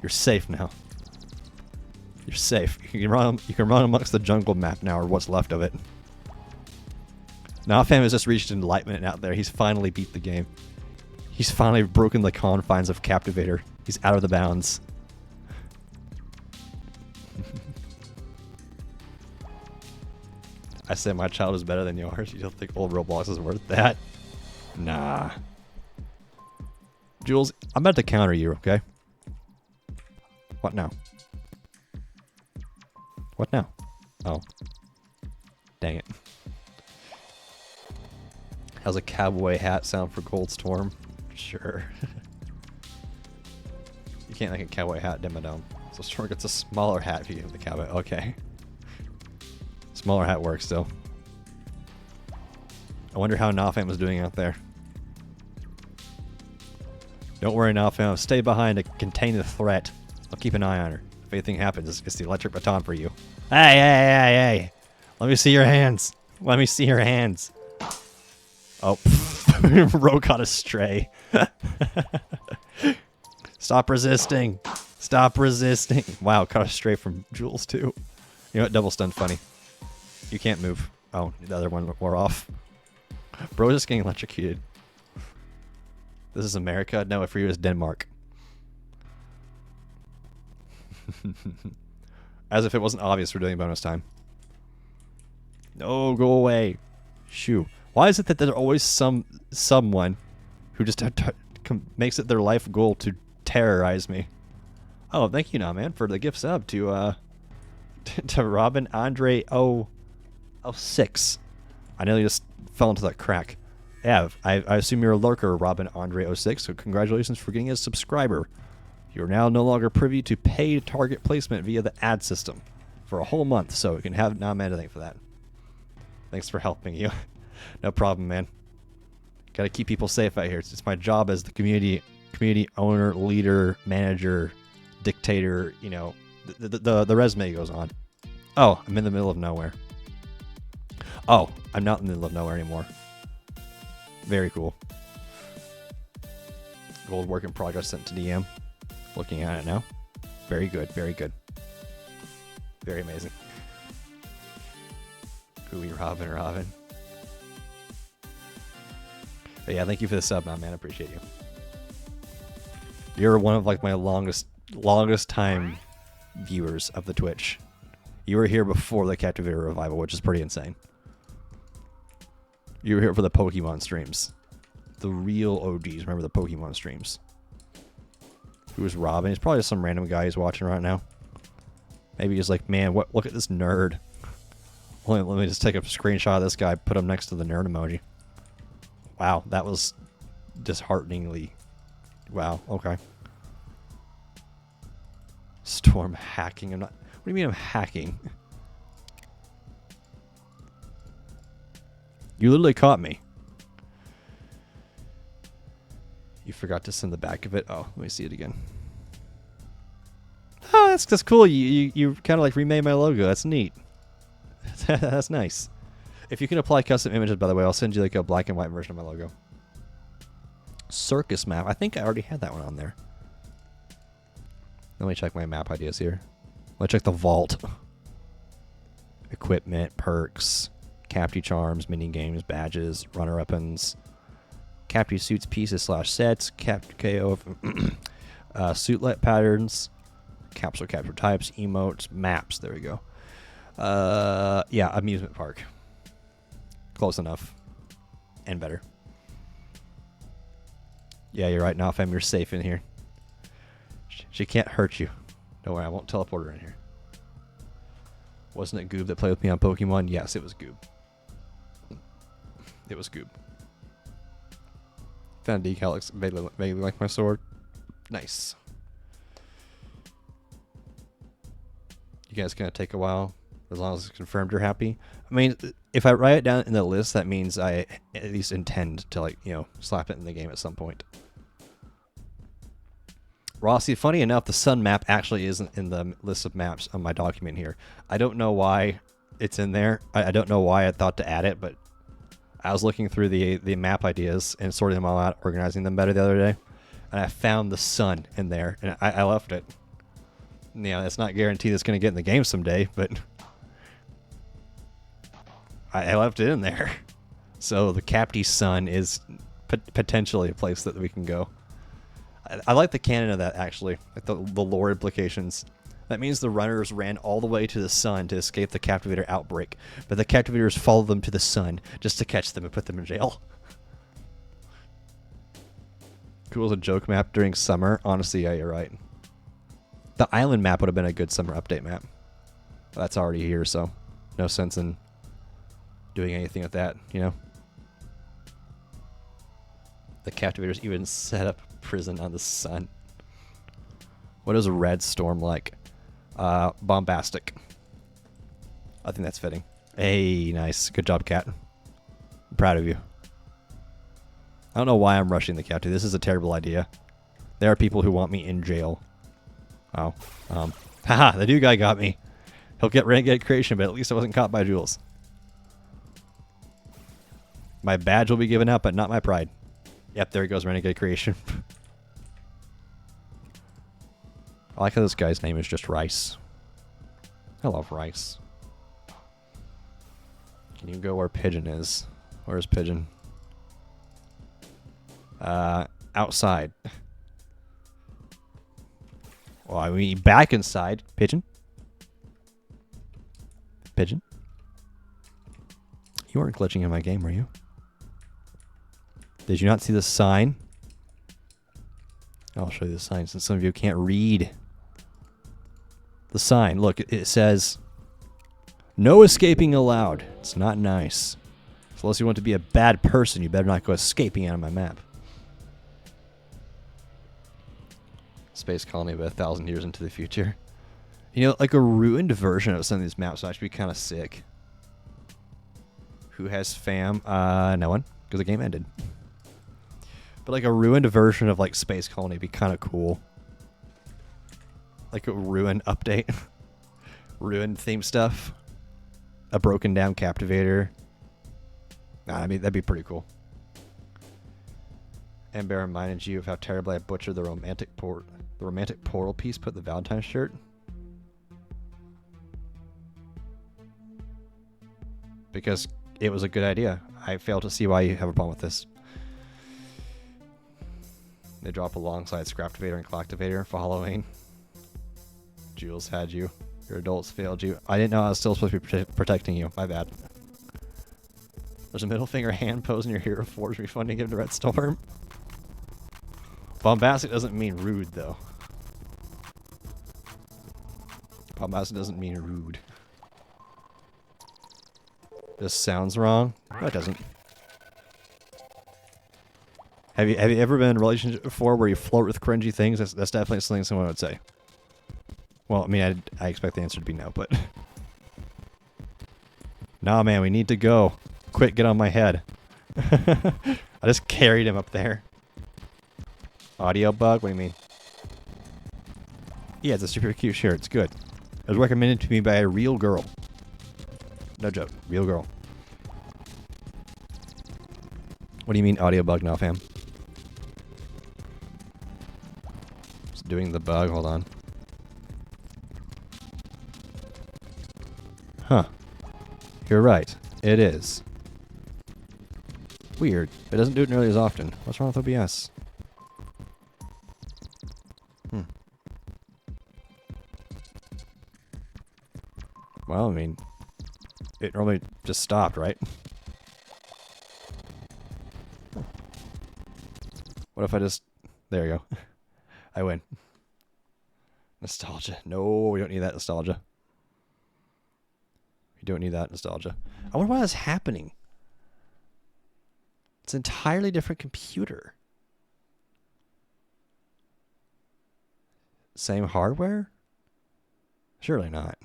You're safe now. You're safe. You can run amongst the jungle map now, or what's left of it. Nafam has just reached enlightenment out there. He's finally beat the game. He's finally broken the confines of Captivator. He's out of the bounds. I said my child is better than yours. You don't think old Roblox is worth that? Nah. Jules, I'm about to counter you, okay? What now? What now? Oh. Dang it. How's a cowboy hat sound for Goldstorm? Sure. You can't make a cowboy hat, Dimmadome. So Storm gets a smaller hat if you give the cowboy. Okay. Smaller hat works still. I wonder how Nafam is doing out there. Don't worry, Nafam. Stay behind to contain the threat. I'll keep an eye on her. If anything happens, it's the electric baton for you. Hey, hey, hey, hey! Let me see your hands. Let me see your hands. Oh, Rogue got a stray. Stop resisting. Stop resisting. Wow, caught a stray from Jules too. You know what? Double stun funny. You can't move. Oh, the other one wore off. Bro, just getting electrocuted. This is America? No, for you it's Denmark. As if it wasn't obvious we're doing bonus time. No, go away. Shoo. Why is it that there's always someone who just makes it their life goal to terrorize me? Oh, thank you, now, man, for the gift sub to Robin Andre 06. I nearly just fell into that crack. Yeah, I assume you're a lurker, Robin Andre 06. So congratulations for getting a subscriber. You are now no longer privy to paid target placement via the ad system for a whole month. So you can have now man to thank for that. Thanks for helping you. No problem, man. Got to keep people safe out here. It's my job as the community owner, leader, manager, dictator. You know, the resume goes on. Oh, I'm in the middle of nowhere. Oh, I'm not in the middle of nowhere anymore. Very cool. Gold work in progress sent to DM. Looking at it now. Very good. Very good. Very amazing. Hooey Robin. But yeah, thank you for the sub, man. I appreciate you. You're one of like my longest time viewers of the Twitch. You were here before the Captivator revival, which is pretty insane. You were here for the Pokemon streams. The real OGs. Remember the Pokemon streams. Who was Robin? He's probably just some random guy who's watching right now. Maybe he's like, man, look at this nerd. Let me just take a screenshot of this guy, put him next to the nerd emoji. Wow, that was dishearteningly... Wow, okay. Storm hacking. I'm not... What do you mean I'm hacking? You literally caught me. You forgot to send the back of it. Oh, let me see it again. Oh, that's cool. You kind of like remade my logo. That's neat. That's nice. If you can apply custom images, by the way, I'll send you like a black and white version of my logo. Circus map. I think I already had that one on there. Let me check my map ideas here. Let me check the vault. Equipment, perks, Capti charms, mini games, badges, runner weapons, Capti suits, pieces / sets, Capti KO, suitlet patterns, capsule capture types, emotes, maps. There we go. Yeah, amusement park. Close enough. And better. Yeah, you're right, Nofem, you're safe in here. She can't hurt you. Don't worry, I won't teleport her in here. Wasn't it Goob that played with me on Pokemon? Yes, it was Goob. It was Goob. Found a decal looks vaguely like my sword. Nice. You guys gonna take a while? As long as it's confirmed you're happy? I mean, if I write it down in the list, that means I at least intend to, like, you know, slap it in the game at some point. Rossi, funny enough, the sun map actually isn't in the list of maps on my document here. I don't know why it's in there. I don't know why I thought to add it, but I was looking through the map ideas and sorting them all out, organizing them better the other day, and I found the sun in there, and I left it. You know, it's not guaranteed it's going to get in the game someday, but I left it in there. So the Capti Sun is potentially a place that we can go. I like the canon of that, actually, like the lore implications. That means the runners ran all the way to the sun to escape the Captivator outbreak, but the Captivators followed them to the sun just to catch them and put them in jail. Cool as a joke map during summer. Honestly, yeah, you're right. The island map would have been a good summer update map. That's already here, so no sense in doing anything with that, you know? The Captivators even set up a prison on the sun. What is a red storm like? Bombastic. I think that's fitting. Hey, nice. Good job, Cat. I'm proud of you. I don't know why I'm rushing the Capti. This is a terrible idea. There are people who want me in jail. Oh. Haha, the new guy got me. He'll get Renegade Creation, but at least I wasn't caught by Jules. My badge will be given up, but not my pride. Yep, there goes Renegade Creation. I like how this guy's name is just Rice. I love Rice. Can you go where Pigeon is? Where's Pigeon? Outside. Well, I mean, back inside. Pigeon? Pigeon? You weren't glitching in my game, were you? Did you not see the sign? I'll show you the sign since some of you can't read. The sign, look, it says, no escaping allowed. It's not nice. So unless you want to be a bad person, you better not go escaping out of my map. Space colony about 1,000 years into the future. You know, like a ruined version of some of these maps would actually be kind of sick. Who has fam? No one, because the game ended. But like a ruined version of like Space Colony would be kind of cool. Like a ruined update. Ruined theme stuff. A broken down Captivator. I mean, that'd be pretty cool. Amber reminded you of how terribly I butchered the romantic portal piece, put the Valentine's shirt. Because it was a good idea. I fail to see why you have a problem with this. They drop alongside Scraptivator and Collectivator following. Jules had you. Your adults failed you. I didn't know I was still supposed to be protecting you. My bad. There's a middle finger hand pose in your hero forge refunding him to Red Storm. Bombastic doesn't mean rude, though. Bombastic doesn't mean rude. This sounds wrong. No, it doesn't. Have you ever been in a relationship before where you flirt with cringy things? That's definitely something someone would say. Well, I mean, I expect the answer to be no, but... Nah, man, we need to go. Quick, get on my head. I just carried him up there. Audio bug? What do you mean? Yeah, it's a super cute shirt. It's good. It was recommended to me by a real girl. No joke. Real girl. What do you mean audio bug now, fam? Just doing the bug, hold on. Huh. You're right. It is. Weird. It doesn't do it nearly as often. What's wrong with OBS? Well, I mean, it normally just stopped, right? What if I just... There you go. I win. Nostalgia. No, we don't need that nostalgia. We don't need that nostalgia. I wonder why that's happening. It's an entirely different computer. Same hardware? Surely not.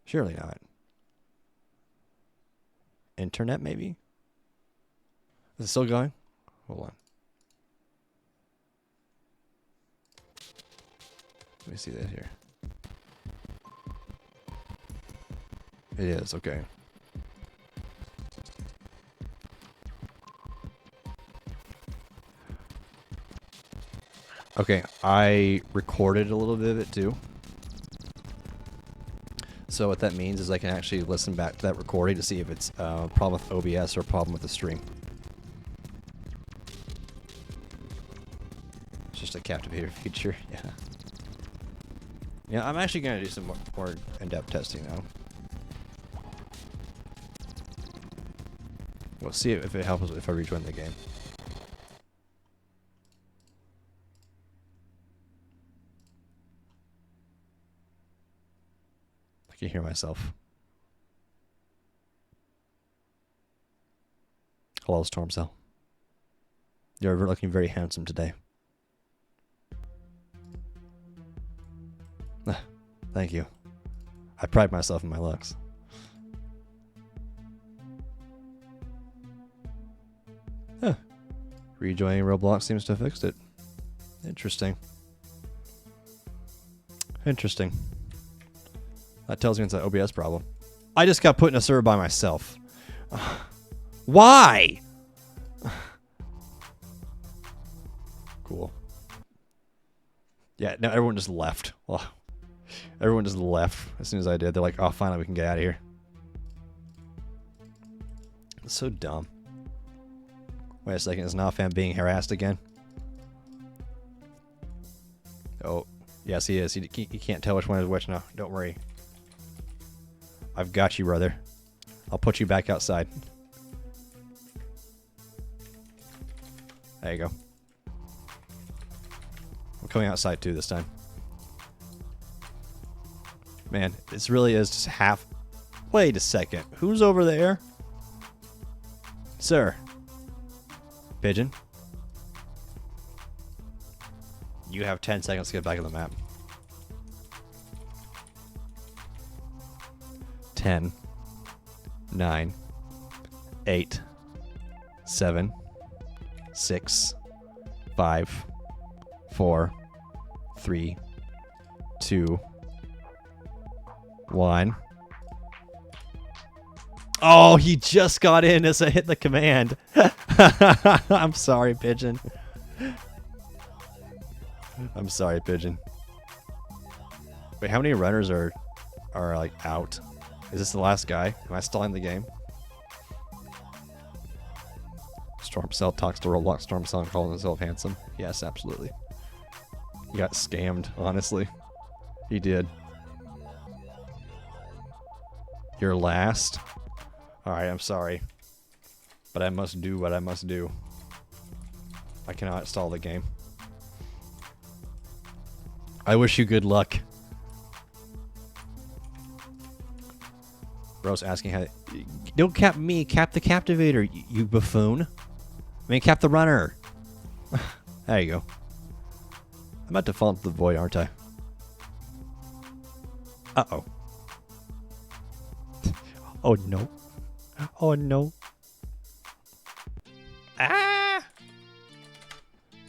Surely not. Internet, maybe? Is it still going? Hold on. Let me see that here. It is, okay. Okay, I recorded a little bit of it too. So what that means is I can actually listen back to that recording to see if it's a problem with OBS or a problem with the stream. It's just a Captivator feature, yeah. Yeah, I'm actually going to do some more in-depth testing now. We'll see if it helps if I rejoin the game. I can hear myself. Hello, Stormcell. You're looking very handsome today. Thank you. I pride myself in my looks. Huh. Rejoining Roblox seems to have fixed it. Interesting. Interesting. That tells me it's an OBS problem. I just got put in a server by myself. Why? Cool. Yeah, no, everyone just left. Well, everyone just left as soon as I did. They're like, oh, finally we can get out of here. It's so dumb. Wait a second, is Nafam being harassed again? Oh, yes he is. He can't tell which one is which now. Don't worry. I've got you, brother. I'll put you back outside. There you go. I'm coming outside too this time. Man, this really is just half... Wait a second. Who's over there? Sir. Pigeon. You have 10 seconds to get back on the map. 10, 9, 8, 7, 6, 5, 4, 3, 2, 1. Oh, he just got in as I hit the command. I'm sorry, Pigeon. I'm sorry, Pigeon. Wait, how many runners are like out? Is this the last guy? Am I stalling the game? Stormcell talks to Roblox Stormcell and calls himself handsome. Yes, absolutely. He got scammed, honestly. He did. You're last? Alright, I'm sorry. But I must do what I must do. I cannot stall the game. I wish you good luck. Bro's asking how... Don't cap me, cap the Captivator, you buffoon. I mean, cap the runner. There you go. I'm about to fall into the void, aren't I? Uh-oh. Oh, no. Oh, no. Ah!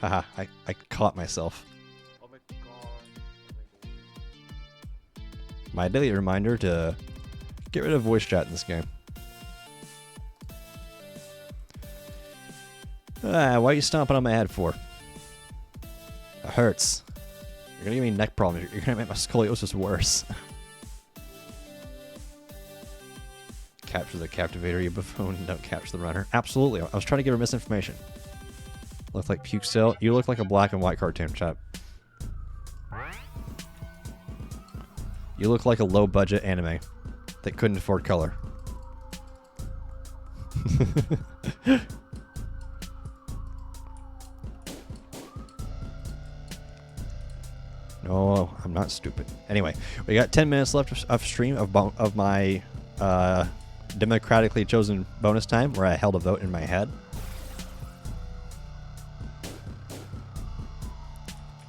Haha, I caught myself. Oh my god. My daily reminder to get rid of voice chat in this game. Why are you stomping on my head for? It hurts. You're gonna give me neck problems. You're gonna make my scoliosis worse. Capture the Captivator, you buffoon. Don't capture the runner. Absolutely. I was trying to give her misinformation. Look like puke still. You look like a black and white cartoon. Shut up. You look like a low-budget anime that couldn't afford color. No, I'm not stupid. Anyway, we got 10 minutes left of stream of my democratically chosen bonus time where I held a vote in my head.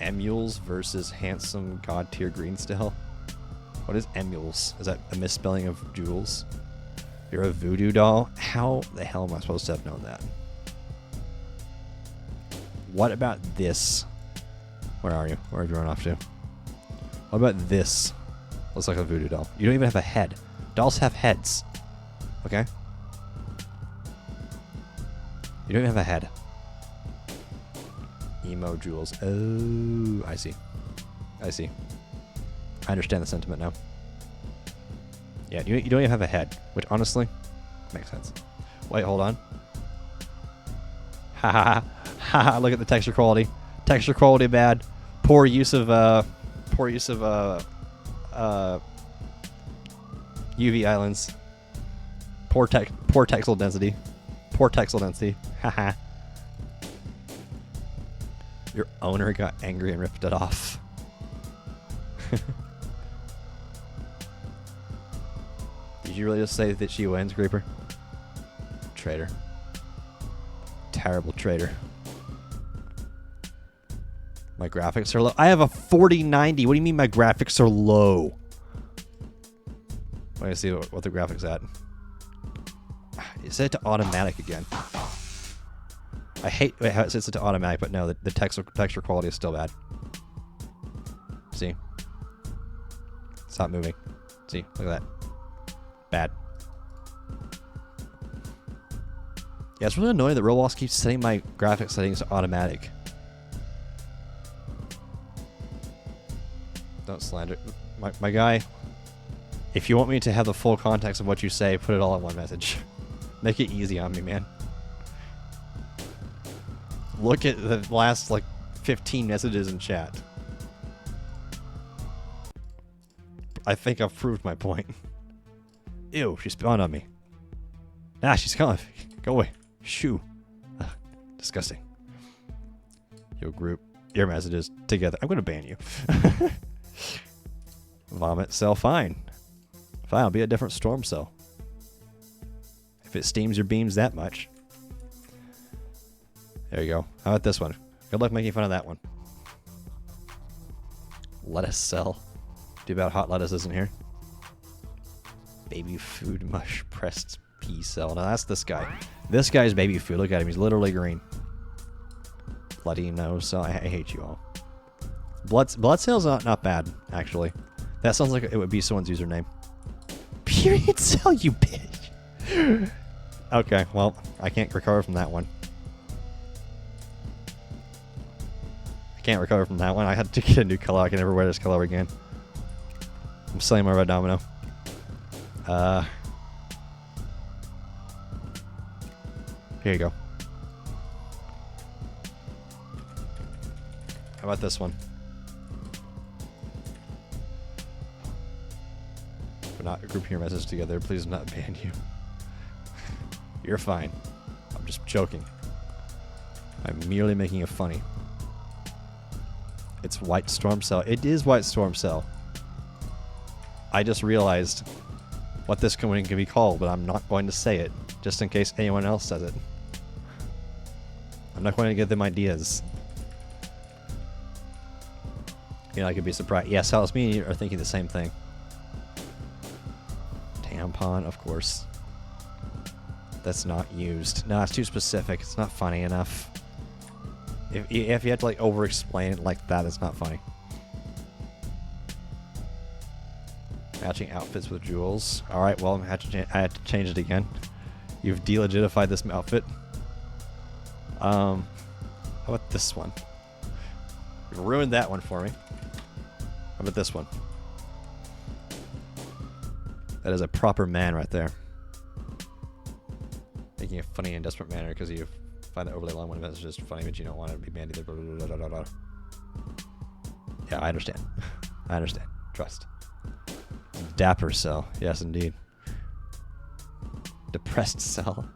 Emules versus handsome god tier Greenstill. What is emules? Is that a misspelling of jewels? You're a voodoo doll? How the hell am I supposed to have known that? What about this? Where are you? Where have you run off to? What about this? Looks like a voodoo doll. You don't even have a head. Dolls have heads. Okay? You don't even have a head. Emo jewels. Oh, I see. I see. I understand the sentiment now. Yeah, you don't even have a head, which honestly makes sense. Wait, hold on. Ha ha ha! Look at the texture quality. Texture quality bad. Poor use of UV islands. Poor texel density. Poor texel density. Haha. Your owner got angry and ripped it off. Did you really just say that she wins, Creeper? Traitor. Terrible traitor. My graphics are low. I have a 4090. What do you mean my graphics are low? Let me see what the graphics at. It set it to automatic again. I hate how it sets it to automatic, but no, the texture quality is still bad. See? Stop moving. See? Look at that. Bad. Yeah, it's really annoying that Roblox keeps setting my graphics settings to automatic. Don't slander. My guy, if you want me to have the full context of what you say, put it all in one message. Make it easy on me, man. Look at the last, like, 15 messages in chat. I think I've proved my point. Ew, she spawned on me. Ah, she's gone. Go away. Shoo. Ugh, disgusting. Yo, group your messages together. I'm going to ban you. Vomit cell, fine. Fine, I'll be a different storm cell. If it steams your beams that much. There you go. How about this one? Good luck making fun of that one. Lettuce cell. Too bad hot lettuce isn't here. Baby food mush pressed pea cell. Now that's this guy. This guy's baby food. Look at him. He's literally green. Bloody nose cell. I hate you all. Blood cell's not bad, actually. That sounds like it would be someone's username. Period cell, you bitch. Okay, well, I can't recover from that one. I can't recover from that one. I had to get a new color. I can never wear this color again. I'm selling my red domino. Here you go. How about this one? We're not grouping your messages together. Please do not ban you. You're fine. I'm just joking. I'm merely making it funny. It's White Storm Cell. It is White Storm Cell. I just realized what this coin can be called, but I'm not going to say it, just in case anyone else says it. I'm not going to give them ideas. You know, I could be surprised. Yes, Alice, me and you are thinking the same thing. Tampon, of course. That's not used. No, it's too specific. It's not funny enough. If you have to, like, over-explain it like that, it's not funny. Matching outfits with jewels. Alright, well, I had to change it again. You've delegitified this outfit. How about this one? You ruined that one for me. How about this one? That is a proper man right there. Making a funny and desperate manner because you find the overly long one message just funny, but you don't want it to be banned either. Blah, blah, blah, blah, blah. Yeah, I understand. I understand. Trust. Dapper cell. Yes, indeed. Depressed cell.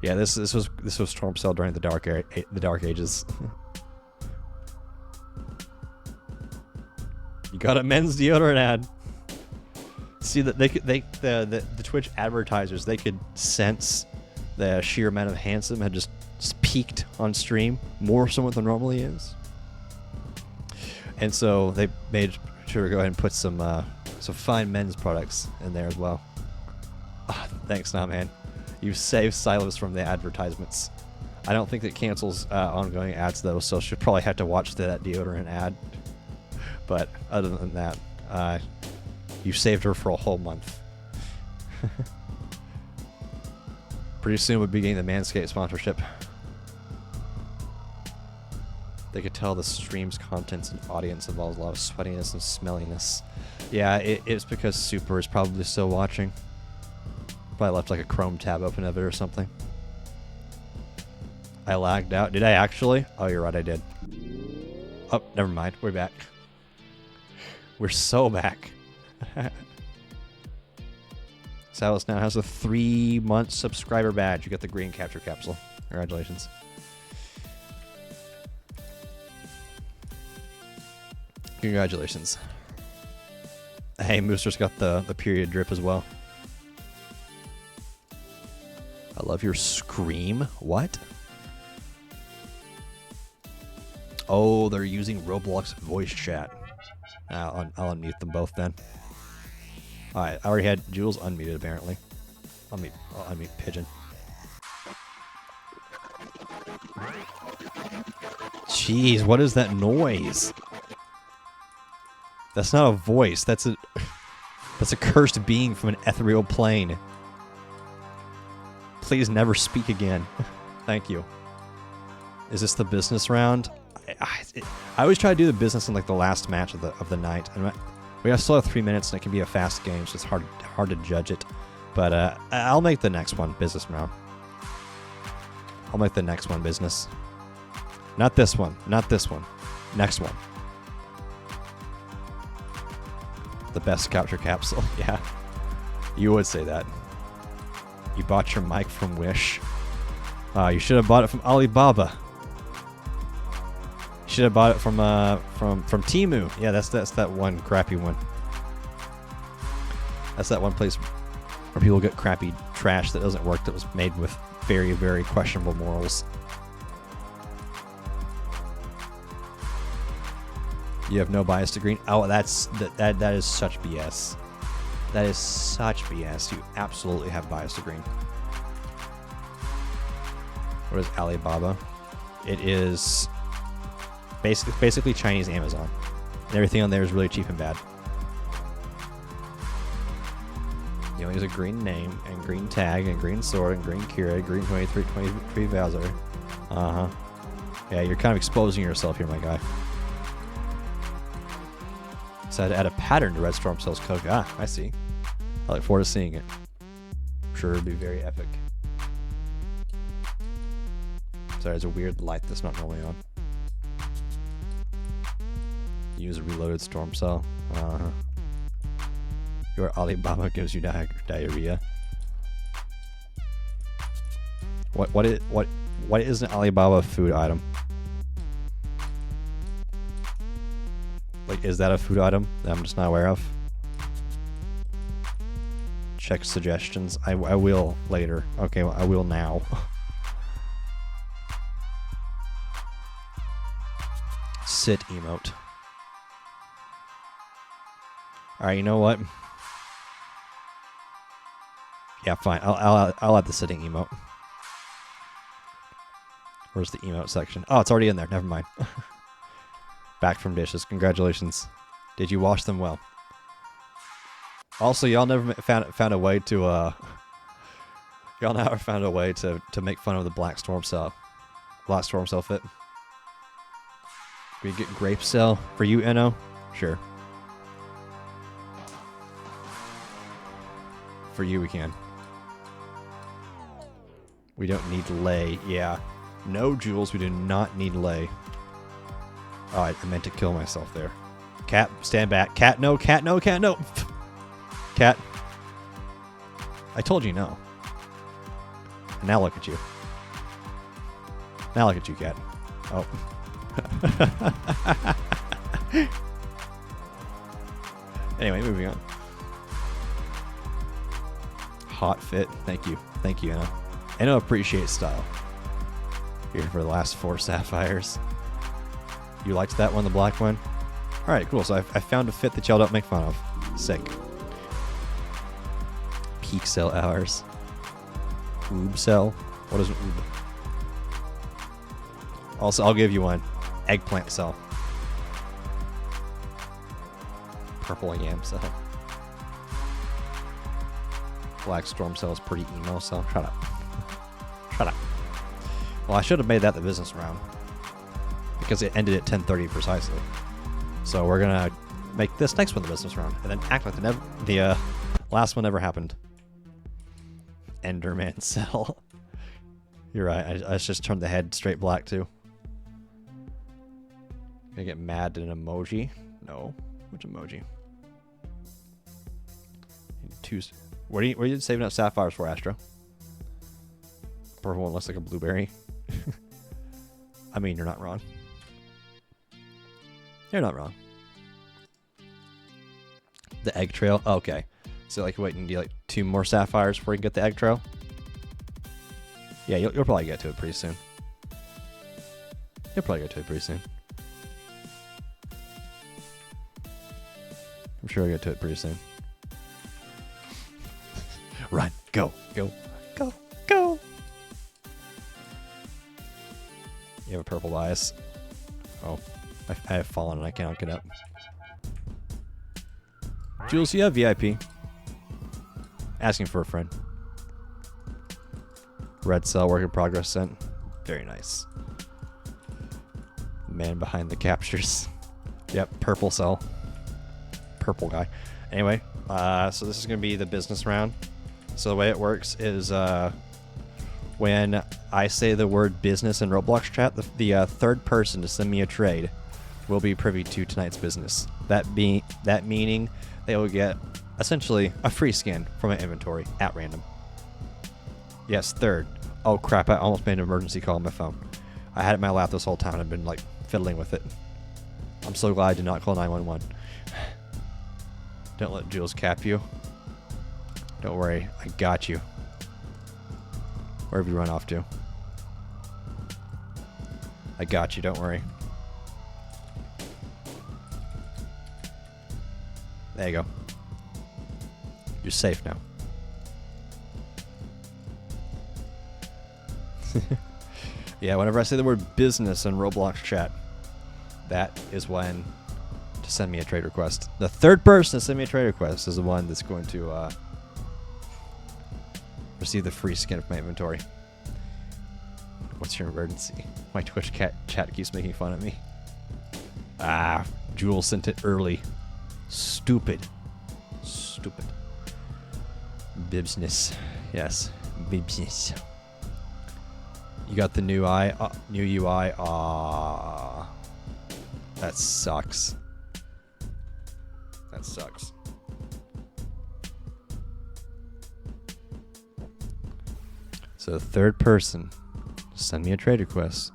Yeah, this was Storm Cell during the Dark Ages. You got a men's deodorant ad. See that the Twitch advertisers, they could sense the sheer amount of handsome had just peaked on stream more so than normally is, and so they made sure to go ahead and put some fine men's products in there as well. Oh, thanks, nah, man. You saved Silas from the advertisements. I don't think it cancels ongoing ads though, so she'll probably have to watch that deodorant ad. But other than that, you saved her for a whole month. Pretty soon we'll be getting the Manscaped sponsorship. They could tell the stream's contents and audience involves a lot of sweatiness and smelliness. Yeah, it's because Super is probably still watching. Probably left like a Chrome tab open of it or something. I lagged out. Did I actually? Oh, you're right, I did. Oh, never mind. We're back. We're so back. Salas now has a 3-month subscriber badge. You got the green capture capsule. Congratulations. Congratulations. Hey, Mooster's got the period drip as well. I love your scream. What? Oh, they're using Roblox voice chat. I'll unmute them both then. Alright, I already had Jules unmuted apparently. I'll unmute Pigeon. Jeez, what is that noise? That's not a voice. That's a cursed being from an ethereal plane. Please never speak again. Thank you. Is this the business round? I always try to do the business in like the last match of the night, and we still have 3 minutes, and it can be a fast game, so it's hard to judge it. But I'll make the next one business round. I'll make the next one business. Not this one. Not this one. Next one. The best capture capsule. Yeah, you would say that. You bought your mic from Wish. You should have bought it from Alibaba. You should have bought it from Temu. Yeah, that's that one crappy one. That's that one place where people get crappy trash that doesn't work, that was made with very, very questionable morals. You have no bias to green. Oh, that is such BS. That is such BS. You absolutely have bias to green. What is Alibaba? It is basically Chinese Amazon. And everything on there is really cheap and bad. You only use a green name and green tag and green sword and green Kira, green 23 Bowser. Uh-huh. Yeah, you're kind of exposing yourself here, my guy. So I had to add a pattern to Red Storm Cell's code. Ah, I see. I look forward to seeing it. I'm sure it'll be very epic. Sorry, there's a weird light that's not normally on. Use a reloaded Storm Cell. Uh-huh. Your Alibaba gives you diarrhea. What is an Alibaba food item? Like, is that a food item that I'm just not aware of? Check suggestions. I will later. Okay, well, I will now. Sit emote. Alright, you know what? Yeah, fine. I'll add the sitting emote. Where's the emote section? Oh, it's already in there. Never mind. Back from dishes. Congratulations. Did you wash them well? Also, y'all never found a way to y'all never found a way to make fun of the Black Storm Cell. last storm cell fit. We get grape cell for you, Eno? Sure. For you, we can. We don't need lay. Yeah. No, Jules, we do not need lay. Oh, I meant to kill myself there. Cat, stand back. Cat, no, cat, no, cat, no. Cat. I told you no. And now look at you. Now look at you, cat. Oh. Anyway, moving on. Hot fit. Thank you. Thank you, Anna. Anna appreciates style. Here for the last 4 sapphires. You liked that one, the black one? Alright, cool. So I found a fit that y'all don't make fun of. Sick. Peak cell hours. Oob cell. What is an oob? Also, I'll give you one. Eggplant cell. Purple yam cell. Black storm cell is pretty emo cell. Shut up. Shut up. Well, I should have made that the business round. Because it ended at 10:30 precisely. So we're gonna make this next one the business round. And then act like the last one never happened. Enderman cell. You're right. I just turned the head straight black too. Gonna get mad at an emoji? No. Which emoji? What are you saving up sapphires for, Astro? Purple one looks like a blueberry. I mean, you're not wrong. You're not wrong. The egg trail? Oh, okay. So, like, wait, you need like 2 more sapphires before you can get the egg trail? Yeah, you'll probably get to it pretty soon. You'll probably get to it pretty soon. I'm sure I'll get to it pretty soon. Run. Go. Go. Go. Go. You have a purple bias. Oh. I have fallen and I cannot get up. Jules, you have VIP. Asking for a friend. Red cell, work in progress sent. Very nice. Man behind the captures. Yep, purple cell. Purple guy. Anyway, so this is going to be the business round. So the way it works is when I say the word business in Roblox chat, the third person to send me a trade will be privy to tonight's business. That meaning they will get essentially a free skin from my inventory at random. Yes, third. Oh crap, I almost made an emergency call on my phone. I had it in my lap this whole time and I've been like fiddling with it. I'm so glad I did not call 911. Don't let Jules cap you. Don't worry, I got you. Wherever you run off to. I got you, don't worry. There you go. You're safe now. Yeah, whenever I say the word business in Roblox chat, that is when to send me a trade request. The third person to send me a trade request is the one that's going to receive the free skin of my inventory. What's your emergency? My Twitch chat keeps making fun of me. Ah, Jules sent it early. Stupid. Stupid. Bibsness. Yes. Bibsness. You got the new UI. Ah, that sucks. That sucks. So the third person, send me a trade request.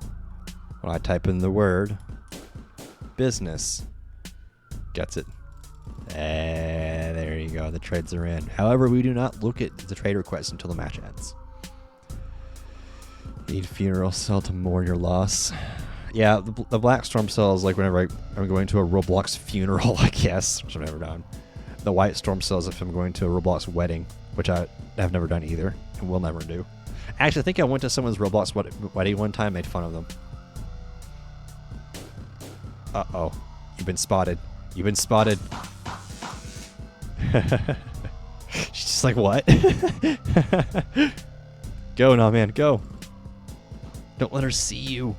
When I type in the word business, gets it. There you go. The trades are in. However, we do not look at the trade request until the match ends. Need funeral cell to mourn your loss. Yeah, the black storm cell is like whenever I'm going to a Roblox funeral, I guess, which I've never done. The white storm cell is if I'm going to a Roblox wedding, which I have never done either, and will never do. Actually, I think I went to someone's Roblox wedding one time, made fun of them. Uh-oh. You've been spotted. You've been spotted. She's just like, what? Go now, man, go. Don't let her see you.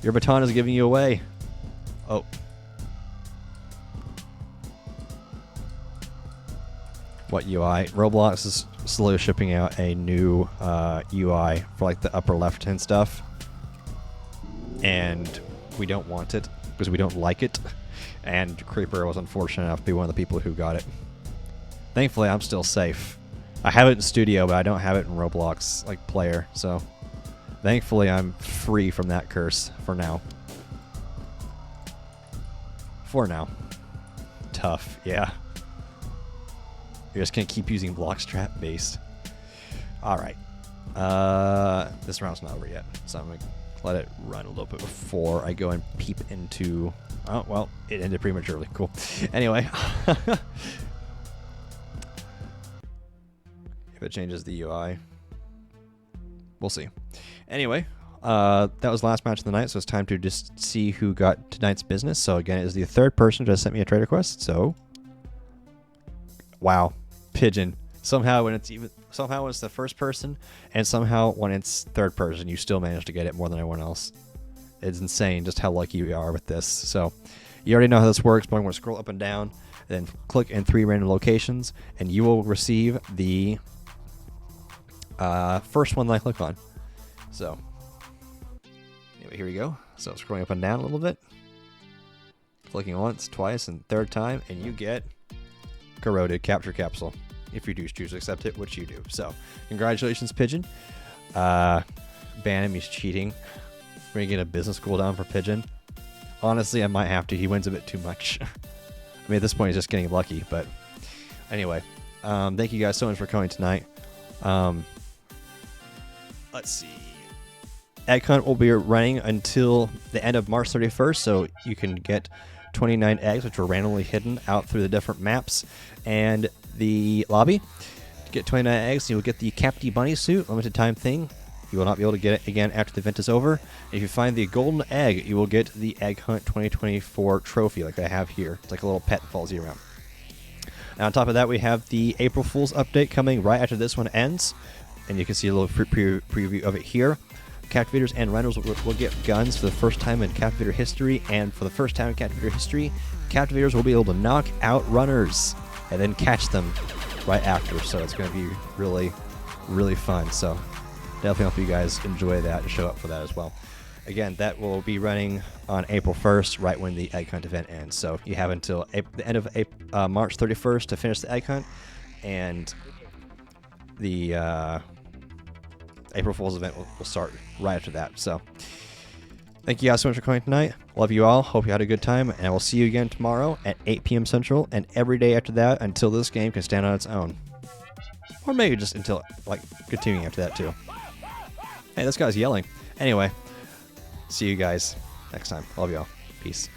Your baton is giving you away. Oh. What UI? Roblox is slowly shipping out a new UI for like the upper left-hand stuff. And we don't want it because we don't like it. And Creeper was unfortunate enough to be one of the people who got it. Thankfully, I'm still safe. I have it in Studio, but I don't have it in Roblox, like, player, so... Thankfully, I'm free from that curse for now. For now. Tough, yeah. You're just gonna keep using Blockstrap based. Alright. This round's not over yet, so I'm gonna let it run a little bit before I go and peep into... Oh, well, it ended prematurely. Cool. Anyway. If it changes the UI. We'll see. Anyway, that was the last match of the night, so it's time to just see who got tonight's business. So again, it is the third person who just sent me a trade request, so... Wow. Pigeon. Somehow when it's the first person, and somehow when it's third person, you still manage to get it more than everyone else. It's insane just how lucky we are with this. So, you already know how this works, but I'm going to scroll up and down, then click in 3 random locations, and you will receive the first one that I click on. So, anyway, here we go. So, scrolling up and down a little bit, clicking once, twice, and third time, and you get Corroded Capture Capsule. If you do choose to accept it, which you do. So, congratulations, Pigeon. Ban him, he's cheating. We're going to get a business cooldown for Pigeon. Honestly, I might have to. He wins a bit too much. I mean, at this point, he's just getting lucky. But anyway, thank you guys so much for coming tonight. Let's see. Egg Hunt will be running until the end of March 31st, so you can get 29 eggs, which are randomly hidden out through the different maps and the lobby. To get 29 eggs, you will get the Capty Bunny suit, limited time thing. You will not be able to get it again after the event is over. And if you find the golden egg, you will get the Egg Hunt 2024 trophy, like I have here. It's like a little pet that follows you around. Now, on top of that, we have the April Fool's update coming right after this one ends. And you can see a little preview of it here. Captivators and Rhinos will get guns for the first time in Captivator history, and for the first time in Captivator history, Captivators will be able to knock out runners and then catch them right after. So it's going to be really, really fun. So definitely hope you guys enjoy that and show up for that as well. Again, that will be running on April 1st, right when the Egg Hunt event ends. So you have until the end of March 31st to finish the Egg Hunt, and the April Fool's event will start right after that. So thank you guys so much for coming tonight. Love you all. Hope you had a good time, and we'll see you again tomorrow at 8 p.m. Central, and every day after that until this game can stand on its own. Or maybe just until, like, continuing after that too. Hey, this guy's yelling. Anyway, see you guys next time. Love y'all. Peace.